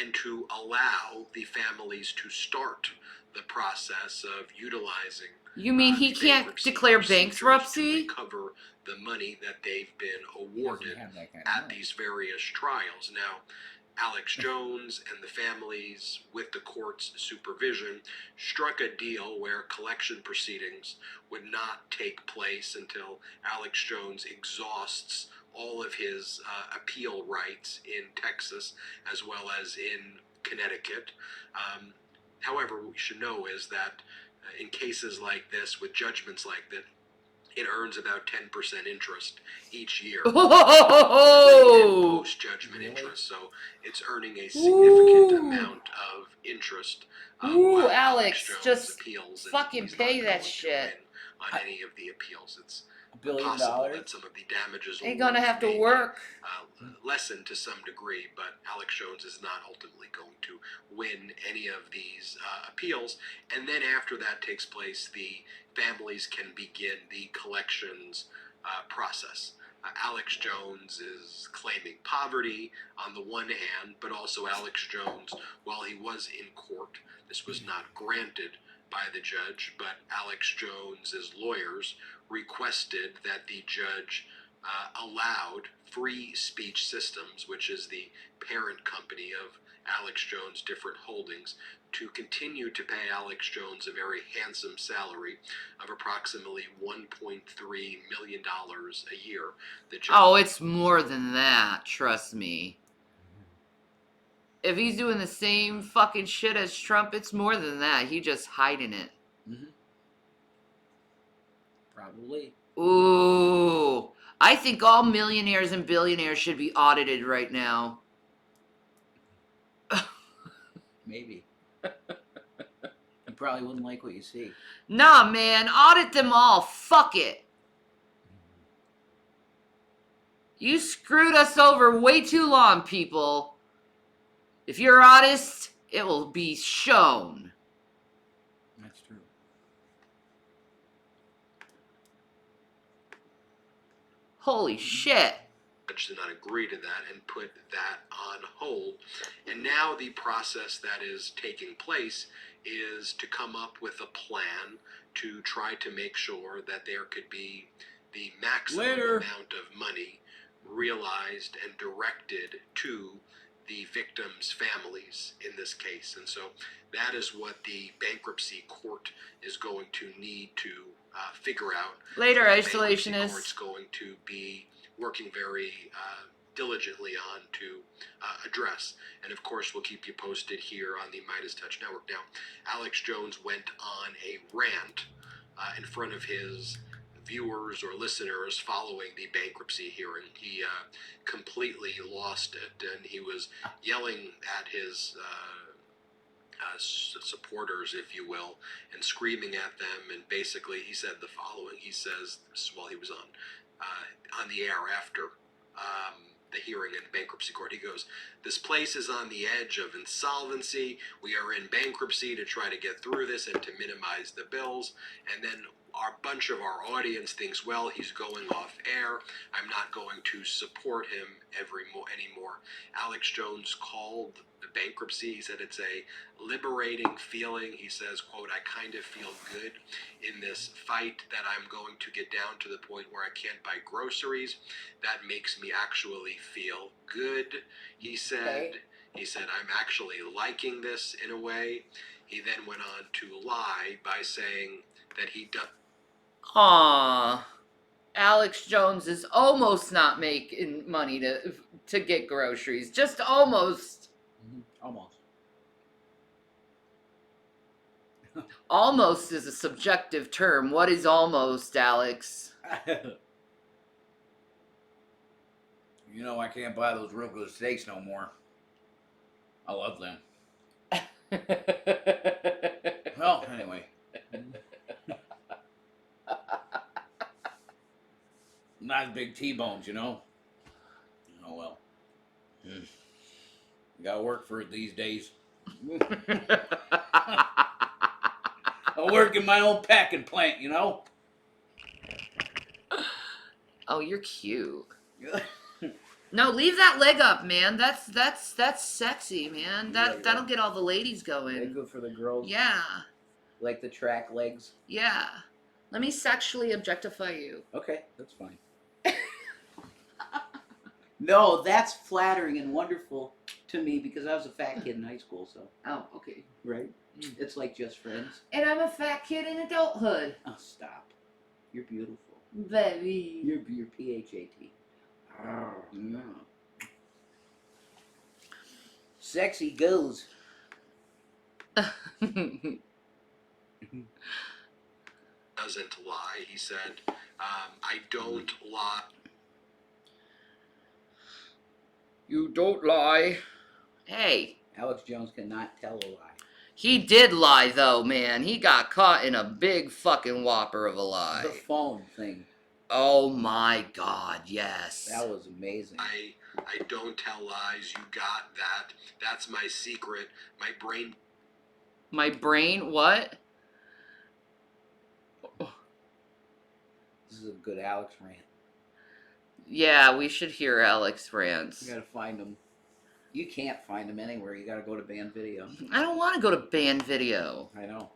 and to allow the families to start the process of utilizing. You mean he can't declare bankruptcy? To recover the money that they've been awarded at these various trials. Now, Alex Jones and the families, with the court's supervision, struck a deal where collection proceedings would not take place until Alex Jones exhausts all of his appeal rights in Texas as well as in Connecticut. However, what we should know is that in cases like this, with judgments like that, it earns about 10% interest each year. Post-judgment interest, so it's earning a significant amount of interest. Ooh, Alex, just fucking pay that shit. On any of the appeals, it's $1 billion. possible that some of the damages ain't gonna have to work. Lessened to some degree, but Alex Jones is not ultimately going to win any of these appeals. And then after that takes place, the families can begin the collections process. Alex Jones is claiming poverty on the one hand, but also Alex Jones, while he was in court, this was not granted by the judge, but Alex Jones's lawyers requested that the judge allowed Free Speech Systems, which is the parent company of Alex Jones' different holdings, to continue to pay Alex Jones a very handsome salary of approximately $1.3 million a year. Oh, it's more than that, trust me. If he's doing the same fucking shit as Trump, it's more than that. He just hiding it. Mm-hmm. Probably. Ooh. I think all millionaires and billionaires should be audited right now. Maybe. You probably wouldn't like what you see. Nah, man. Audit them all. Fuck it. You screwed us over way too long, people. If you're honest, it will be shown. That's true. Holy shit. Judge did not agree to that and put that on hold. And now the process that is taking place is to come up with a plan to try to make sure that there could be the maximum amount of money realized and directed to the victims' families in this case. And so that is what the bankruptcy court is going to need to figure out. Later, The bankruptcy isolationist. court's going to be working very diligently on to address. And of course, we'll keep you posted here on the Midas Touch Network. Now, Alex Jones went on a rant in front of his viewers or listeners following the bankruptcy hearing. He completely lost it, and he was yelling at his supporters, if you will, and screaming at them. And basically, he said the following. He says, this is while he was on the air after the hearing in bankruptcy court. He goes, "This place is on the edge of insolvency. We are in bankruptcy to try to get through this and to minimize the bills." And then our bunch of our audience thinks, well, he's going off air. I'm not going to support him anymore. Alex Jones called the bankruptcy. He said it's a liberating feeling. He says, quote, "I kind of feel good in this fight that I'm going to get down to the point where I can't buy groceries. That makes me actually feel good," he said. Okay. He said, "I'm actually liking this in a way." He then went on to lie by saying that he does. Aw. Alex Jones is almost not making money to get groceries. Just almost. Almost. Almost is a subjective term. What is almost, Alex? You know, I can't buy those real good steaks no more. I love them. Well, anyway. Not big T-bones, you know? Oh, well. You gotta work for it these days. I work in my own packing plant, you know? Oh, you're cute. No, leave that leg up, man. That's sexy, man. That'll get all the ladies They're going. good for the girls. Yeah. Like the track legs. Yeah. Let me sexually objectify you. Okay, that's fine. No, that's flattering and wonderful to me because I was a fat kid in high school, so. Oh, okay. Right? It's like just friends. And I'm a fat kid in adulthood. Oh, stop. You're beautiful. Baby. You're P-H-A-T. Yeah. Sexy goes. Doesn't lie. He said, "I don't lie." You don't lie. Hey. Alex Jones cannot tell a lie. He did lie, though, man. He got caught in a big fucking whopper of a lie. The phone thing. Oh my God, yes. That was amazing. I don't tell lies. You got that. That's my secret. My brain. My brain, what? This is a good Alex rant. Yeah, we should hear Alex rants. You gotta find them. You can't find them anywhere. You gotta go to band video. I don't want to go to band video. I know.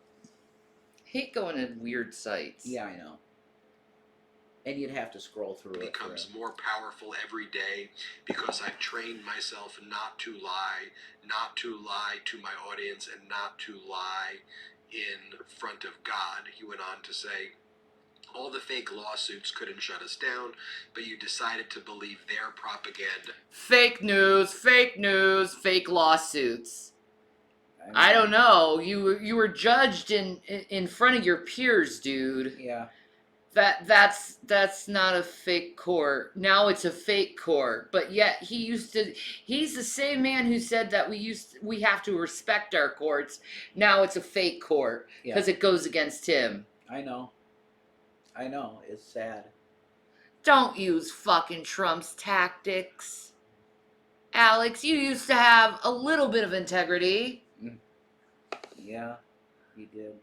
Hate going to weird sites. Yeah, I know. And you'd have to scroll through it. Becomes more powerful every day because I've trained myself not to lie to my audience and not to lie in front of God. He went on to say, all the fake lawsuits couldn't shut us down, but you decided to believe their propaganda. Fake news, fake lawsuits. I don't know. You were judged in front of your peers, dude. Yeah. That's not a fake court. Now it's a fake court. But yet he's the same man who said that we have to respect our courts. Now it's a fake court because it goes against him. I know. It's sad. Don't use fucking Trump's tactics. Alex, you used to have a little bit of integrity. Yeah, he did.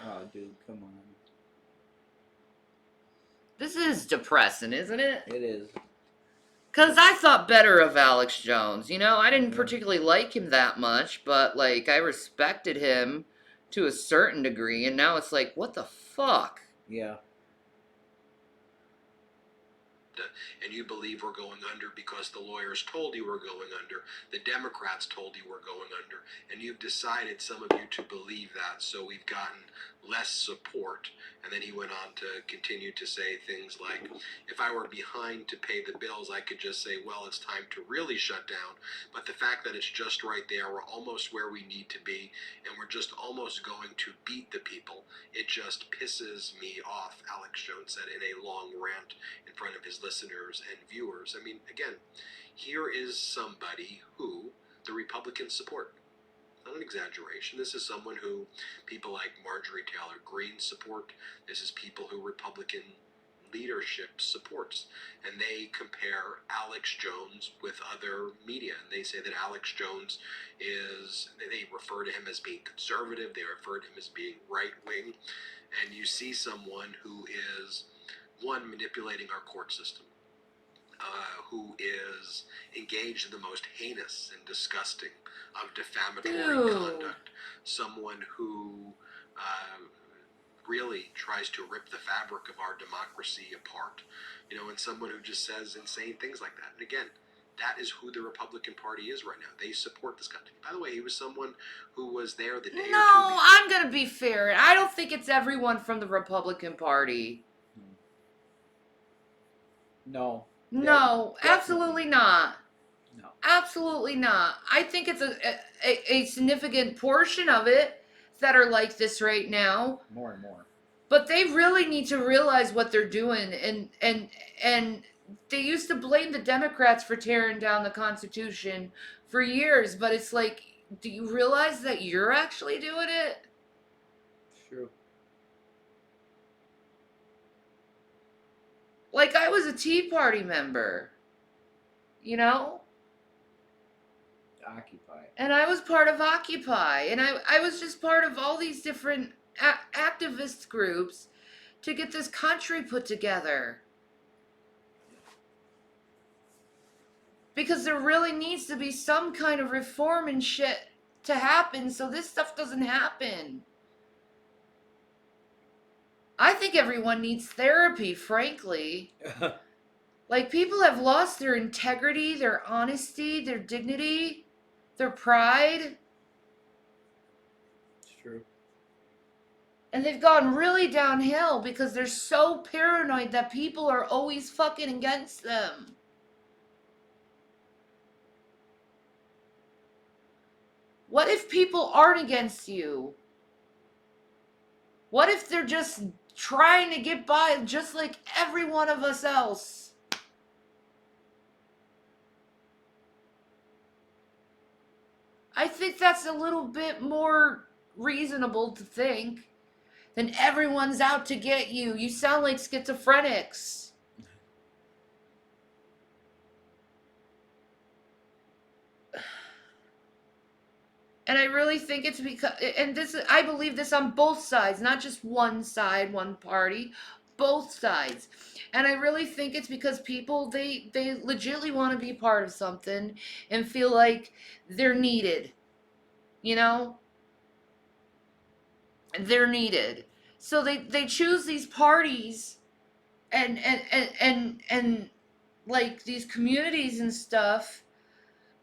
Oh, dude, come on. This is depressing, isn't it? It is. Because I thought better of Alex Jones. You know, I didn't particularly like him that much, but, like, I respected him to a certain degree, and now it's like, what the fuck? Yeah. and you believe we're going under because the lawyers told you we're going under, the Democrats told you we're going under, and you've decided, some of you, to believe that, so we've gotten less support. And then he went on to continue to say things like, if I were behind to pay the bills, I could just say, well, it's time to really shut down. But the fact that it's just right there, we're almost where we need to be, and we're just almost going to beat the people. It just pisses me off, Alex Jones said in a long rant in front of his listeners and viewers. I mean, again, here is somebody who the Republicans support. Not an exaggeration. This is someone who people like Marjorie Taylor Greene support. This is people who Republican leadership supports. And they compare Alex Jones with other media. And they say that Alex Jones they refer to him as being conservative. They refer to him as being right-wing. And you see someone who is, one, manipulating our court system. Who is engaged in the most heinous and disgusting of defamatory conduct. Someone who really tries to rip the fabric of our democracy apart. And someone who just says insane things like that. And again, that is who the Republican Party is right now. They support this guy. By the way, he was someone who was there the day or two before. I'm going to be fair. I don't think it's everyone from the Republican Party. No. No, absolutely not. No. Absolutely not. I think it's a significant portion of it that are like this right now. More and more. But they really need to realize what they're doing, and they used to blame the Democrats for tearing down the Constitution for years, but it's like, do you realize that you're actually doing it? True. Like, I was a Tea Party member, Occupy. And I was part of Occupy, and I was just part of all these different activist groups to get this country put together. Because there really needs to be some kind of reform and shit to happen so this stuff doesn't happen. I think everyone needs therapy, frankly. Like, people have lost their integrity, their honesty, their dignity, their pride. It's true. And they've gone really downhill because they're so paranoid that people are always fucking against them. What if people aren't against you? What if they're just trying to get by just like every one of us else? I think that's a little bit more reasonable to think than everyone's out to get you. You sound like schizophrenics. And I really think it's because, and this, I believe this on both sides, not just one side, one party, both sides. And I really think it's because people, they legitimately want to be part of something and feel like they're needed, They're needed. So they choose these parties and like these communities and stuff.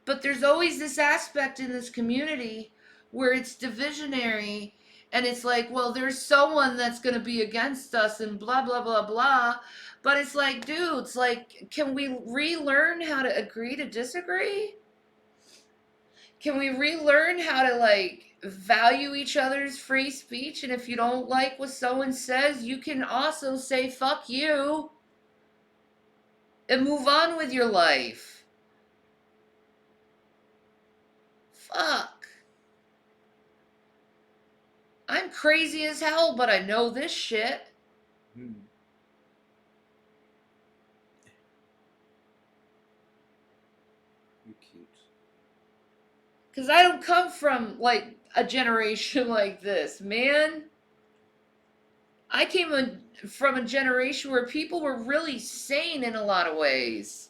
But there's always this aspect in this community where it's divisionary, and it's like, well, there's someone that's going to be against us and blah, blah, blah, blah. But it's like, dudes, like, can we relearn how to agree to disagree? Can we relearn how to, like, value each other's free speech? And if you don't like what someone says, you can also say, fuck you, and move on with your life. Fuck. I'm crazy as hell, but I know this shit. Hmm. You cute. Because I don't come from, like, a generation like this, man. I came from a generation where people were really sane in a lot of ways.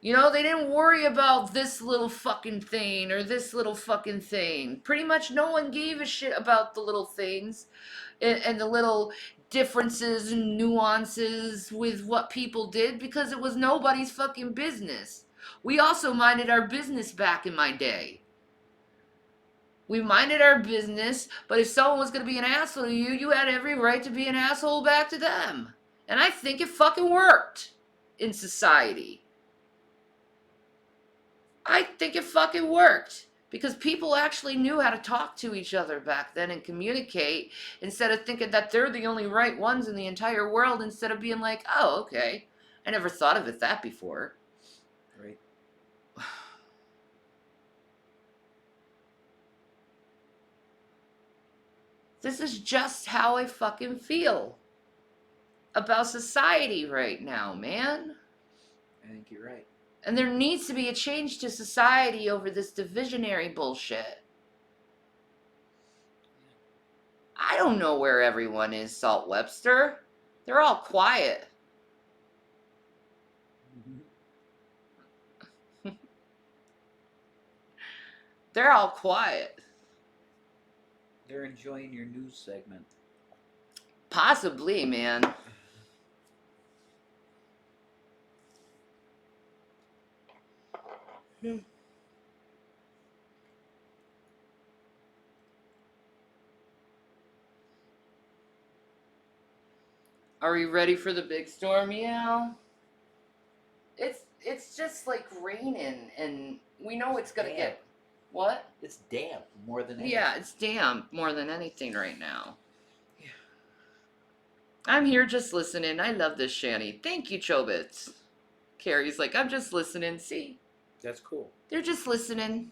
They didn't worry about this little fucking thing or this little fucking thing. Pretty much no one gave a shit about the little things and the little differences and nuances with what people did because it was nobody's fucking business. We also minded our business back in my day. We minded our business, but if someone was going to be an asshole to you, you had every right to be an asshole back to them. And I think it fucking worked in society. I think it fucking worked. Because people actually knew how to talk to each other back then and communicate instead of thinking that they're the only right ones in the entire world instead of being like, oh, okay. I never thought of it that before. Right. This is just how I fucking feel about society right now, man. I think you're right. And there needs to be a change to society over this divisionary bullshit. I don't know where everyone is, Salt Webster. They're all quiet. They're all quiet. They're enjoying your news segment. Possibly, man. Are we ready for the big storm? Yeah. It's just like raining, and we know it's gonna get what? It's damp more than anything. Yeah, it's damp more than anything right now. Yeah. I'm here just listening. I love this shanty. Thank you, Chobits. Carrie's like, I'm just listening. See? That's cool. They're just listening.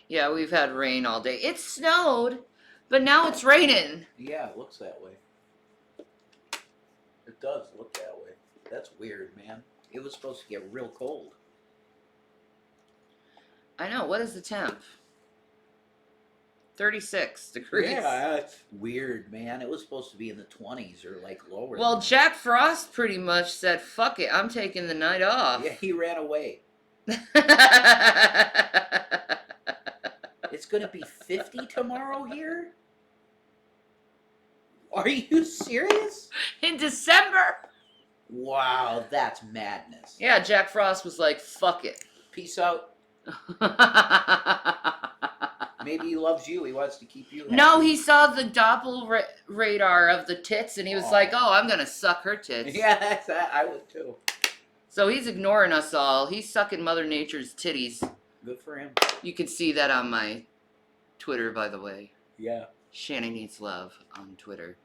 Yeah, we've had rain all day. It snowed, but now it's raining. Yeah, it looks that way. It does look that way. That's weird, man. It was supposed to get real cold. I know. What is the temp? 36 degrees. Yeah, that's weird, man. It was supposed to be in the 20s or like lower. Well, Jack Frost pretty much said, fuck it, I'm taking the night off. Yeah, he ran away. It's going to be 50 tomorrow here? Are you serious? In December? Wow, that's madness. Yeah, Jack Frost was like, fuck it. Peace out. Maybe he loves you. He wants to keep you happy. No, he saw the Doppel radar of the tits, and he was like, oh, I'm going to suck her tits. Yeah, that's that. I would too. So he's ignoring us all. He's sucking Mother Nature's titties. Good for him. You can see that on my Twitter, by the way. Yeah. Shanny Needs Love on Twitter.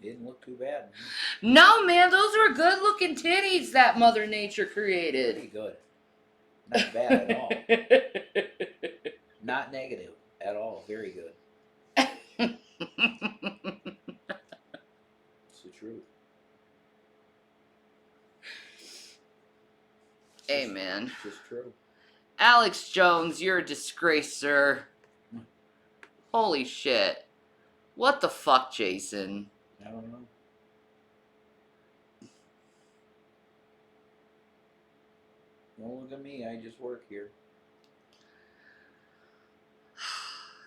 Didn't look too bad. No, man, those were good-looking titties that Mother Nature created. Pretty good. Not bad at all. Not negative at all. Very good. It's the truth. Amen. It's just true. Alex Jones, you're a disgrace, sir. Holy shit. What the fuck, Jason? I don't know. Don't look at me. I just work here.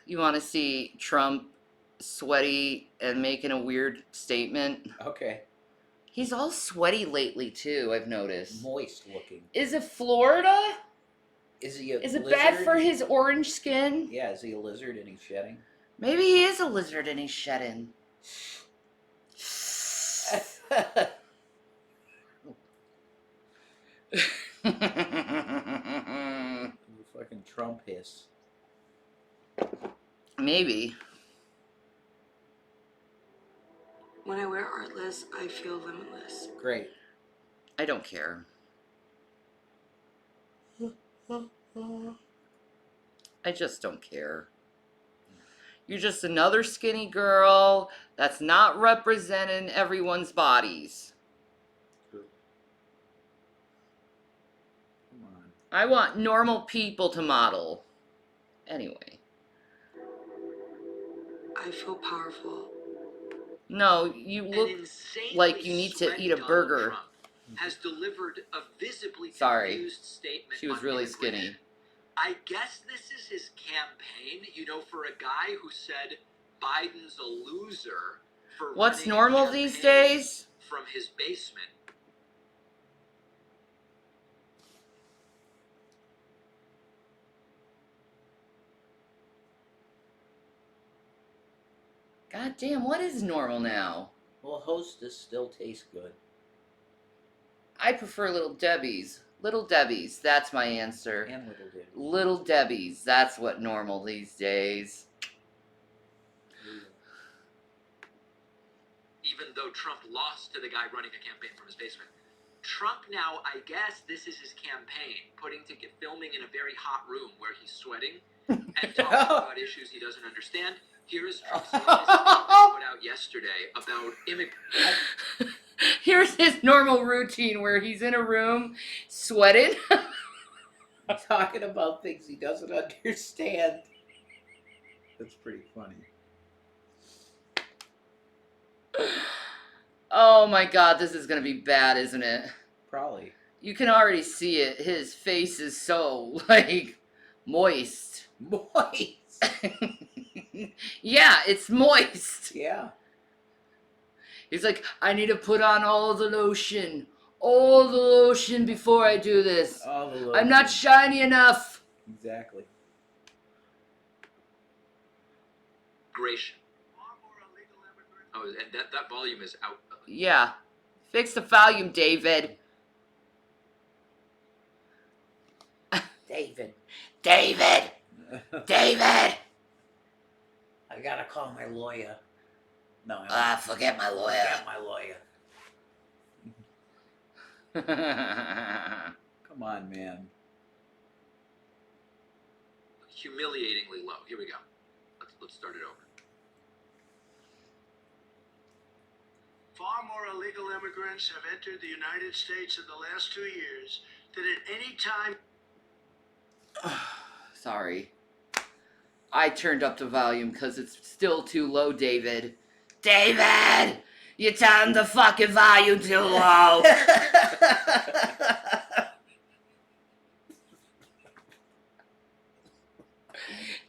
You want to see Trump sweaty and making a weird statement? Okay. He's all sweaty lately, too, I've noticed. Moist looking. Is it Florida? Is he a Is it lizard? bad for his orange skin? Yeah, is he a lizard and he's shedding? Maybe he is a lizard and he's shedding. Fucking Trump hiss. Maybe. When I wear Artless, I feel limitless. Great. I don't care. I just don't care. You're just another skinny girl that's not representing everyone's bodies. True. Come on. I want normal people to model. Anyway. I feel powerful. No, you look An insanely like you need to sweaty eat a Donald burger. Trump has delivered a visibly Sorry. confused statement. She was on really immigration. skinny. I guess this is his campaign, for a guy who said Biden's a loser for What's running a normal these campaign days? from his basement. God damn, what is normal now? Well, Hostess still tastes good. I prefer Little Debbie's. Little Debbie's, that's my answer. And Little Debbie. Little Debbie's, that's what normal these days. Even though Trump lost to the guy running a campaign from his basement. Trump now, I guess this is his campaign, filming in a very hot room where he's sweating and talking about issues he doesn't understand. Here is Trump's latest statement put out yesterday about immigration. Here's his normal routine where he's in a room sweating. Talking about things he doesn't understand. That's pretty funny. Oh my god, this is gonna be bad, isn't it? Probably. You can already see it. His face is so, like, moist. Moist. Yeah, it's moist. Yeah. He's like, I need to put on all the lotion. All the lotion before I do this. All the lotion. I'm not shiny enough. Exactly. Oh, and that volume is out. Yeah. Fix the volume, David. David. David! David! I gotta call my lawyer. No, Forget my lawyer. Forget my lawyer. Come on, man. Humiliatingly low. Here we go. Let's start it over. Far more illegal immigrants have entered the United States in the last 2 years than at any time. Sorry. I turned up the volume because it's still too low, David. David! You turned the fucking volume too low.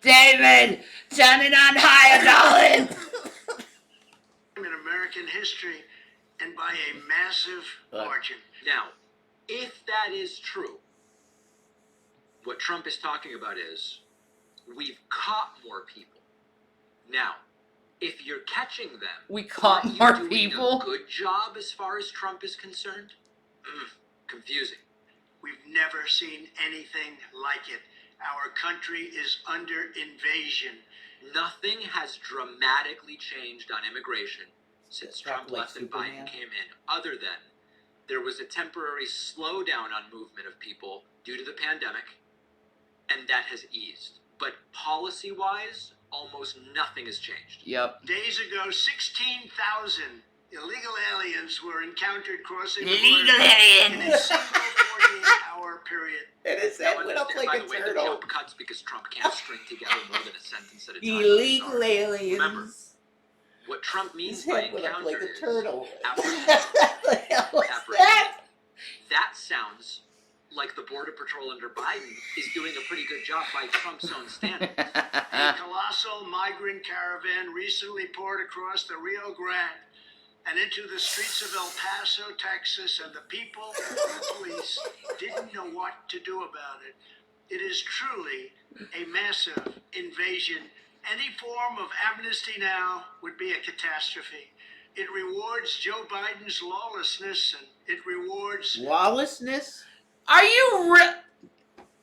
David! Turn it on higher, darling! In American history, and by a massive margin. Now, if that is true, what Trump is talking about is we've caught more people. Now, if you're catching them, We caught aren't you more doing people? a good job as far as Trump is concerned? Confusing. We've never seen anything like it. Our country is under invasion. Nothing has dramatically changed on immigration since Trump like left and Superman? Biden came in, other than there was a temporary slowdown on movement of people due to the pandemic, and that has eased. But policy-wise, almost nothing has changed. Yep. Days ago, 16,000 illegal aliens were encountered crossing the Illegal border in aliens! a single 48-hour period. And his Now, head went up understand, like by a the way, the turtle. jump cuts because Trump can't string together more than a sentence at a time. Illegal Sorry. aliens. Remember, what Trump means His by head went up like encountered a is turtle. apprehension. What the hell was Apprehension. that? That sounds like the Border Patrol under Biden is doing a pretty good job by Trump's own standards. A colossal migrant caravan recently poured across the Rio Grande and into the streets of El Paso, Texas, and the people and the police didn't know what to do about it. It is truly a massive invasion. Any form of amnesty now would be a catastrophe. It rewards Joe Biden's lawlessness, and it rewards... Lawlessness? Are you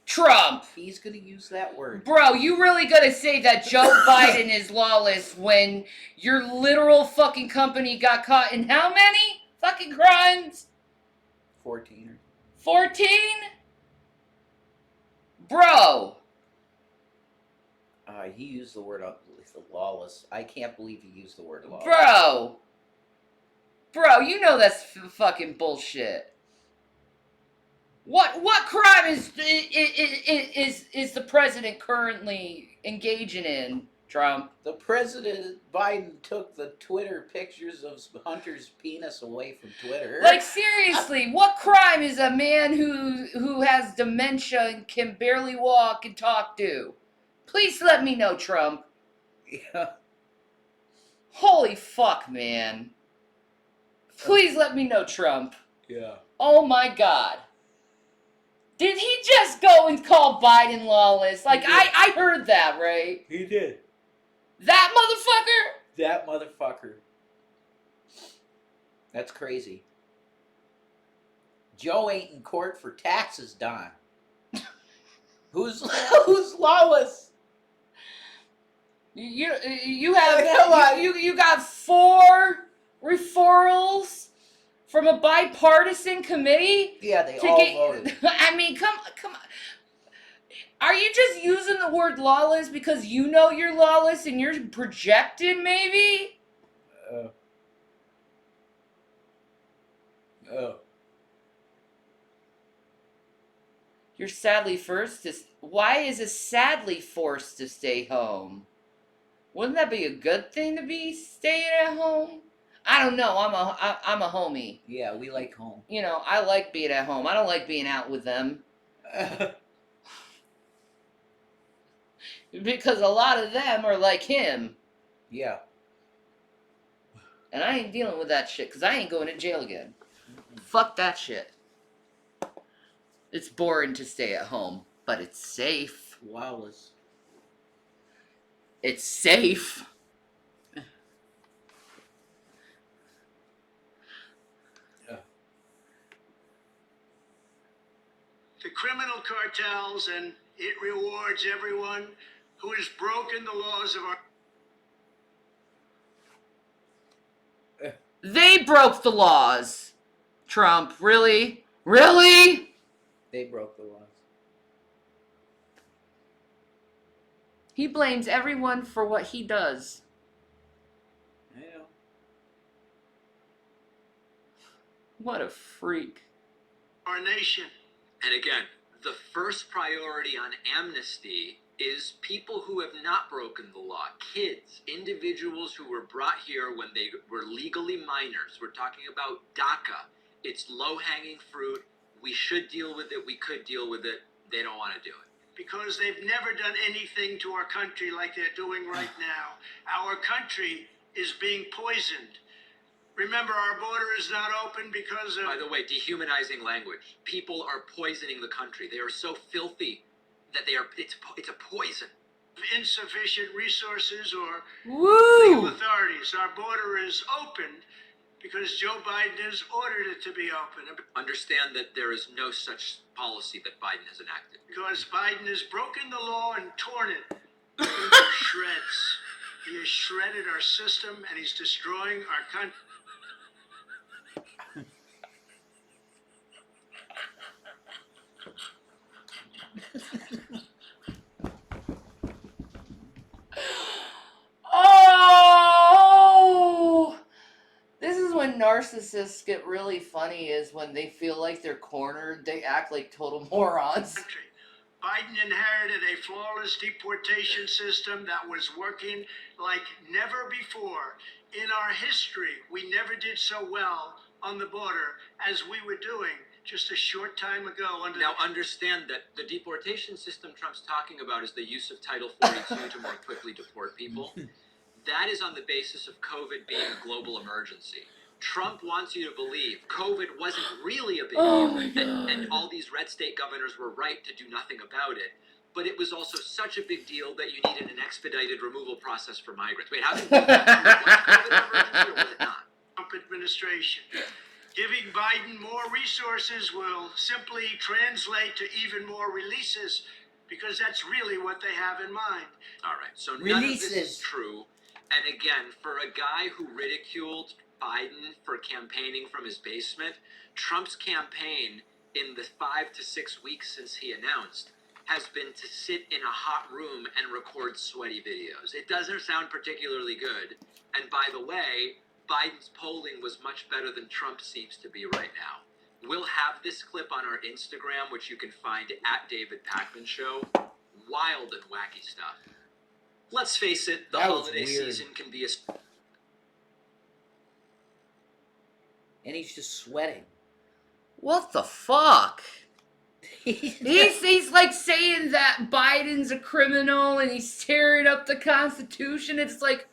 Trump? He's gonna use that word. Bro, you really gonna say that Joe Biden is lawless when your literal fucking company got caught in how many fucking crimes? 14. 14? Bro. He used the word lawless. I can't believe he used the word lawless. Bro, you know that's fucking bullshit. What crime is the president currently engaging in? Trump. The President Biden took the Twitter pictures of Hunter's penis away from Twitter. Like, seriously, what crime is a man who has dementia and can barely walk and talk do? Please let me know, Trump. Yeah. Holy fuck, man. Please let me know, Trump. Yeah. Oh my God. Did he just go and call Biden lawless? Like, I heard that, right? He did. That motherfucker? That motherfucker. That's crazy. Joe ain't in court for taxes, Don. Who's lawless? You have you got 4 referrals from a bipartisan committee? Yeah, they all voted. I mean, come on. Are you just using the word lawless because you know you're lawless and you're projecting, maybe? You're sadly forced to. Why is it sadly forced to stay home? Wouldn't that be a good thing to be staying at home? I don't know. I'm a homie. Yeah, we like home. You know, I like being at home. I don't like being out with them. Because a lot of them are like him. Yeah. And I ain't dealing with that shit because I ain't going to jail again. Fuck that shit. It's boring to stay at home, but it's safe. Lawless. It's safe. The criminal cartels, and it rewards everyone who has broken the laws of our. They broke the laws. Trump, really? Really? They broke the laws. He blames everyone for what he does. I know. What a freak. Our nation. And again, the first priority on amnesty is people who have not broken the law. Kids, individuals who were brought here when they were legally minors. We're talking about DACA. It's low-hanging fruit. We should deal with it. We could deal with it. They don't want to do it. Because they've never done anything to our country like they're doing right now. Our country is being poisoned. Remember, our border is not open because of... By the way, dehumanizing language. People are poisoning the country. They are so filthy that it's a poison. Insufficient resources or Woo! legal authorities. Our border is open because Joe Biden has ordered it to be open. Understand that there is no such policy that Biden has enacted. Because Biden has broken the law and torn it into shreds. He has shredded our system and he's destroying our country. Oh! This is when narcissists get really funny, is when they feel like they're cornered, they act like total morons. Biden inherited a flawless deportation system that was working like never before. In our history, we never did so well on the border as we were doing just a short time ago. Now understand that the deportation system Trump's talking about is the use of Title 42 to more quickly deport people. That is on the basis of COVID being a global emergency. Trump wants you to believe COVID wasn't really a big deal, and all these red state governors were right to do nothing about it. But it was also such a big deal that you needed an expedited removal process for migrants. Wait, how did was COVID an emergency or was it not? Trump administration. Giving Biden more resources will simply translate to even more releases because that's really what they have in mind. All right, so none of this is true. And again, for a guy who ridiculed Biden for campaigning from his basement, Trump's campaign in the 5 to 6 weeks since he announced has been to sit in a hot room and record sweaty videos. It doesn't sound particularly good. And by the way, Biden's polling was much better than Trump seems to be right now. We'll have this clip on our Instagram, which you can find at David Pakman Show. Wild and wacky stuff. Let's face it, the That was holiday weird. season can be a And he's just sweating. What the fuck? He's He's like saying that Biden's a criminal and he's tearing up the Constitution. It's like,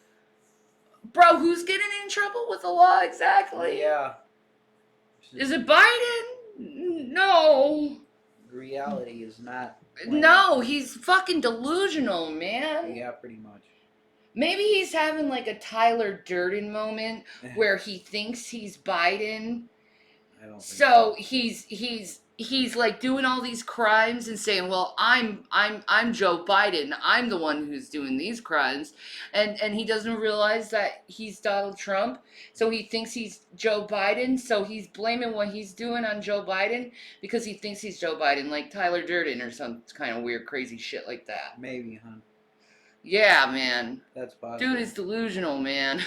bro, who's getting in trouble with the law exactly? yeah. Is it Biden? No. Reality is not. No, he's fucking delusional, man. Yeah, pretty much. Maybe he's having like a Tyler Durden moment where he thinks he's Biden. I don't think So he's like doing all these crimes and saying, "Well, I'm Joe Biden. I'm the one who's doing these crimes," and he doesn't realize that he's Donald Trump. So he thinks he's Joe Biden. So he's blaming what he's doing on Joe Biden because he thinks he's Joe Biden, like Tyler Durden or some kind of weird, crazy shit like that. Maybe, huh? Yeah, man. That's possible. Dude is delusional, man.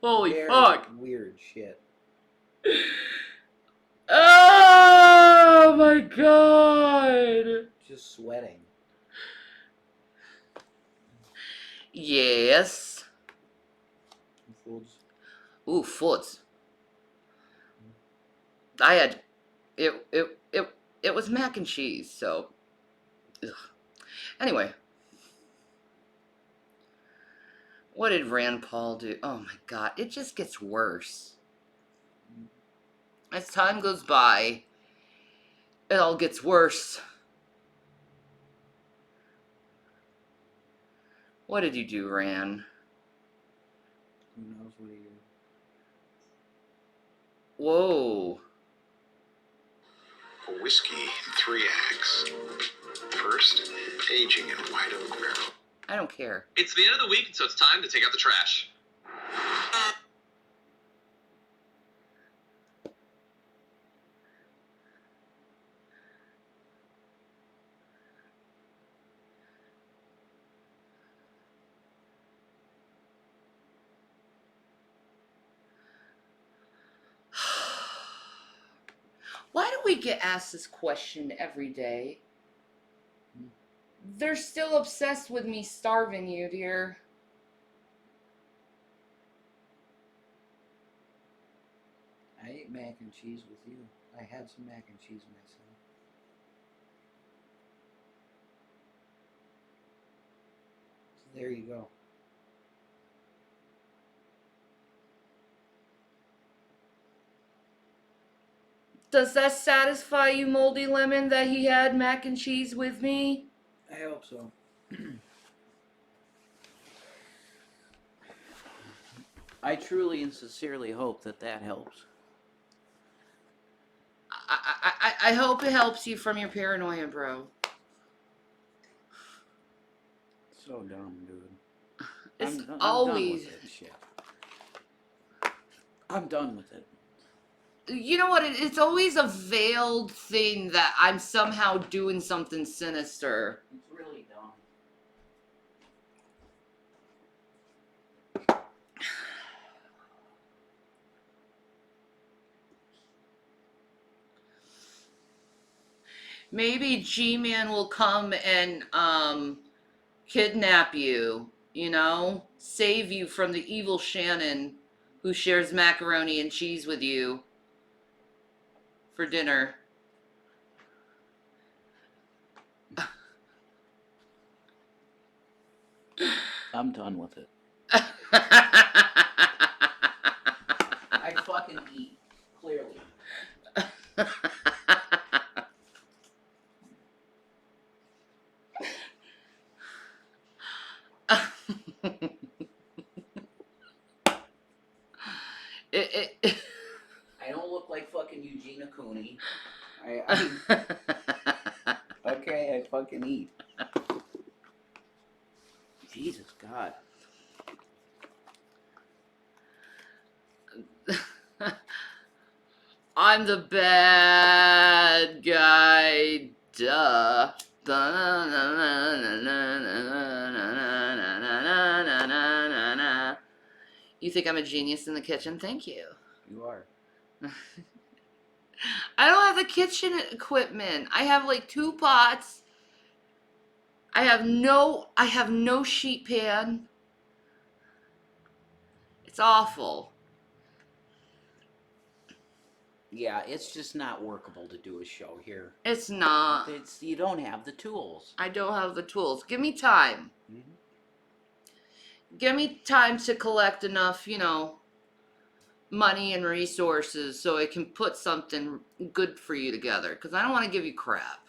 Holy Very fuck. Weird shit. Oh my god. Just sweating. Yes. Foods. Ooh, foods. I had it was mac and cheese, so ugh. Anyway. What did Rand Paul do? Oh my god, it just gets worse. As time goes by, it all gets worse. What did you do, Rand? Who knows what he did? Whoa. A whiskey in 3 acts. First, aging in white oak barrel. I don't care. It's the end of the week, so it's time to take out the trash. Why do we get asked this question every day? They're still obsessed with me starving you, dear. I ate mac and cheese with you. I had some mac and cheese myself. So there you go. Does that satisfy you, Moldy Lemon, that he had mac and cheese with me? I hope so. I truly and sincerely hope that that helps. I hope it helps you from your paranoia, bro. So dumb, dude. It's I'm always... done with it, shit. I'm done with it. You know what? It's always a veiled thing that I'm somehow doing something sinister. It's really dumb. Maybe G-Man will come and kidnap you, you know? Save you from the evil Shannon who shares macaroni and cheese with you for dinner. I'm done with it. I fucking eat, clearly. I don't look like fucking Eugenia Cooney. Okay, I fucking eat. Jesus God. I'm the bad guy, duh. You think I'm a genius in the kitchen? Thank you. You are. I don't have the kitchen equipment. I have like 2 pots. I have no sheet pan. It's awful. Yeah, it's just not workable to do a show here. It's not. You don't have the tools. I don't have the tools. Give me time. Mm-hmm. Give me time to collect enough, money and resources so I can put something good for you together. Because I don't want to give you crap.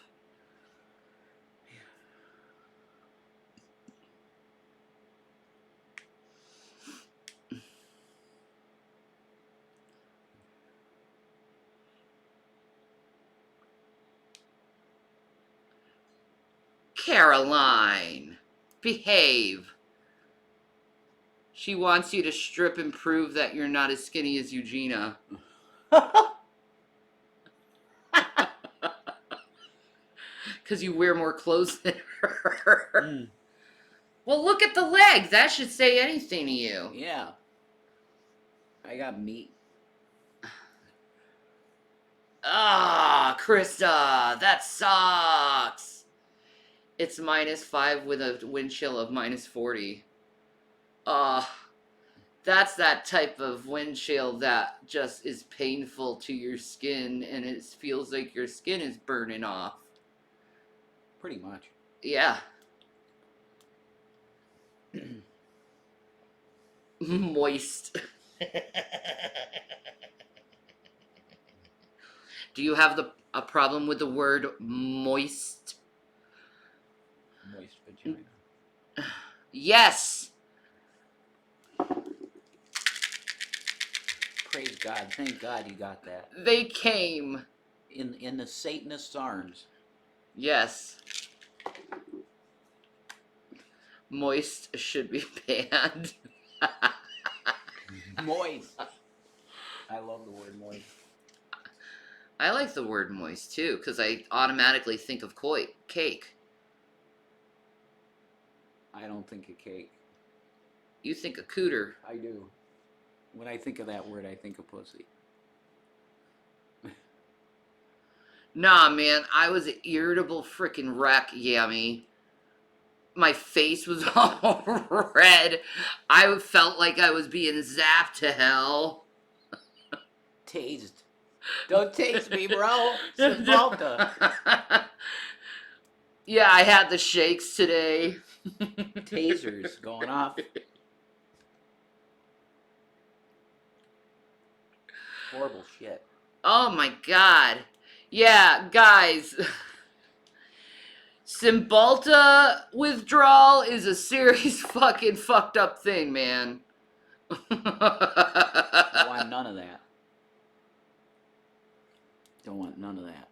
Caroline, behave. She wants you to strip and prove that you're not as skinny as Eugenia. Because you wear more clothes than her. Mm. Well, look at the leg. That should say anything to you. Yeah. I got meat. Ah, Krista, that sucks. It's -5 with a wind chill of -40. That's that type of wind chill that just is painful to your skin and it feels like your skin is burning off. Pretty much. Yeah. Moist. Do you have a problem with the word moist? Moist vagina. Yes. Praise God. Thank God you got that. They came. In the Satanist's arms. Yes. Moist should be banned. Moist. I love the word moist. I like the word moist too, because I automatically think of cake. I don't think of cake. You think of cooter. I do. When I think of that word, I think of pussy. Nah, man, I was an irritable freaking wreck, Yummy. My face was all red. I felt like I was being zapped to hell. Tased. Don't taste me, bro. Cymbalta. Yeah, I had the shakes today. Tasers going off. Horrible shit. Oh my god. Yeah, guys. Cymbalta withdrawal is a serious fucking fucked up thing, man. I want none of that. Don't want none of that.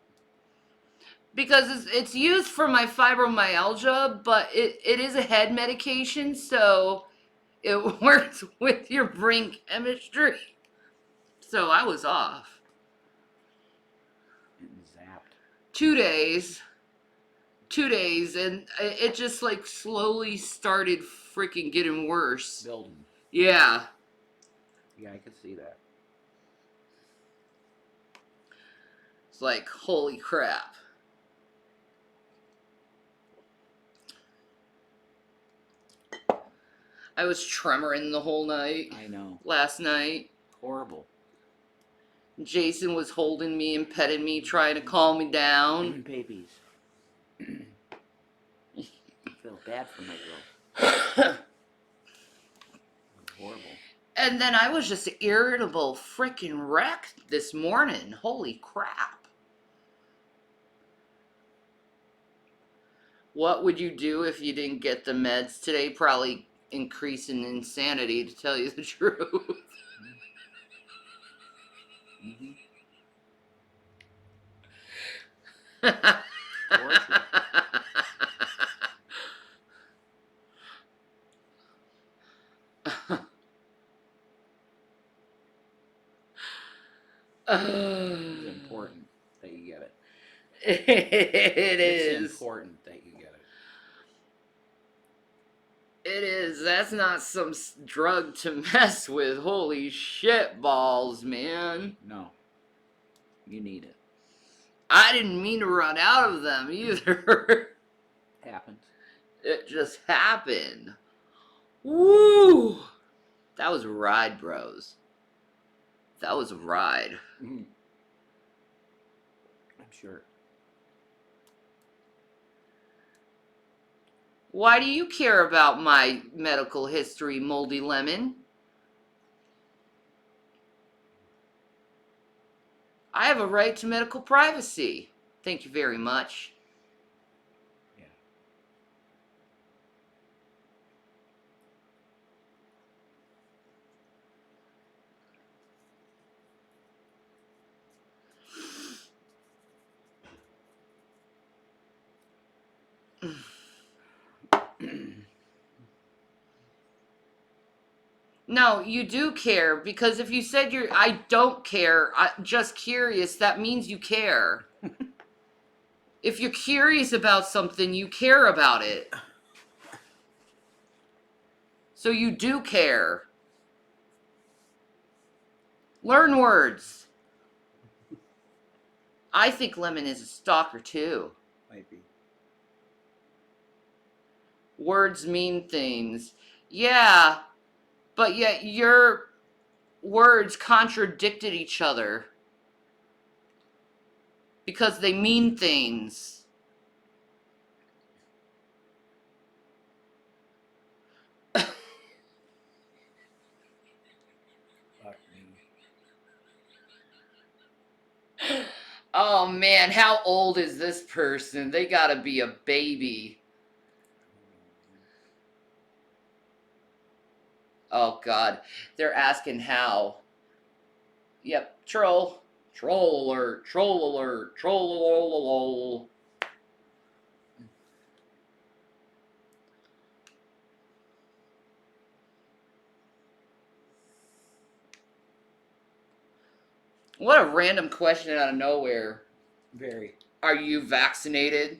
Because it's used for my fibromyalgia, but it is a head medication, so it works with your brain chemistry. So I was off. Getting zapped. 2 days. 2 days, and it just like slowly started freaking getting worse. Building. Yeah. Yeah, I could see that. It's like, holy crap. I was tremoring the whole night. I know. Last night. Horrible. Jason was holding me and petting me, trying to calm me down. Babies. I feel bad for my girl. Horrible. And then I was just irritable freaking wreck this morning. Holy crap. What would you do if you didn't get the meds today? Probably increase in insanity, to tell you the truth. Mm-hmm. It's important that you get it. It's important that you get it. It is. That's not some drug to mess with. Holy shit balls, man. No. You need it. I didn't mean to run out of them either. Happens. It just happened. Woo! That was a ride, bros. That was a ride. I'm sure. Why do you care about my medical history, Moldy Lemon? I have a right to medical privacy. Thank you very much. No, you do care, because if you said I don't care, just curious, that means you care. If you're curious about something, you care about it. So you do care. Learn words. I think Lemon is a stalker too. Might be. Words mean things. Yeah, but yet your words contradicted each other. Because they mean things. Oh man, how old is this person? They gotta be a baby. Oh god, they're asking how. Yep, troll. Troll alert, troll alert, troll. What a random question out of nowhere. Very. Are you vaccinated?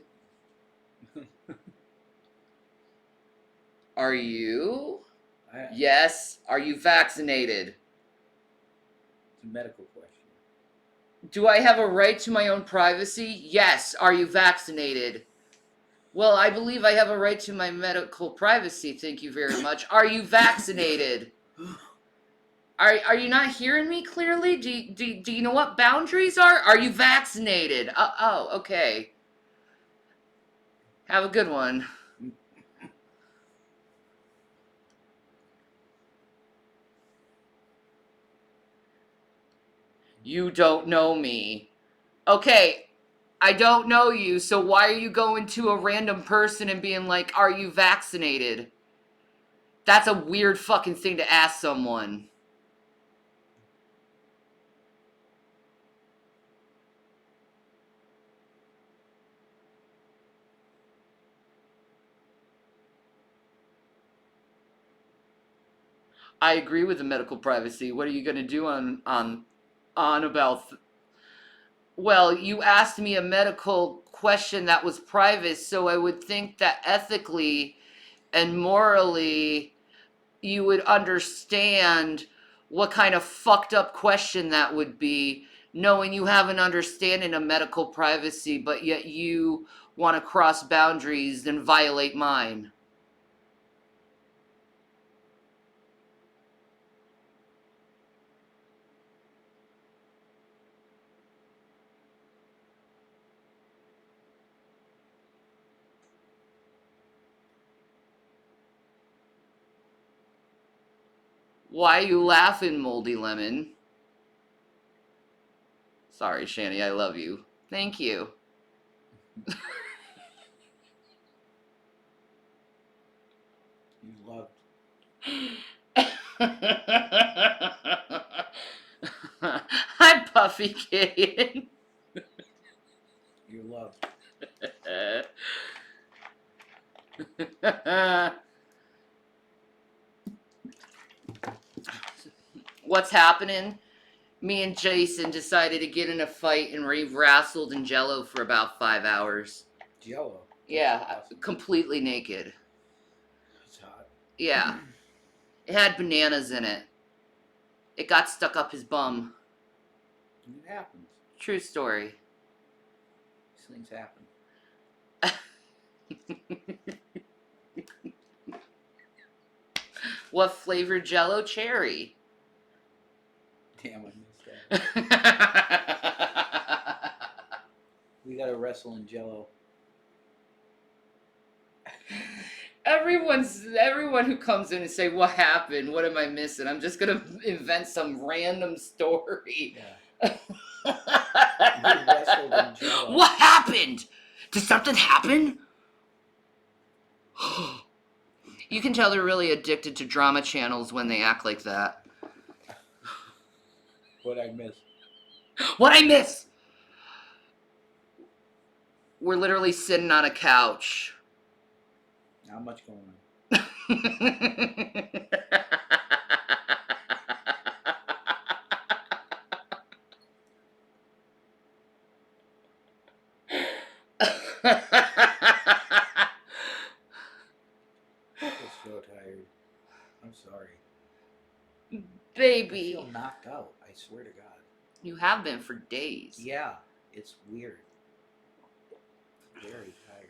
Are you? Yes. Are you vaccinated? It's a medical question. Do I have a right to my own privacy? Yes. Are you vaccinated? Well, I believe I have a right to my medical privacy. Thank you very much. Are you vaccinated? Are you not hearing me clearly? Do you know what boundaries are? Are you vaccinated? Oh, okay. Have a good one. You don't know me. Okay, I don't know you, so why are you going to a random person and being like, are you vaccinated? That's a weird fucking thing to ask someone. I agree with the medical privacy. What are you going to do on about... Well, you asked me a medical question that was private, so I would think that ethically and morally you would understand what kind of fucked up question that would be, knowing you have an understanding of medical privacy, but yet you want to cross boundaries and violate mine. Why are you laughing, Moldy Lemon? Sorry, Shani, I love you. Thank you. You loved. I'm Puffy Kid. You loved. What's happening? Me and Jason decided to get in a fight and we wrestled in Jello for about 5 hours. Jello. Yeah, awesome. Completely naked. It's hot. Yeah. It had bananas in it. It got stuck up his bum. It happens. True story. These things happen. What flavor Jello? Cherry. Damn, I missed that. We gotta wrestle in Jello. Everyone who comes in and say, "What happened? What am I missing?" I'm just gonna invent some random story. Yeah. We wrestled in Jello. What happened? Did something happen? You can tell they're really addicted to drama channels when they act like that. What I missed. What I miss? We're literally sitting on a couch. Not much going on. I'm so tired. I'm sorry. Baby. I feel knocked out. I swear to God. You have been for days. Yeah, it's weird. Very tired.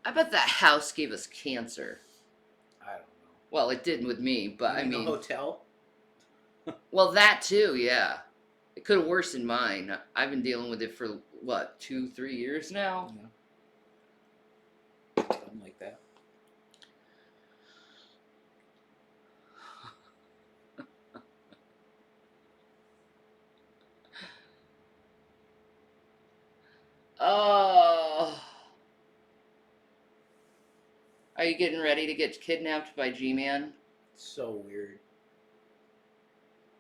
I bet that house gave us cancer. I don't know. Well, it didn't with me, but You I mean, the hotel? well, that too, yeah. It could have worsened mine. I've been dealing with it for what, 2-3 years now. Yeah. Something like that. Oh. Are you getting ready to get kidnapped by G-Man? So weird.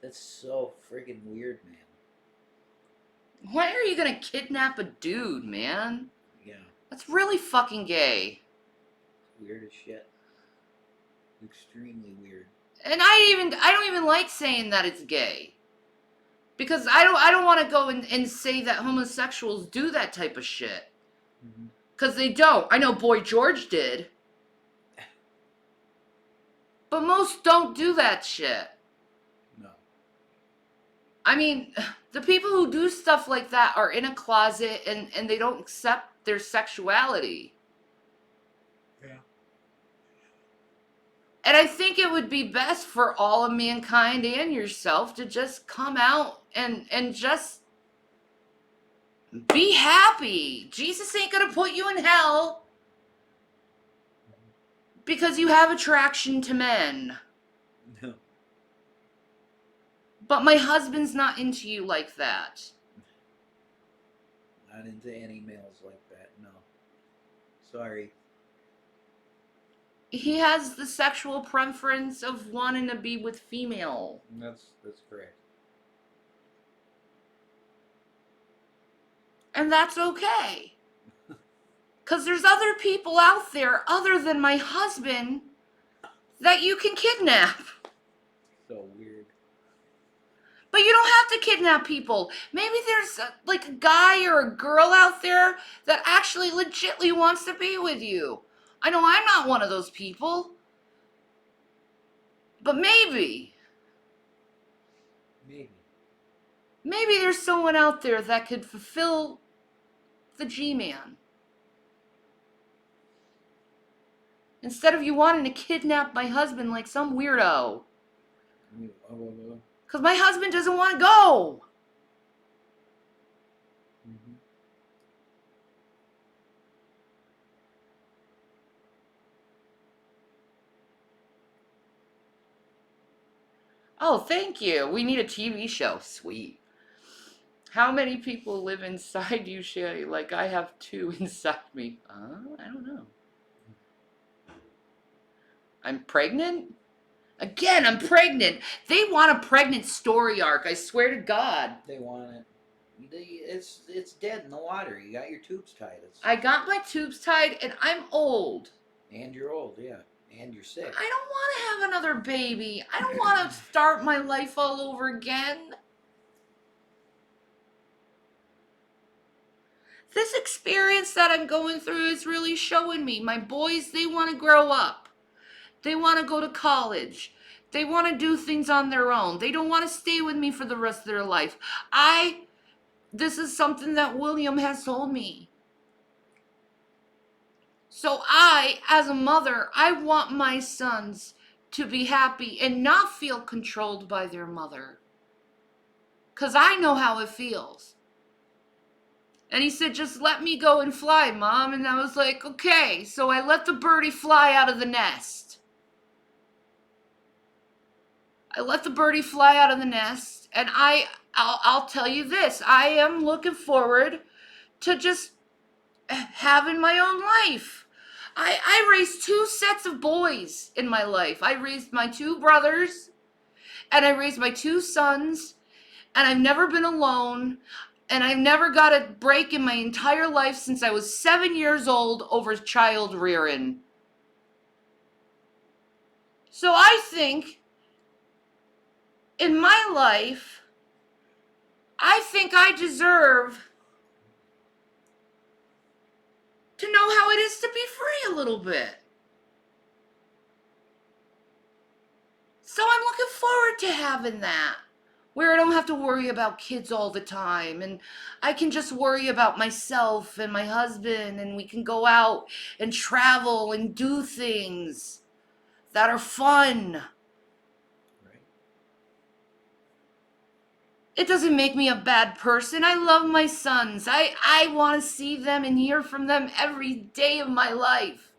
That's so friggin' weird, man. Why are you gonna kidnap a dude, man? Yeah. That's really fucking gay. Weird as shit. Extremely weird. And I don't even like saying that it's gay. Because I don't want to go and say that homosexuals do that type of shit. Because they don't. I know Boy George did. But most don't do that shit. No. I mean, the people who do stuff like that are in a closet and they don't accept their sexuality. Yeah. And I think it would be best for all of mankind and yourself to just come out and just be happy. Jesus ain't gonna put you in hell because you have attraction to men. No. But my husband's not into you like that. Not into any males like that, no. Sorry. He has the sexual preference of wanting to be with female. That's correct. And that's okay. Because there's other people out there other than my husband that you can kidnap. So weird. But you don't have to kidnap people. Maybe there's like a guy or a girl out there that actually legitimately wants to be with you. I know I'm not one of those people. But maybe. Maybe there's someone out there that could fulfill the G-Man. Instead of you wanting to kidnap my husband like some weirdo. Because my husband doesn't want to go. Oh, thank you. We need a TV show. Sweet. How many people live inside you, Sherry? Like I have 2 inside me. I don't know. I'm pregnant? Again, I'm pregnant. They want a pregnant story arc. I swear to God. They want it. It's dead in the water. You got your tubes tied. I got my tubes tied and I'm old. And you're old, yeah. And you're sick. I don't want to have another baby. I don't want to start my life all over again. This experience that I'm going through is really showing me. My boys, they want to grow up. They want to go to college. They want to do things on their own. They don't want to stay with me for the rest of their life. This is something that William has told me. So I, as a mother, I want my sons to be happy and not feel controlled by their mother. 'Cause I know how it feels. And he said, just let me go and fly, Mom. And I was like, okay. So I let the birdie fly out of the nest. And I'll tell you this. I am looking forward to just having my own life. I raised 2 sets of boys in my life. I raised my 2 brothers, and I raised my 2 sons, and I've never been alone, and I've never got a break in my entire life since I was 7 years old over child rearing. So I think in my life, I think I deserve to know how it is to be free a little bit. So I'm looking forward to having that, where I don't have to worry about kids all the time, and I can just worry about myself and my husband, and we can go out and travel and do things that are fun. It doesn't make me a bad person. I love my sons. I want to see them and hear from them every day of my life.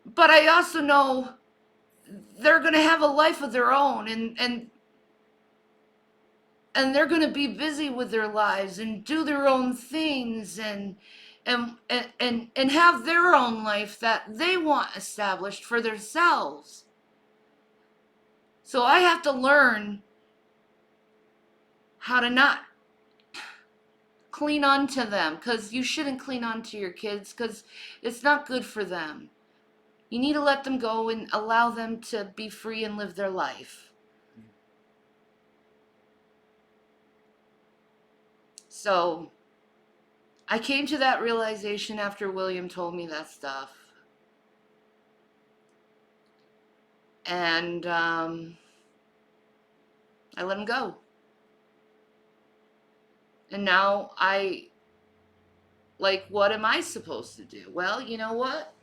But I also know they're going to have a life of their own, and they're going to be busy with their lives and do their own things and have their own life that they want established for themselves. So I have to learn how to not cling on to them, because you shouldn't cling on to your kids, because it's not good for them. You need to let them go and allow them to be free and live their life. So I came to that realization after William told me that stuff. And I let him go. And now what am I supposed to do? Well, you know what?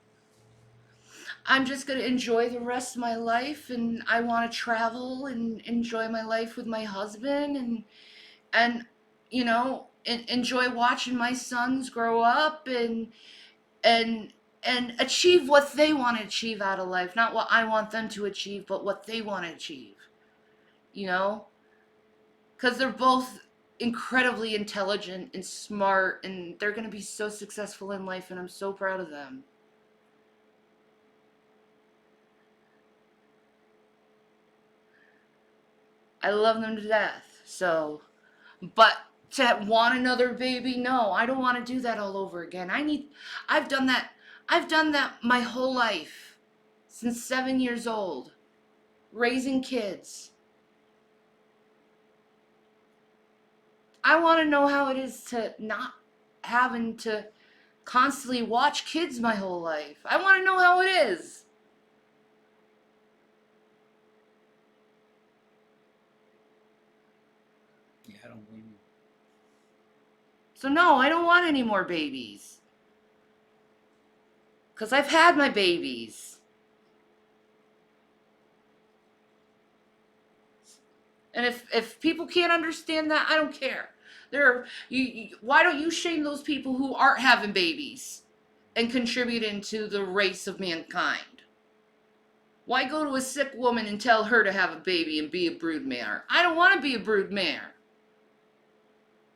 I'm just going to enjoy the rest of my life, and I want to travel and enjoy my life with my husband, and enjoy watching my sons grow up and achieve what they want to achieve out of life, not what I want them to achieve, but what they want to achieve. Because they're both incredibly intelligent and smart, and they're going to be so successful in life, and I'm so proud of them. I love them to death. So, but to want another baby, no, I don't want to do that all over again. I've done that my whole life, since 7 years old, raising kids. I want to know how it is to not having to constantly watch kids my whole life. I want to know how it is. Yeah, I don't blame you. So no, I don't want any more babies. Because I've had my babies. And if people can't understand that, I don't care. Why don't you shame those people who aren't having babies and contributing to the race of mankind? Why go to a sick woman and tell her to have a baby and be a broodmare? I don't want to be a broodmare.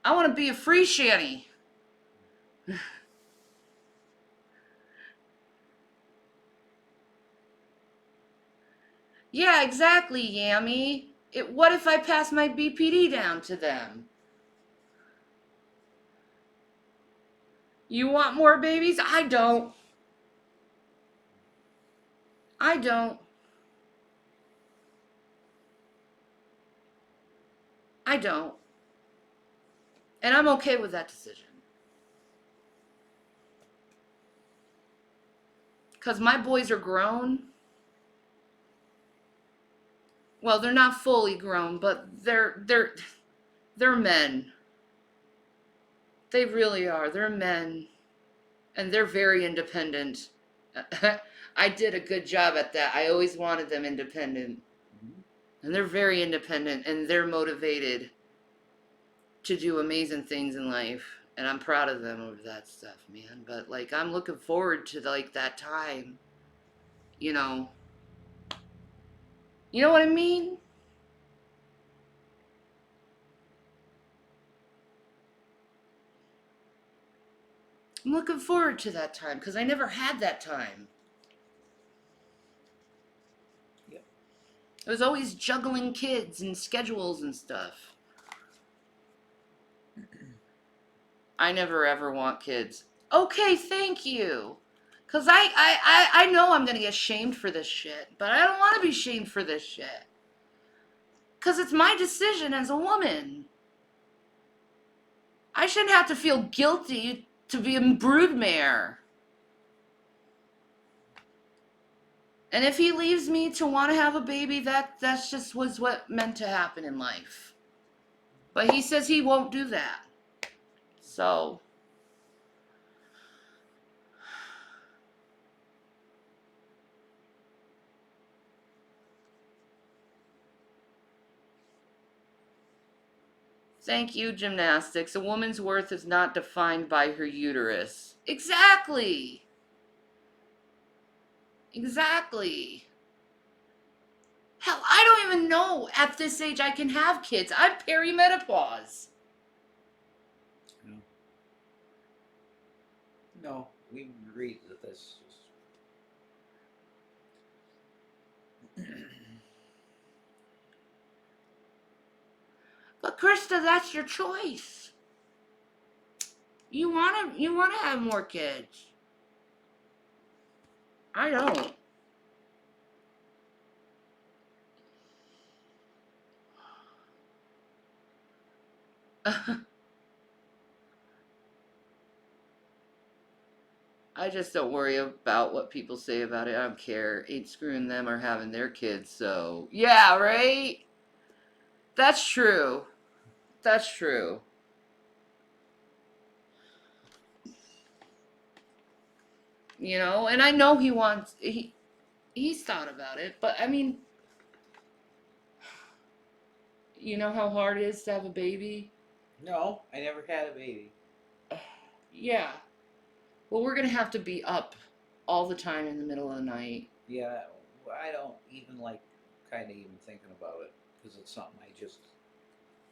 I want to be a free shanty. Yeah, exactly, Yammy. What if I pass my BPD down to them? You want more babies? I don't. I don't. I don't. And I'm okay with that decision. Because my boys are grown. Well, they're not fully grown, but they're men. They really are. They're men. And they're very independent. I did a good job at that. I always wanted them independent. And they're very independent and they're motivated to do amazing things in life. And I'm proud of them over that stuff, man. But like I'm looking forward to like that time. You know. You know what I mean? I'm looking forward to that time because I never had that time. Yep. I was always juggling kids and schedules and stuff. I never ever want kids. Okay, thank you. Because I know I'm going to get shamed for this shit, but I don't want to be shamed for this shit. Because it's my decision as a woman. I shouldn't have to feel guilty to be a broodmare. And if he leaves me to want to have a baby, that's just was what meant to happen in life. But he says he won't do that. So thank you, gymnastics. A woman's worth is not defined by her uterus. Exactly. Exactly. Hell, I don't even know at this age I can have kids. I'm perimenopause. No, we agreed that this is... But Krista, that's your choice. You wanna have more kids. I don't. I just don't worry about what people say about it. I don't care. Ain't screwing them or having their kids, so yeah, right? That's true. That's true. You know, and I know he's thought about it, but I mean, you know how hard it is to have a baby? No, I never had a baby. Yeah. Well, we're gonna have to be up all the time in the middle of the night. Yeah, I don't even like kind of even thinking about it because it's something I just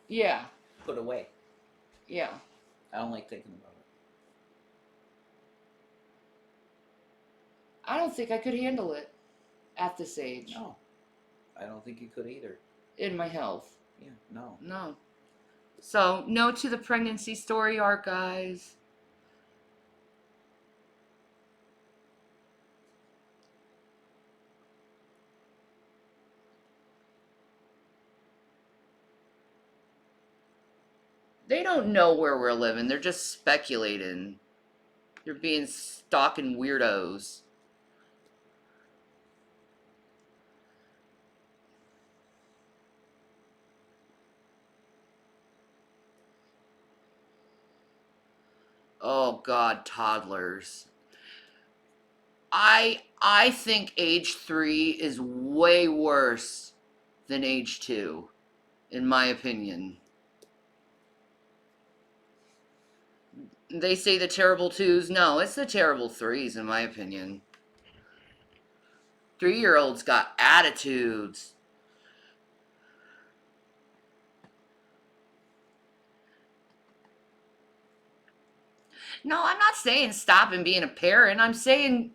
Yeah. put away. Yeah. I don't like thinking about it. I don't think I could handle it at this age. No, I don't think you could either. In my health. Yeah, no. No. So, no to the pregnancy story arc, guys. They don't know where we're living. They're just speculating. They're being stalking weirdos. Oh God, toddlers. I think age 3 is way worse than age 2, in my opinion. They say the terrible 2s. No, it's the terrible 3s, in my opinion. 3-year-olds got attitudes. No, I'm not saying stopping being a parent. I'm saying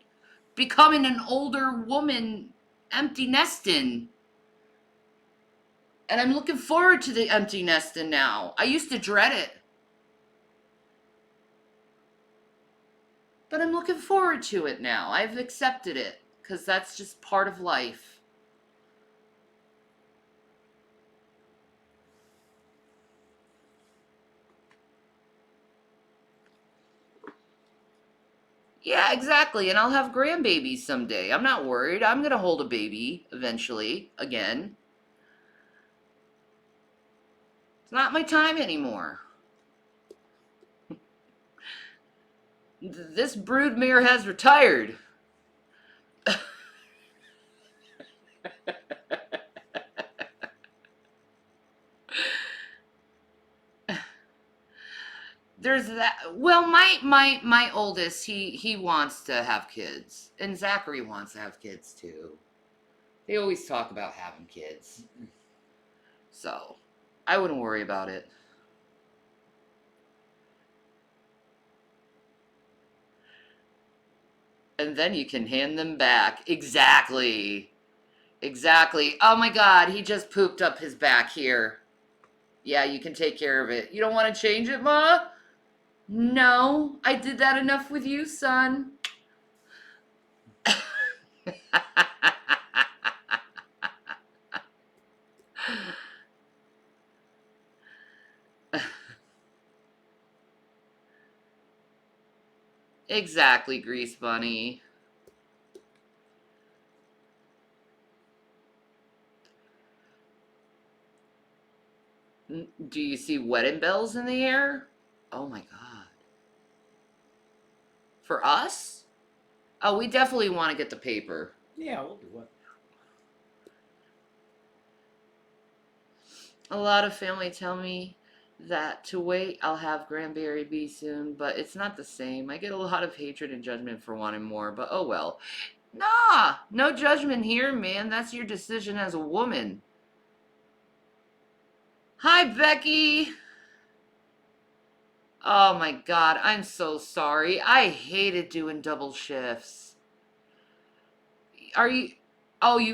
becoming an older woman, empty nesting. And I'm looking forward to the empty nesting now. I used to dread it. But I'm looking forward to it now. I've accepted it because that's just part of life. Yeah, exactly. And I'll have grandbabies someday. I'm not worried. I'm going to hold a baby eventually again. It's not my time anymore. This broodmare has retired. There's that. Well, my oldest, he wants to have kids, and Zachary wants to have kids too. They always talk about having kids, so I wouldn't worry about it. And then you can hand them back. Exactly. Exactly. Oh my God, he just pooped up his back here. Yeah, you can take care of it. You don't want to change it, Ma? No, I did that enough with you, son. Exactly, Grease Bunny. Do you see wedding bells in the air? Oh my God. For us? Oh, we definitely want to get the paper. Yeah, we'll do it. A lot of family tell me that to wait, I'll have Granberry Bee soon, but it's not the same. I get a lot of hatred and judgment for wanting more, but oh well. Nah, no judgment here, man. That's your decision as a woman. Hi, Becky. Oh my God, I'm so sorry. I hated doing double shifts. Are you, oh,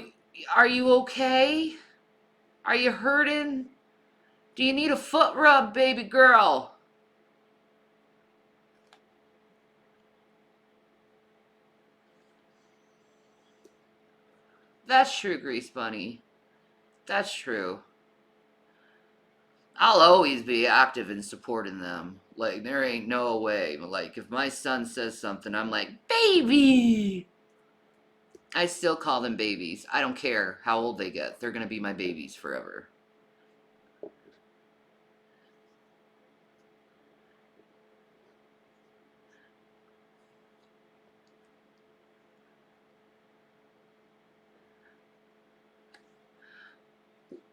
are you okay? Are you hurting? Do you need a foot rub, baby girl? That's true, Grease Bunny. That's true. I'll always be active in supporting them. Like, there ain't no way. Like, if my son says something, I'm like, baby! I still call them babies. I don't care how old they get. They're gonna be my babies forever.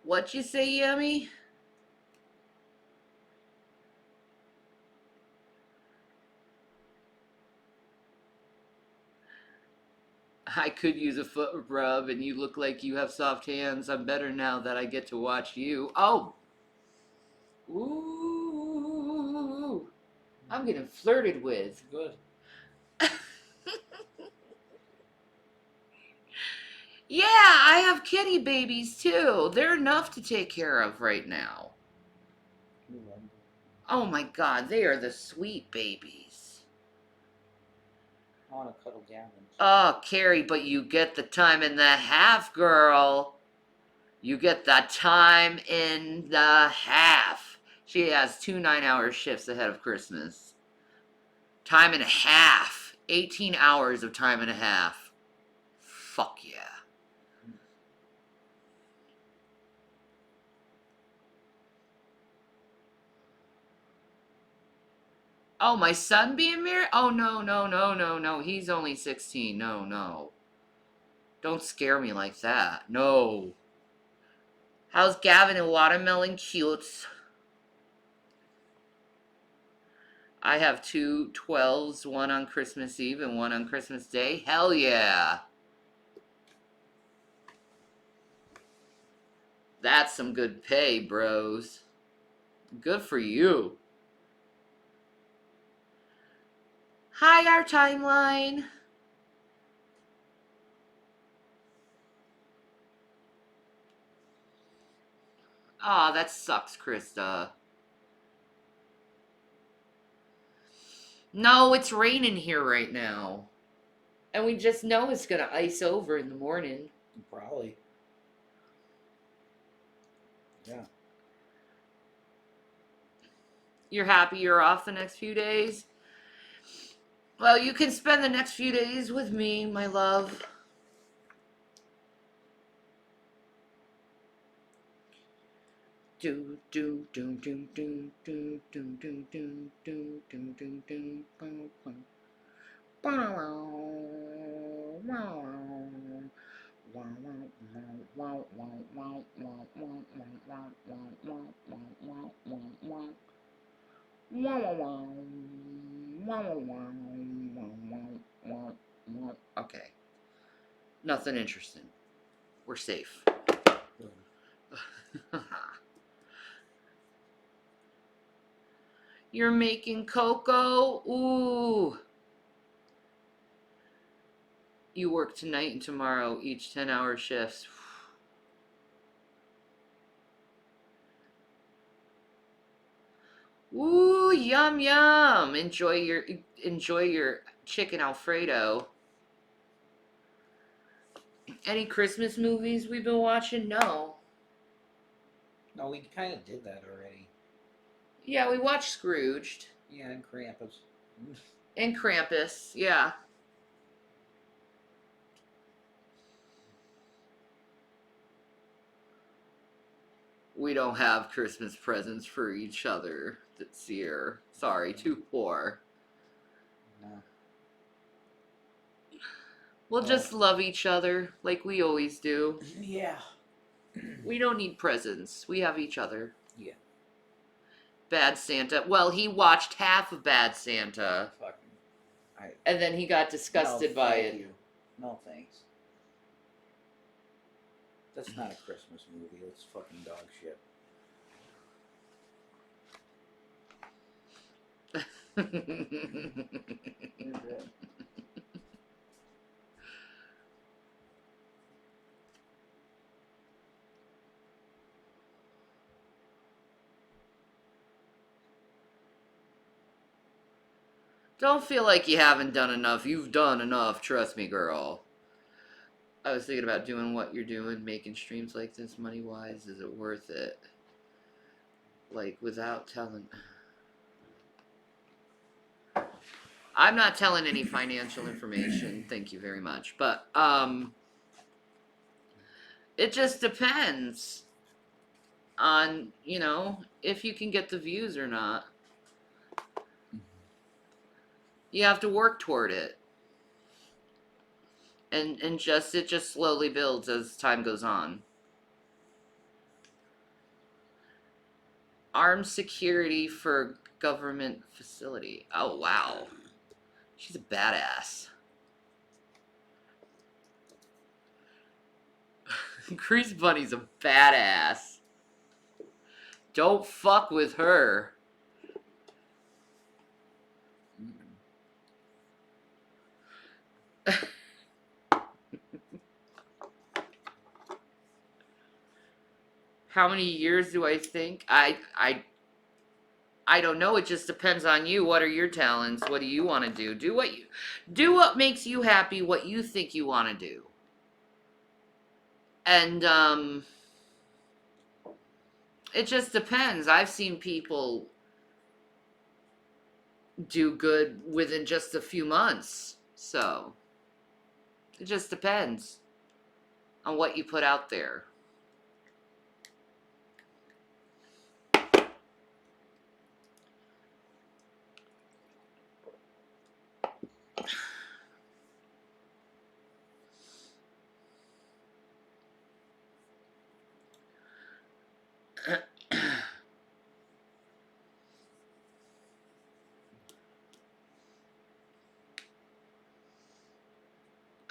What you say, Yummy? I could use a foot rub, and you look like you have soft hands. I'm better now that I get to watch you. Oh! Ooh! I'm getting flirted with. Good. Yeah, I have kitty babies too. They're enough to take care of right now. Oh my God, they are the sweet babies. I want to cuddle down. Oh, Carrie, but you get the time and the half, girl. You get the time in the half. She has 2 9-hour shifts ahead of Christmas. Time and a half. 18 hours of time and a half. Fuck yeah. Oh, my son being married? Oh, no, no, no, no, no. He's only 16. No, no. Don't scare me like that. No. How's Gavin and Watermelon Cutes? I have 2 12s, one on Christmas Eve and one on Christmas Day. Hell yeah. That's some good pay, bros. Good for you. Hi, our timeline. Aw, that sucks, Krista. No, it's raining here right now. And we just know it's gonna ice over in the morning. Probably. Yeah. You're happy you're off the next few days? Well, you can spend the next few days with me, my love. Do do do do do do do do do do do do do do. Okay. Nothing interesting. We're safe. You're making cocoa? Ooh. You work tonight and tomorrow, each 10-hour shifts. Ooh, yum yum. Enjoy your chicken Alfredo. Any Christmas movies we've been watching? No. No, we kind of did that already. Yeah, we watched Scrooged. Yeah, and Krampus. And Krampus, yeah. We don't have Christmas presents for each other this year. Sorry, too poor. No. We'll just love each other like we always do. Yeah. We don't need presents. We have each other. Yeah. Bad Santa. Well, he watched half of Bad Santa. Fucking. And then he got disgusted by it. You. No thanks. That's not a Christmas movie. That's fucking dog shit. Don't feel like you haven't done enough. You've done enough. Trust me, girl. I was thinking about doing what you're doing, making streams like this money-wise. Is it worth it? Like, without telling... I'm not telling any financial information. Thank you very much. But, it just depends on, you know, if you can get the views or not. You have to work toward it. And it just slowly builds as time goes on. Armed security for government facility. Oh, wow. She's a badass. Grease Bunny's a badass. Don't fuck with her. How many years do I think? I don't know. It just depends on you. What are your talents? What do you want to do? Do what makes you happy, what you think you want to do. And it just depends. I've seen people do good within just a few months. So it just depends on what you put out there.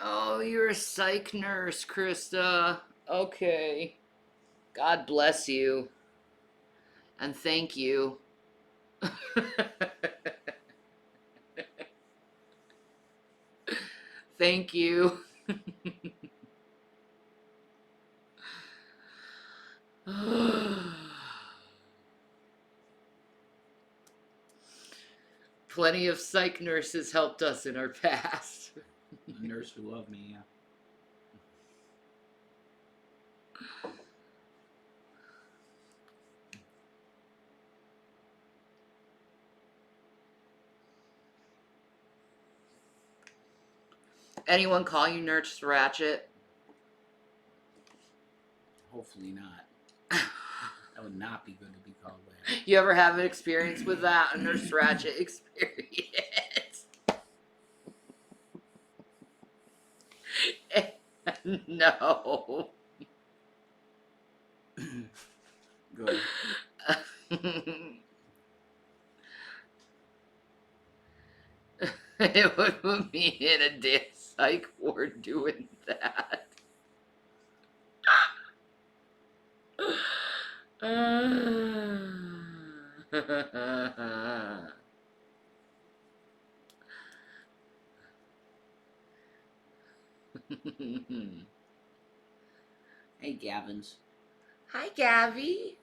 Oh, you're a psych nurse, Krista. Okay. God bless you. And thank you. Thank you. Plenty of psych nurses helped us in our past. A nurse who loved me, yeah. Anyone call you Nurse Ratchet? Hopefully not. That would not be good to be called that. You ever have an experience with that? A Nurse Ratchet experience? No. Good. It would put me in a damn psych ward doing that. Hey, Gavins. Hi, Gabby.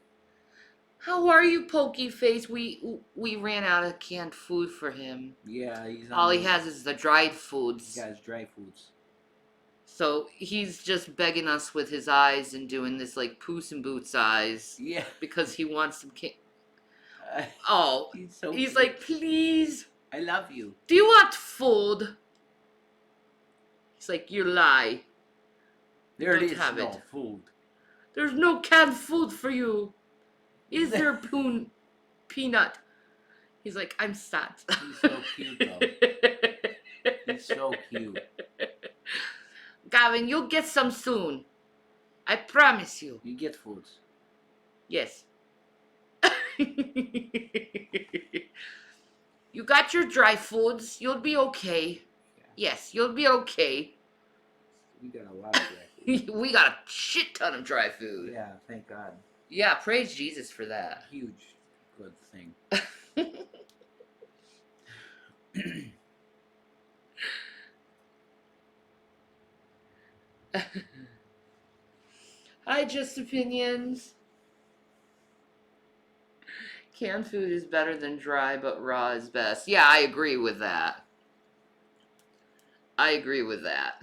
How are you, Pokey Face? We ran out of canned food for him. Yeah, he's on All he the- has is the dried He foods. got his dry foods. So he's just begging us with his eyes and doing this like Puss in Boots eyes Yeah. because he wants some Oh, He's so he's cute. like, please, I love you. do you want food? He's like, you lie. There Don't it is. have No it. food. There's no canned food for you. Is there peanut? He's like, I'm sad. He's so cute, though. He's so cute. Gavin, you'll get some soon. I promise you. You get foods. Yes. You got your dry foods. You'll be okay. Yeah. Yes, you'll be okay. We got a lot of dry food. We got a shit ton of dry food. Yeah, thank God. Yeah, praise Jesus for that. Huge, good thing. Hi, Just Opinions. Canned food is better than dry, but raw is best. Yeah, I agree with that. I agree with that.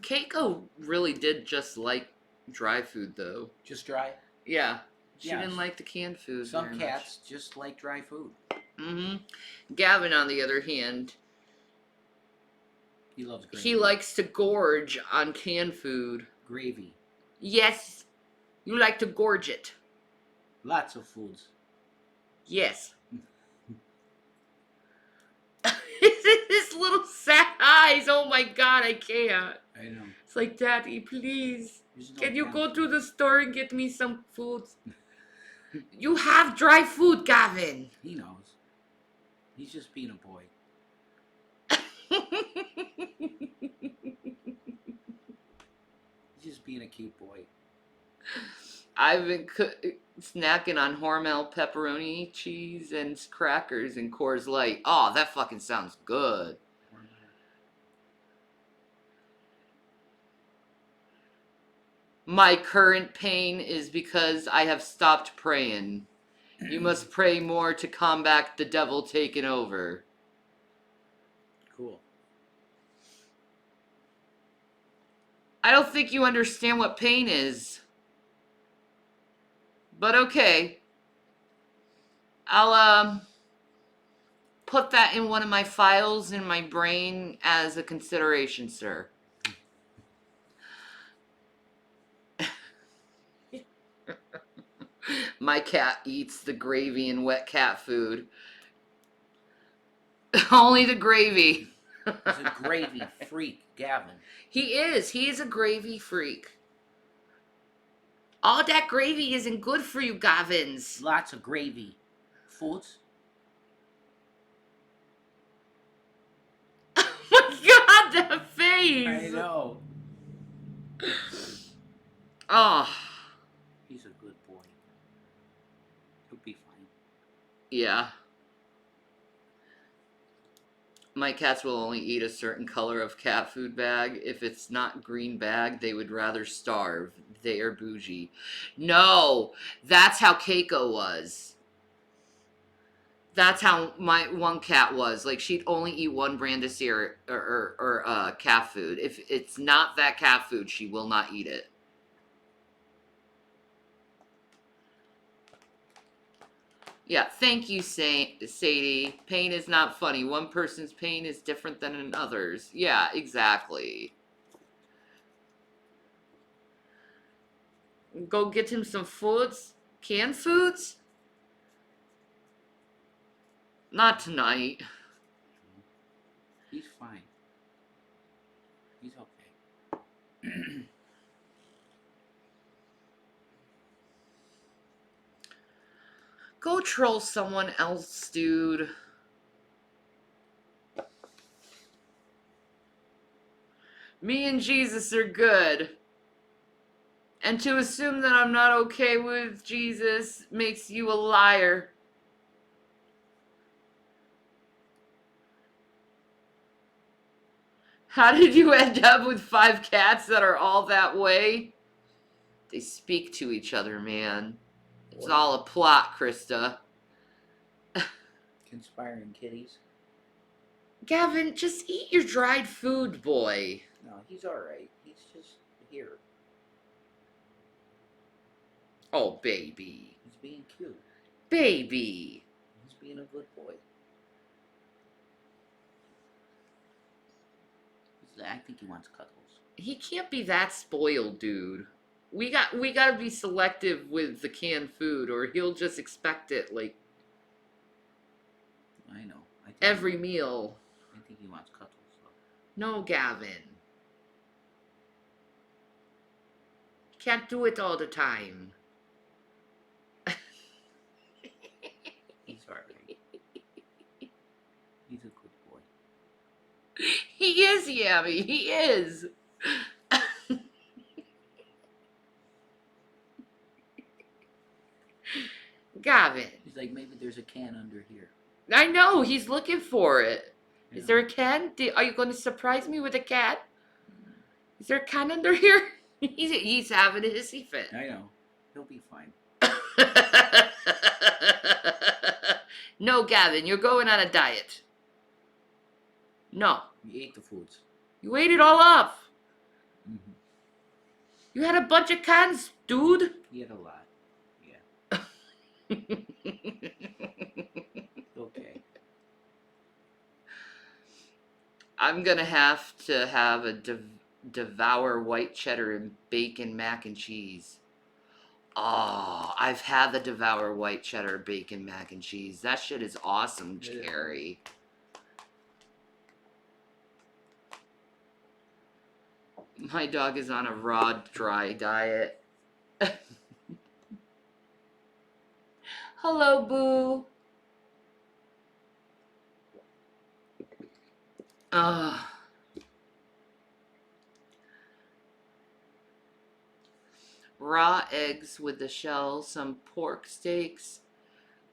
Keiko really did just like dry food, though. Just dry? Yeah, she Yeah, didn't like the canned food. Some very cats just like dry food. much. Gavin, on the other hand, He loves gravy. he likes to gorge on canned food. Gravy. Yes, you like to gorge it. Lots of foods. Yes. His little sad eyes. Oh my God, I can't. I know. It's like, Daddy, please. There's no Can you canned go food. to the store and get me some food? You have dry food, Gavin. He knows. He's just being a boy. He's just being a cute boy. I've been snacking on Hormel pepperoni, cheese, and crackers and Coors Light. Oh, that fucking sounds good. My current pain is because I have stopped praying. You must pray more to combat the devil taking over. Cool. I don't think you understand what pain is. But okay. I'll put that in one of my files in my brain as a consideration, sir. My cat eats the gravy and wet cat food. Only the gravy. He's a gravy freak, Gavin. He is. He is a gravy freak. All that gravy isn't good for you, Gavins. Lots of gravy. Foods? Oh my God, that face. I know. Oh. He's a good boy. He'll be fine. Yeah. My cats will only eat a certain color of cat food bag. If it's not green bag, they would rather starve. They are bougie. No, that's how Keiko was. That's how my one cat was. Like, she'd only eat one brand of cereal or cat food. If it's not that cat food, she will not eat it. Yeah, thank you, Sadie. Pain is not funny. One person's pain is different than another's. Yeah, exactly. Go get him some foods? Canned foods? Not tonight. Go troll someone else, dude. Me and Jesus are good. And to assume that I'm not okay with Jesus makes you a liar. How did you end up with 5 cats that are all that way? They speak to each other, man. It's all a plot, Krista. Conspiring kitties. Gavin, just eat your dried food, boy. No, he's alright. He's just here. Oh, baby. He's being cute. Baby. He's being a good boy. I think he wants cuddles. He can't be that spoiled, dude. We gotta be selective with the canned food, or he'll just expect it like I know. every meal. I think he wants cuddles, though. No, Gavin. Can't do it all the time. He's alright. He's a good boy. He is, Yami. He is. Gavin. He's like, maybe there's a can under here. I know. He's looking for it. Yeah. Is there a can? Are you going to surprise me with a cat? Is there a can under here? He's having a hissy fit. I know. He'll be fine. No, Gavin, you're going on a diet. No. You ate the foods. You ate it all up. Mm-hmm. You had a bunch of cans, dude. He had a lot. Yeah. Okay. I'm going to have a devour white cheddar and bacon mac and cheese. Oh, I've had the devour white cheddar bacon mac and cheese. That shit is awesome, Jerry. My dog is on a raw, dry diet. Hello, Boo. Raw eggs with the shell, some pork steaks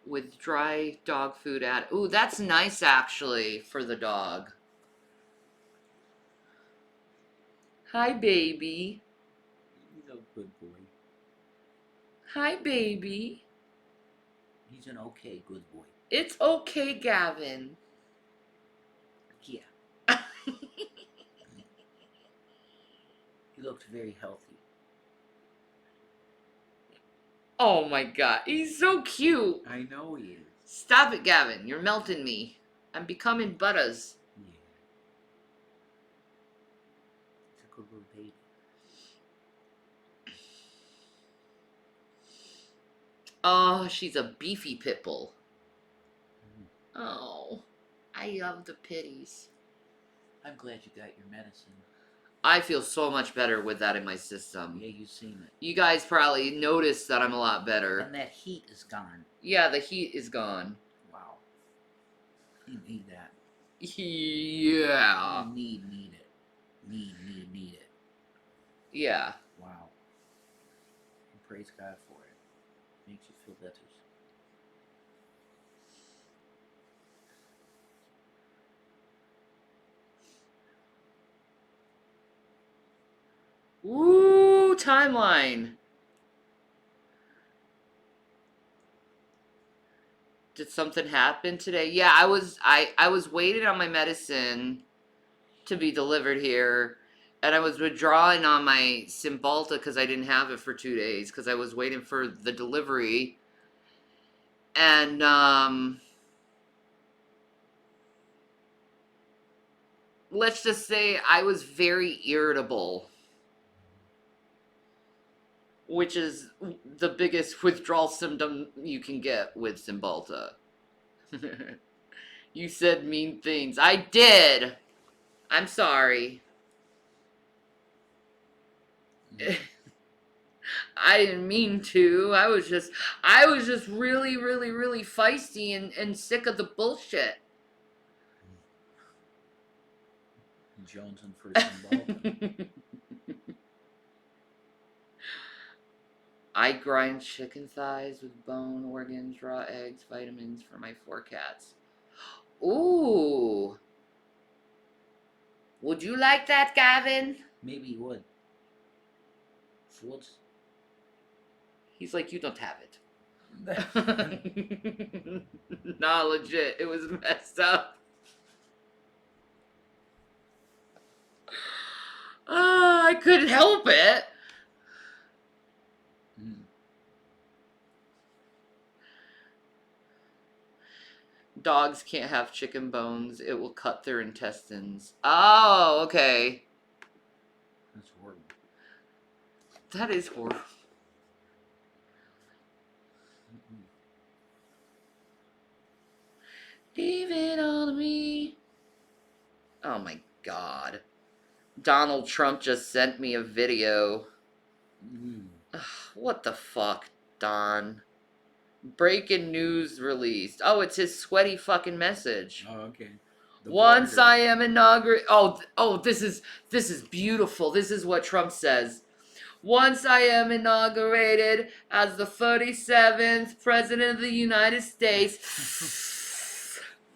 with dry dog food added. Ooh, that's nice actually for the dog. Hi, baby. He's a good boy. Hi, baby. He's an okay good boy. It's okay, Gavin. Yeah. He looks very healthy. Oh my god, he's so cute. I know he is. Stop it, Gavin. You're melting me. I'm becoming butters. Yeah. It's a good little baby. Oh, she's a beefy pit bull. Oh, I love the pitties. I'm glad you got your medicine. I feel so much better with that in my system. Yeah, you've seen it. You guys probably noticed that I'm a lot better. And that heat is gone. Yeah, the heat is gone. Wow. You need that. Yeah. You need it. Need it. Yeah. Wow. And praise God for it. Makes you feel better. Ooh, timeline. Did something happen today? Yeah, I was waiting on my medicine to be delivered here, and I was withdrawing on my Cymbalta because I didn't have it for 2 days because I was waiting for the delivery. And let's just say I was very irritable, which is the biggest withdrawal symptom you can get with Cymbalta. You said mean things. I did. I'm sorry. I didn't mean to. I was just really, really, really feisty and sick of the bullshit. Jonesing for some I grind chicken thighs with bone, organs, raw eggs, vitamins for my 4 cats. Ooh. Would you like that, Gavin? Maybe he would. Schwartz? He's like, you don't have it. Nah, legit. It was messed up. I couldn't help it. Dogs can't have chicken bones. It will cut their intestines. Oh, okay. That's horrible. That is horrible. Leave it all to me. Oh my god. Donald Trump just sent me a video. Ugh, what the fuck, Don? Breaking news released. Oh, it's his sweaty fucking message. Oh, okay. Once I am inaugurated. Oh, this is beautiful. This is what Trump says. Once I am inaugurated as the 37th President of the United States,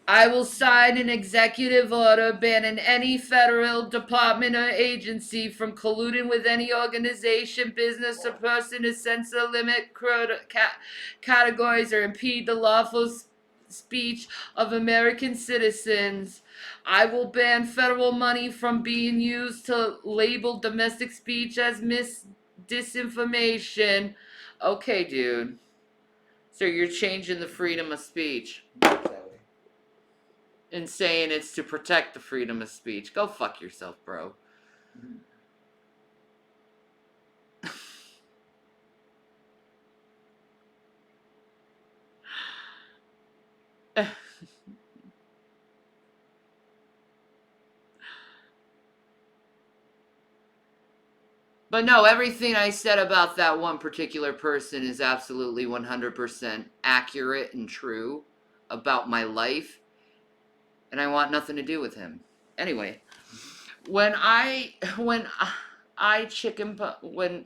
I will sign an executive order banning any federal department or agency from colluding with any organization, business, or person to censor, limit categories, or impede the lawful speech of American citizens. I will ban federal money from being used to label domestic speech as disinformation. Okay, dude. So you're changing the freedom of speech and saying it's to protect the freedom of speech. Go fuck yourself, bro. But no, everything I said about that one particular person is absolutely 100% accurate and true about my life. And I want nothing to do with him. Anyway, when I chicken when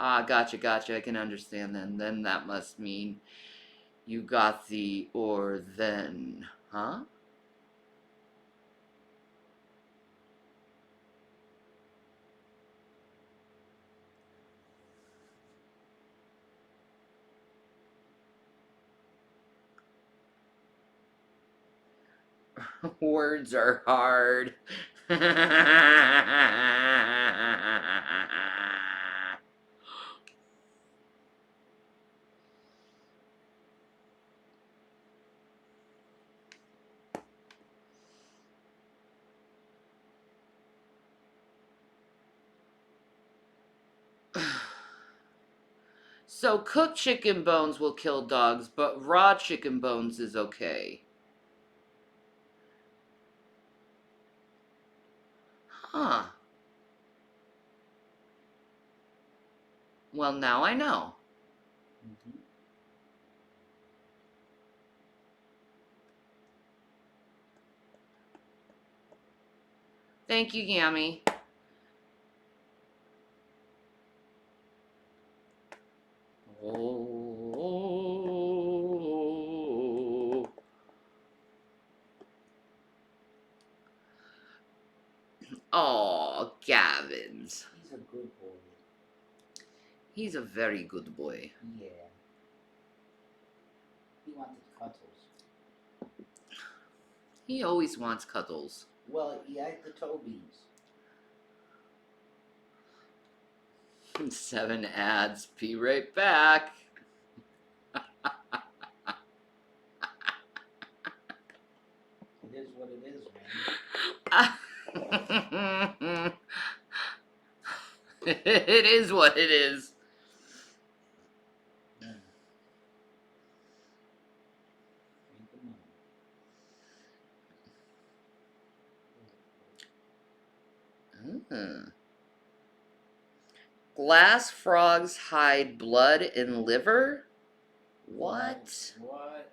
gotcha, I can understand then. Then that must mean you got the or then, huh? Words are hard. So cooked chicken bones will kill dogs, but raw chicken bones is okay. Huh. Well, now I know. Thank you, Yami. Oh. Oh, Gavins. He's a good boy. He's a very good boy. Yeah. He wanted cuddles. He always wants cuddles. Well, he had the Tobies. 7 ads. Be right back. It is what it is, man. It is what it is. Glass frogs hide blood and liver? What? What?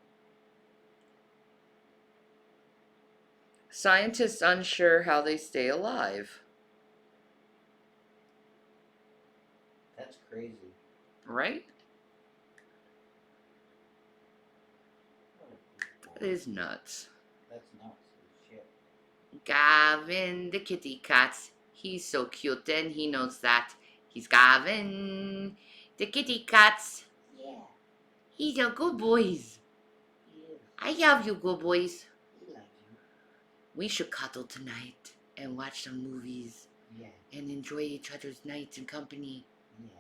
Scientists unsure how they stay alive. That's crazy. Right? What a goofball. That is nuts. That's nuts as shit. Gavin the kitty cat. He's so cute and he knows that. He's Gavin the kitty cat. Yeah, He's a good boys. he is. I love you, good boys. He loves you. We should cuddle tonight and watch some movies Yeah, and enjoy each other's nights and company. yeah.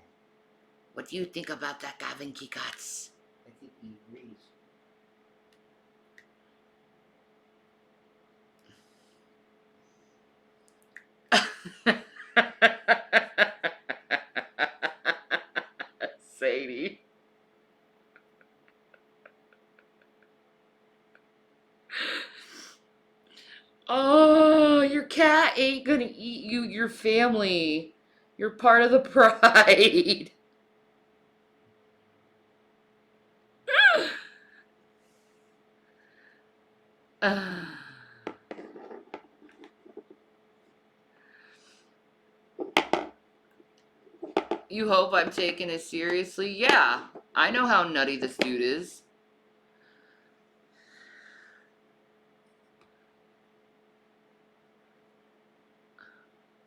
What do you think about that, Gavin Kikats? I think he agrees. Sadie. Oh, your cat ain't gonna eat you, your family. You're part of the pride. You hope I'm taking it seriously? Yeah, I know how nutty this dude is.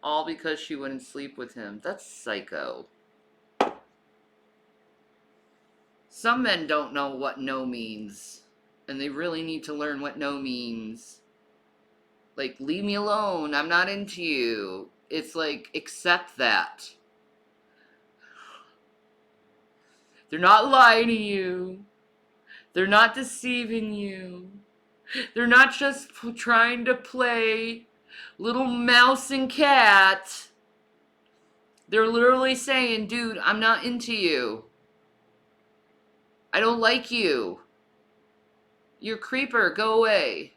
All because she wouldn't sleep with him. That's psycho. Some men don't know what no means. And they really need to learn what no means. Like, leave me alone. I'm not into you. It's like, accept that. They're not lying to you. They're not deceiving you. They're not just trying to play little mouse and cat. They're literally saying, dude, I'm not into you. I don't like you. You're a creeper. Go away.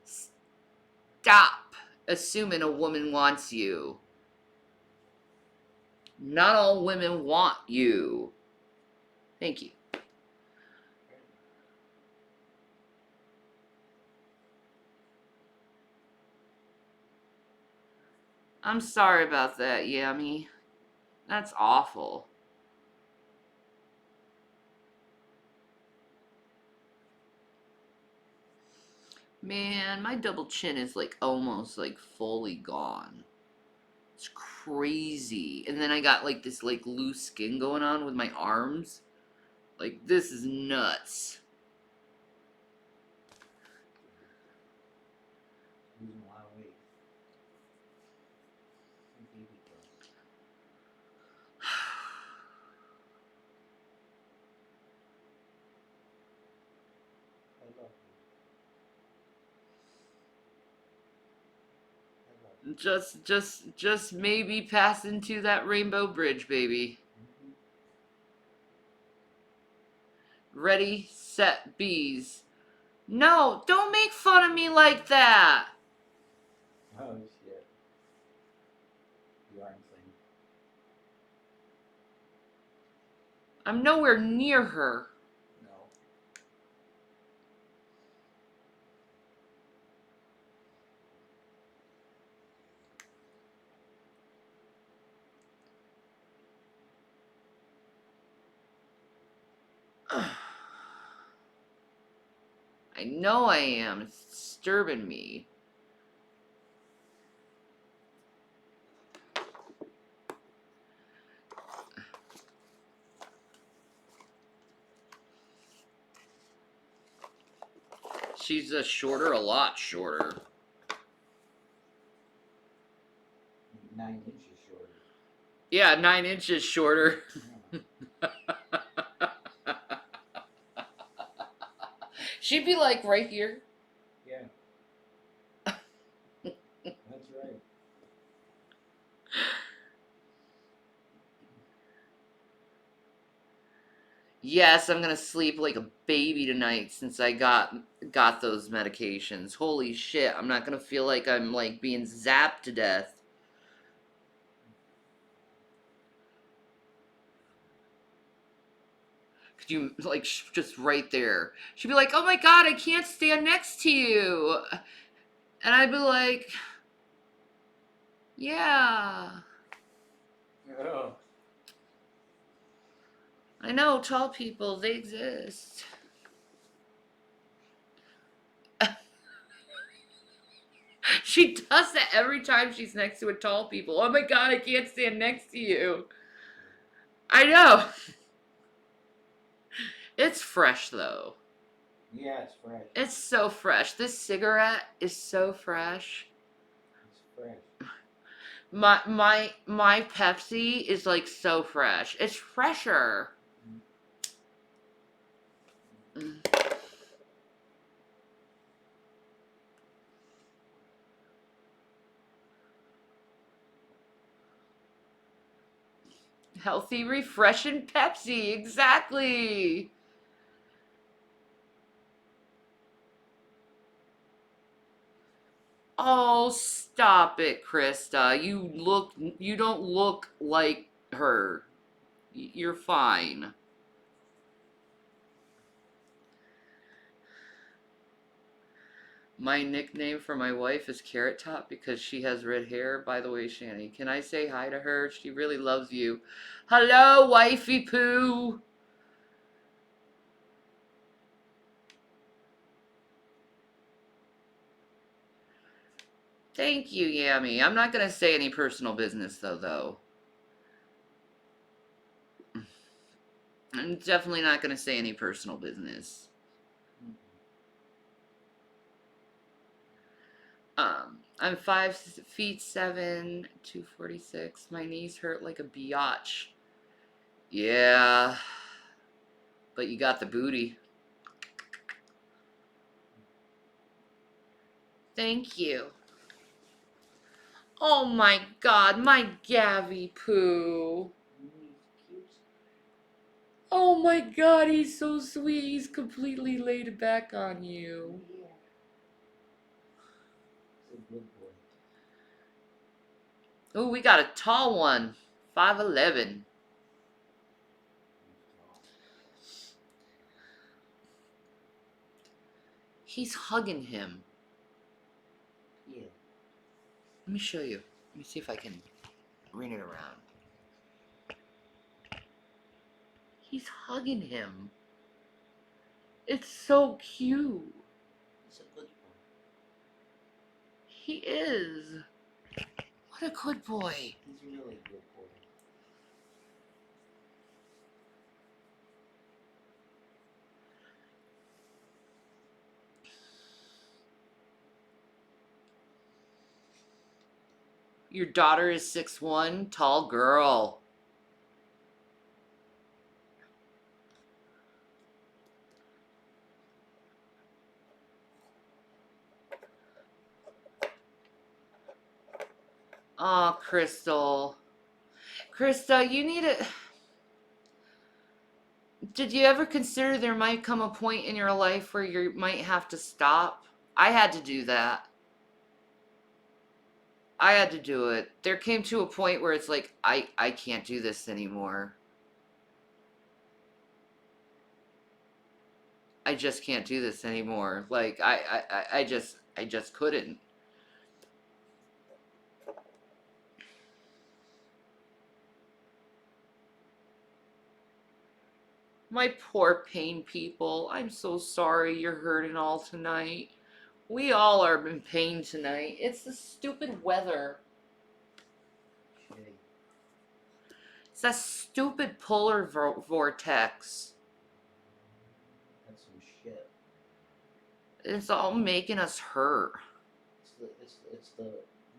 Stop assuming a woman wants you. Not all women want you. Thank you. I'm sorry about that, Yummy. That's awful. Man, my double chin is like almost like fully gone. It's crazy. And then I got like this like loose skin going on with my arms. Like, this is nuts. Losing a lot of weight. Baby girl. I love you. I love you. Just maybe pass into that rainbow bridge, baby. Mm-hmm. Ready, set, bees. No, don't make fun of me like that. Oh shit. The arm thing. I'm nowhere near her. No. I know I am. It's disturbing me. She's a lot shorter. 9 inches shorter. Yeah, 9 inches shorter. Yeah. She'd be like right here. Yeah. That's right. Yes, I'm gonna sleep like a baby tonight since I got those medications. Holy shit, I'm not gonna feel like I'm like being zapped to death. Could you, like, just right there? She'd be like, oh my God, I can't stand next to you. And I'd be like, yeah. Oh. I know, tall people, they exist. She does that every time she's next to a tall people. Oh my God, I can't stand next to you. I know. It's fresh though. Yeah, it's fresh. It's so fresh. This cigarette is so fresh. It's fresh. My Pepsi is like so fresh. It's fresher. Mm. Healthy, refreshing Pepsi. Exactly. Oh, stop it, Krista. You don't look like her. You're fine. My nickname for my wife is Carrot Top because she has red hair. By the way, Shani, can I say hi to her? She really loves you. Hello, wifey poo. Thank you, Yami. I'm not going to say any personal business, though. I'm definitely not going to say any personal business. I'm 5'7", 246. My knees hurt like a biatch. Yeah. But you got the booty. Thank you. Oh my God, my Gavi poo. Oh my God, he's so sweet. He's completely laid back on you. Yeah. He's a good boy. Oh, we got a tall one. 5'11". He's hugging him. Yeah. Let me show you. Let me see if I can bring it around. He's hugging him. It's so cute. He's a good boy. He is. What a good boy. He's really a good boy. Your daughter is 6'1", tall girl. Oh, Crystal. Krista, you need to... Did you ever consider there might come a point in your life where you might have to stop? I had to do that. I had to do it. There came to a point where it's like, I can't do this anymore. I just can't do this anymore. Like, I just couldn't. My poor pain people. I'm so sorry you're hurting all tonight. We all are in pain tonight. It's the stupid weather. Shitty. It's that stupid polar vortex. That's some shit. It's all making us hurt. It's the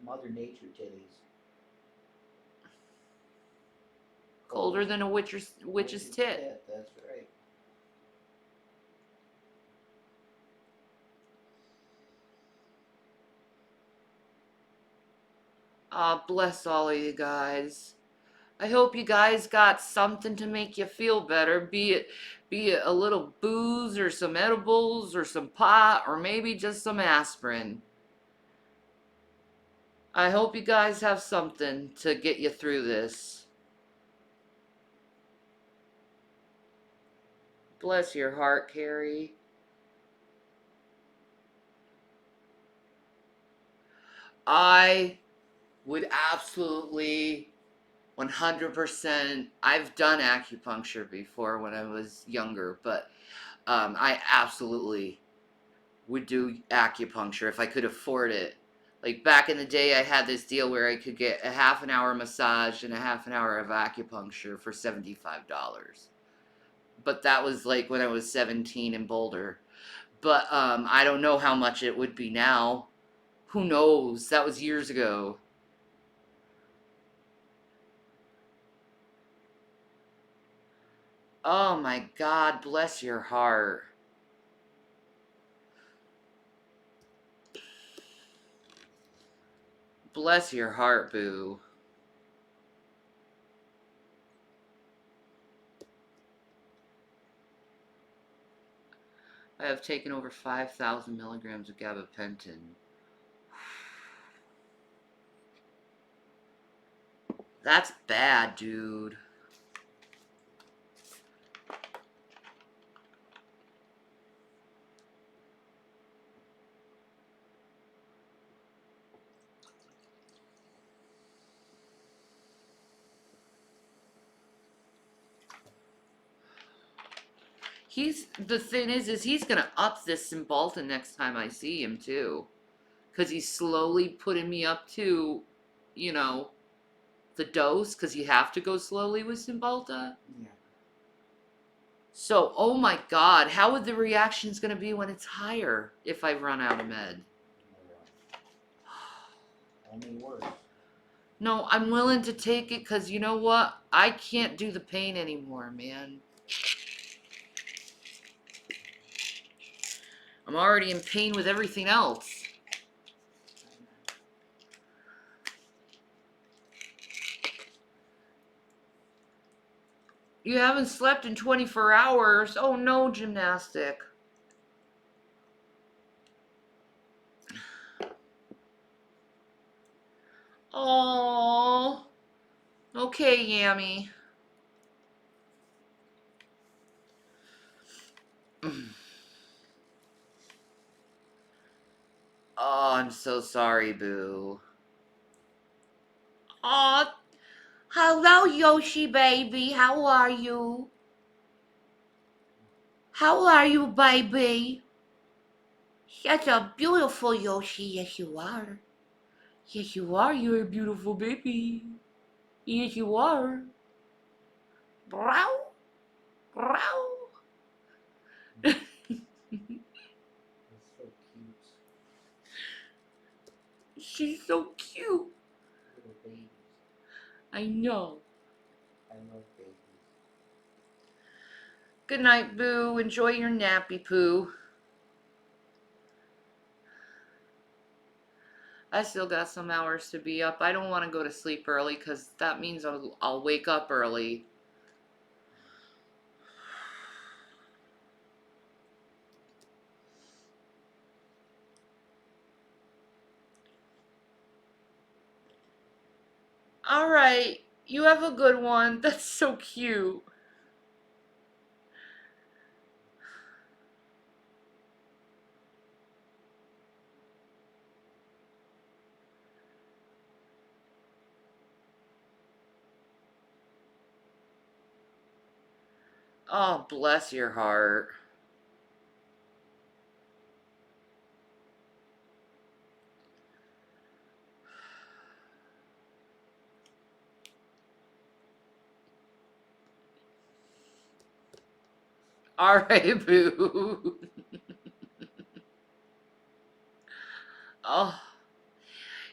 Mother Nature titties. Colder than a witch's tit. That's right. Bless all of you guys. I hope you guys got something to make you feel better. Be it a little booze or some edibles or some pot or maybe just some aspirin. I hope you guys have something to get you through this. Bless your heart, Carrie. I would absolutely 100%. I've done acupuncture before when I was younger, but I absolutely would do acupuncture if I could afford it. Like back in the day, I had this deal where I could get a half an hour massage and a half an hour of acupuncture for $75. But that was like when I was 17 in Boulder. But I don't know how much it would be now. Who knows? That was years ago. Oh my God, bless your heart. Bless your heart, boo. I have taken over 5,000 milligrams of gabapentin. That's bad, dude. The thing is he's gonna up this Cymbalta next time I see him too, cause he's slowly putting me up to, you know, the dose, cause you have to go slowly with Cymbalta. Yeah. So, oh my God, how would the reaction's gonna be when it's higher if I run out of med? Only worse. No, I'm willing to take it, cause you know what? I can't do the pain anymore, man. I'm already in pain with everything else. You haven't slept in 24 hours. Oh no, gymnastic. Oh. Okay, Yammy. Oh, I'm so sorry, Boo. Oh, hello, Yoshi baby. How are you? How are you, baby? Such a beautiful Yoshi. Yes, you are. Yes, you are. You're a beautiful baby. Yes, you are. Brow. Brow. That's so cute. She's so cute. Little babies. I know. I love babies. Good night, Boo. Enjoy your nappy poo. I still got some hours to be up. I don't want to go to sleep early because that means I'll wake up early. All right. You have a good one. That's so cute. Oh, bless your heart. All right, Boo. Oh.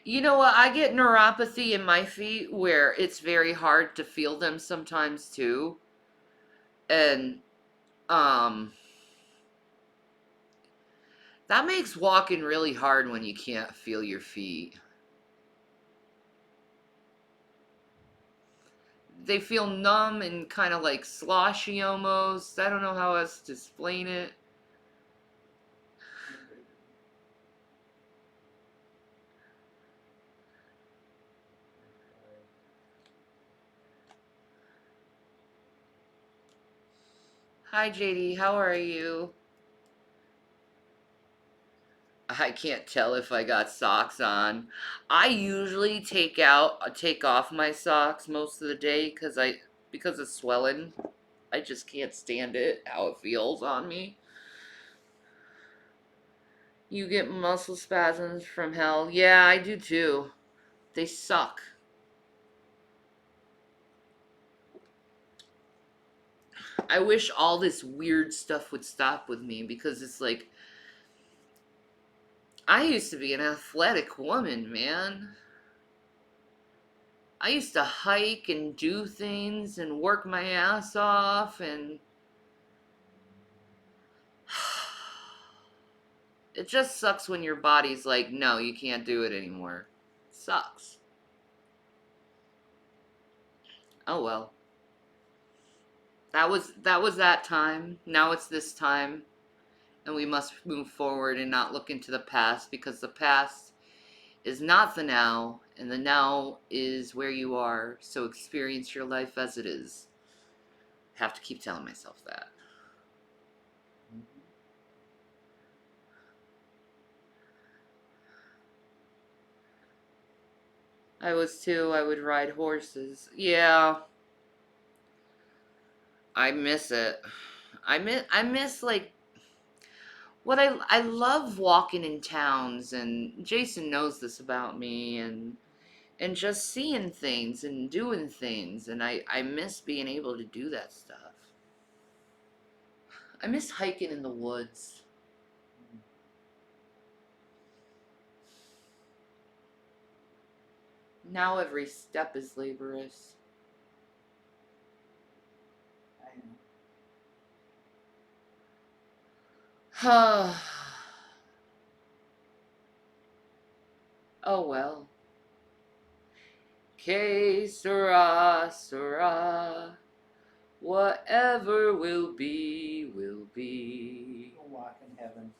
You know what? I get neuropathy in my feet where it's very hard to feel them sometimes too. And that makes walking really hard when you can't feel your feet. They feel numb and kind of like sloshy almost. I don't know how else to explain it. Hi, JD. How are you? I can't tell if I got socks on. I usually take off my socks most of the day because of swelling. I just can't stand it, how it feels on me. You get muscle spasms from hell. Yeah, I do too. They suck. I wish all this weird stuff would stop with me because it's like, I used to be an athletic woman, man. I used to hike and do things and work my ass off, and it just sucks when your body's like, no, you can't do it anymore. It sucks. Oh well. That was that time. Now it's this time. And we must move forward and not look into the past, because the past is not the now, and the now is where you are. So experience your life as it is. Have to keep telling myself that. I was too. I would ride horses. Yeah. I miss it. I miss like what I love walking in towns, and Jason knows this about me, and just seeing things and doing things, and I miss being able to do that stuff. I miss hiking in the woods. Now every step is laborious. Oh well. Que sera, sera. Whatever will be, will be. You'll walk in heaven.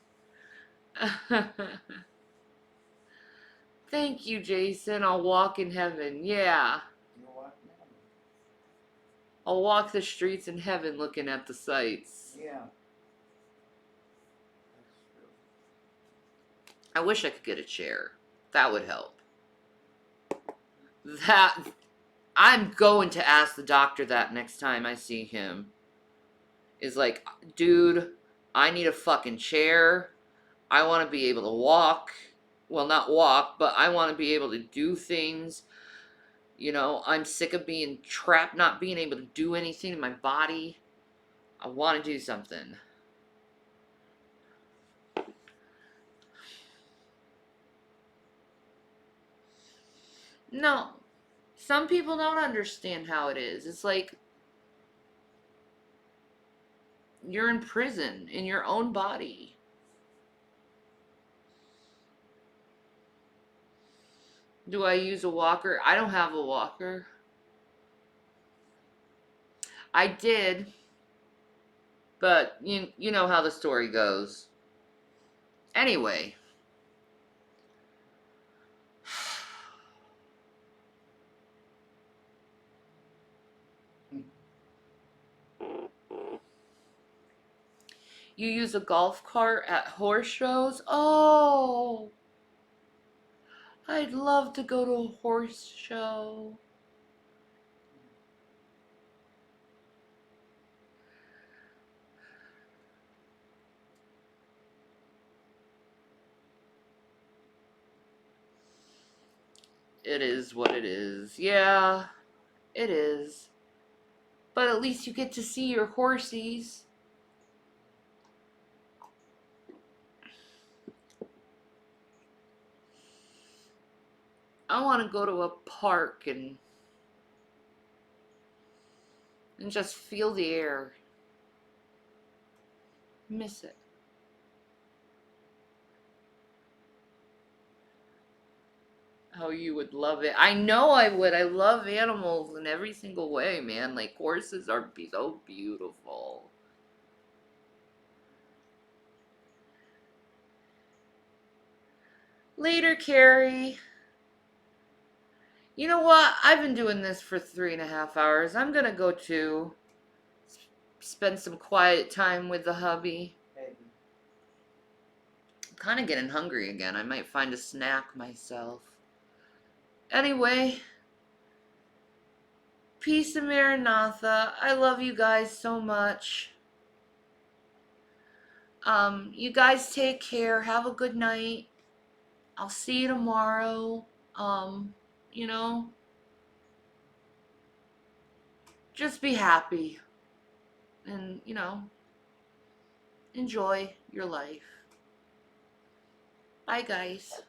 Thank you, Jason. I'll walk in heaven. Yeah. You'll walk in heaven. I'll walk the streets in heaven looking at the sights. Yeah. I wish I could get a chair. That would help. That I'm going to ask the doctor that next time I see him. Is like, dude, I need a fucking chair. I want to be able to walk. Well, not walk, but I want to be able to do things. You know, I'm sick of being trapped, not being able to do anything in my body. I want to do something. No. Some people don't understand how it is. It's like you're in prison in your own body. Do I use a walker? I don't have a walker. I did, but you know how the story goes. Anyway. You use a golf cart at horse shows? Oh, I'd love to go to a horse show. It is what it is. Yeah, it is. But at least you get to see your horsies. I want to go to a park and just feel the air. Miss it. Oh, you would love it. I know I would. I love animals in every single way, man. Like, horses are so beautiful. Later, Carrie. You know what? I've been doing this for 3.5 hours. I'm gonna go too. spend some quiet time with the hubby. Maybe. I'm kind of getting hungry again. I might find a snack myself. Anyway, peace and Maranatha. I love you guys so much. You guys take care. Have a good night. I'll see you tomorrow. You know, just be happy and, you know, enjoy your life. Bye, guys.